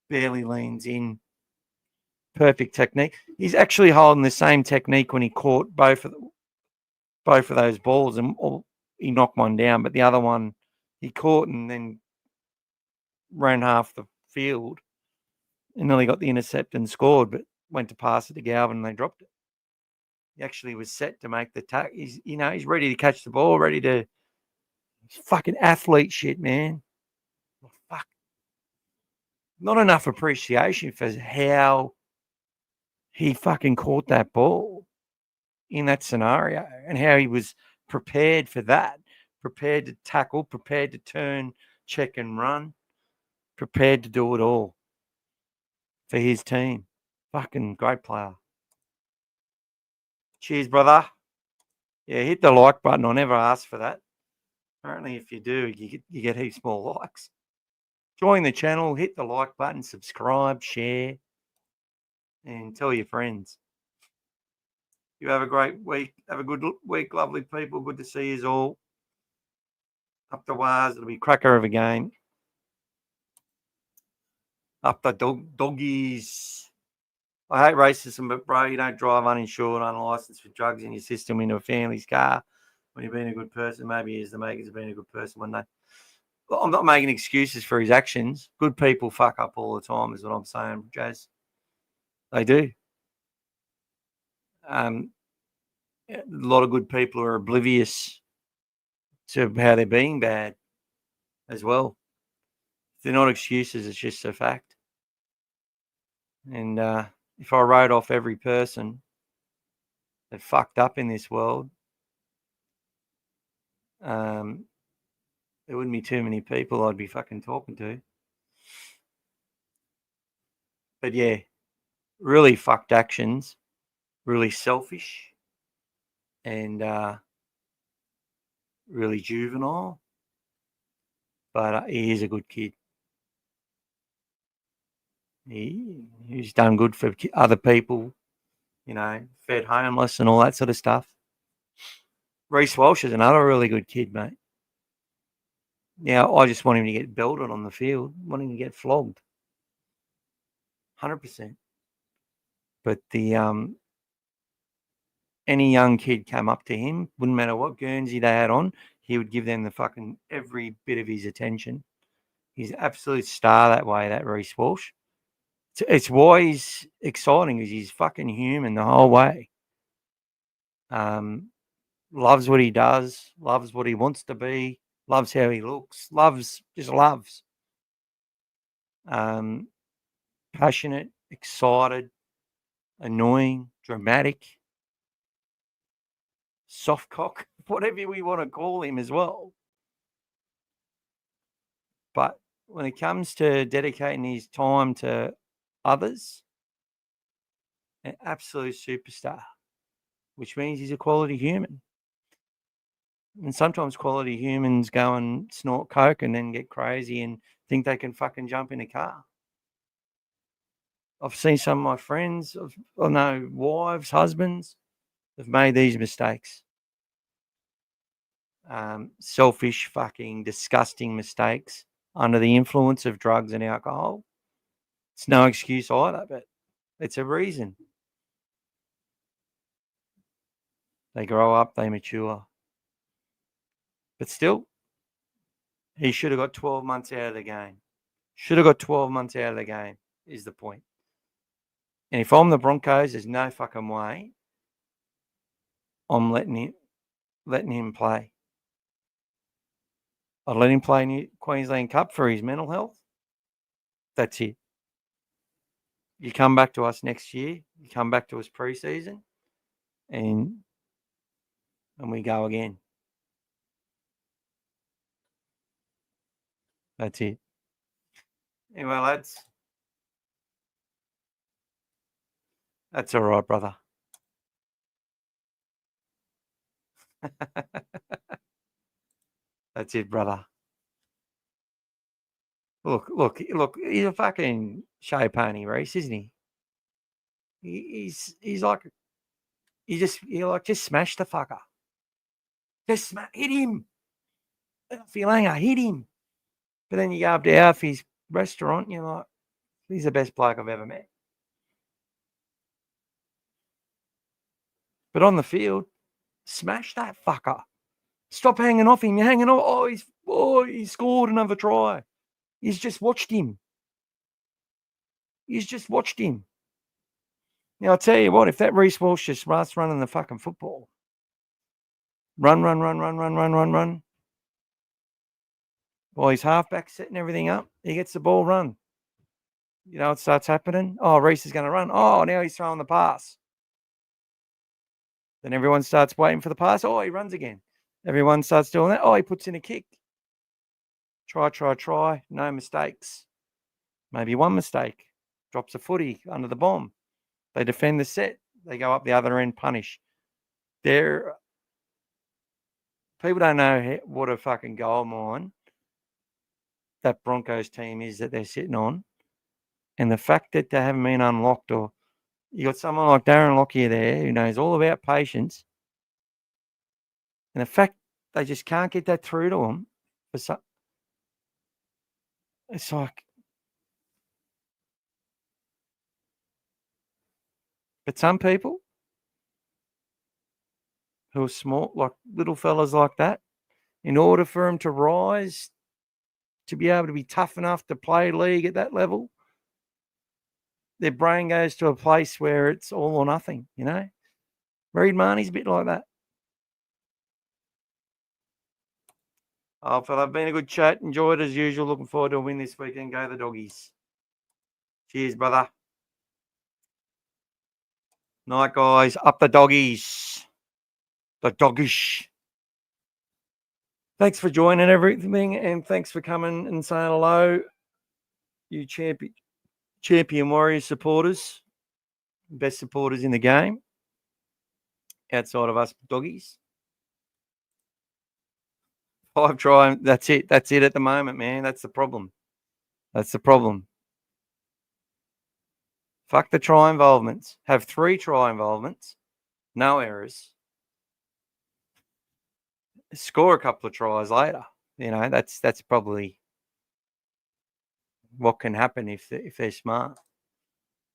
barely leans in. Perfect technique. He's actually holding the same technique when he caught both of those balls, and he knocked one down, but the other one he caught and then ran half the field and nearly got the intercept and scored, but went to pass it to Galvin and they dropped it. He actually was set to make the tack. He's ready to catch the ball, ready to fucking athlete shit, man. Fuck. Not enough appreciation for how he fucking caught that ball in that scenario and how he was prepared for that, prepared to tackle, prepared to turn, check and run, prepared to do it all for his team. Fucking great player. Cheers, brother. Yeah, hit the like button. I never asked for that. Apparently, if you do, you get heaps more likes. Join the channel, hit the like button, subscribe, share. and tell your friends. You have a great week. Have a good week, lovely people. Good to see you all. Up the wires. It'll be cracker of a game. Up the doggies. I hate racism, but bro, you don't drive uninsured, unlicensed with drugs in your system into a family's car when you've been a good person. Maybe he is the makers of being a good person one day. Well, I'm not making excuses for his actions. Good people fuck up all the time, is what I'm saying, Jazz. They do. A lot of good people are oblivious to how they're being bad as well. They're not excuses, it's just a fact. And if I wrote off every person that fucked up in this world, there wouldn't be too many people I'd be fucking talking to. But yeah, really fucked actions, really selfish, and really juvenile. But he is a good kid. He's done good for other people, you know, fed homeless and all that sort of stuff. Reece Walsh is another really good kid, mate. Now, I just want him to get belted on the field. I want him to get flogged. 100%. But any young kid come up to him, wouldn't matter what Guernsey they had on, he would give them the fucking every bit of his attention. He's an absolute star that way, that Reece Walsh. It's why he's exciting, because he's fucking human the whole way. Loves what he does, loves what he wants to be, loves how he looks, just loves. Passionate, excited, annoying, dramatic, soft cock, whatever we want to call him as well. But when it comes to dedicating his time to others, an absolute superstar, which means he's a quality human. And sometimes quality humans go and snort coke and then get crazy and think they can fucking jump in a car. I've seen some of my friends, I know wives, husbands, have made these mistakes. Selfish, fucking disgusting mistakes under the influence of drugs and alcohol. It's no excuse either, but it's a reason. They grow up, they mature. But still, he should have got 12 months out of the game. Should have got 12 months out of the game, is the point. And if I'm the Broncos, there's no fucking way I'm letting him play. I'd let him play in Queensland Cup for his mental health. That's it. You come back to us next year, you come back to us pre-season, and we go again. That's it. Anyway, lads. That's all right, brother. That's it, brother. Look, he's a fucking show pony, Reece, isn't he? He's like, just smash the fucker. Just hit him. Filanga, hit him. But then you go up to Alfie's restaurant and you're like, he's the best bloke I've ever met. But on the field, smash that fucker. Stop hanging off him. You're hanging off. He scored another try. He's just watched him. Now, I'll tell you what, if that Reece Walsh just starts running the fucking football, run, while his halfback's setting everything up, he gets the ball run. You know what starts happening? Oh, Reece is going to run. Oh, now he's throwing the pass. Then everyone starts waiting for the pass. Oh, he runs again. Everyone starts doing that. Oh, he puts in a kick. Try. No mistakes. Maybe one mistake. Drops a footy under the bomb. They defend the set. They go up the other end, punish. People don't know what a fucking gold mine that Broncos team is that they're sitting on. And the fact that they haven't been unlocked or You got someone like Darren Lockyer there who knows all about patience. And the fact they just can't get that through to them, it's like, but some people who are small, like little fellas like that, in order for them to rise, to be able to be tough enough to play league at that level, their brain goes to a place where it's all or nothing, you know? Reed Marnie's a bit like that. Oh, fella, been a good chat. Enjoyed as usual. Looking forward to a win this weekend. Go the doggies. Cheers, brother. Night, guys. Up the doggies. The doggish. Thanks for joining everything, and thanks for coming and saying hello, you champion Warriors supporters, best supporters in the game, outside of us doggies. 5 try, that's it. That's it at the moment, man. That's the problem. That's the problem. Fuck the try involvements. Have 3 try involvements, no errors. Score a couple of tries later. You know, that's probably what can happen if they're smart.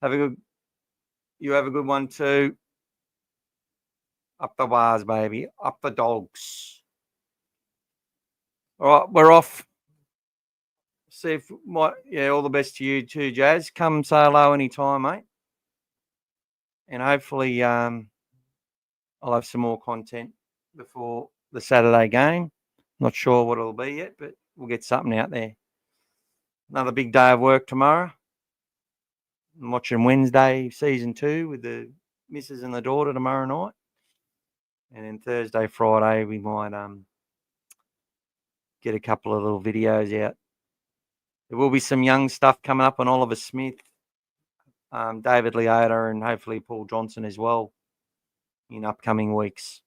You have a good one too. Up the wires, baby. Up the dogs. All right, we're off. See if all the best to you too, Jazz. Come say hello anytime, mate. And hopefully I'll have some more content before the Saturday game. Not sure what it'll be yet, but we'll get something out there. Another big day of work tomorrow. I'm watching Wednesday season 2 with the missus and the daughter tomorrow night. And then Thursday, Friday, we might get a couple of little videos out. There will be some young stuff coming up on Oliver Smith, David Leota, and hopefully Paul Johnson as well in upcoming weeks.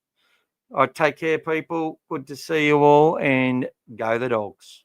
All right, take care, people. Good to see you all, and go the Dogs.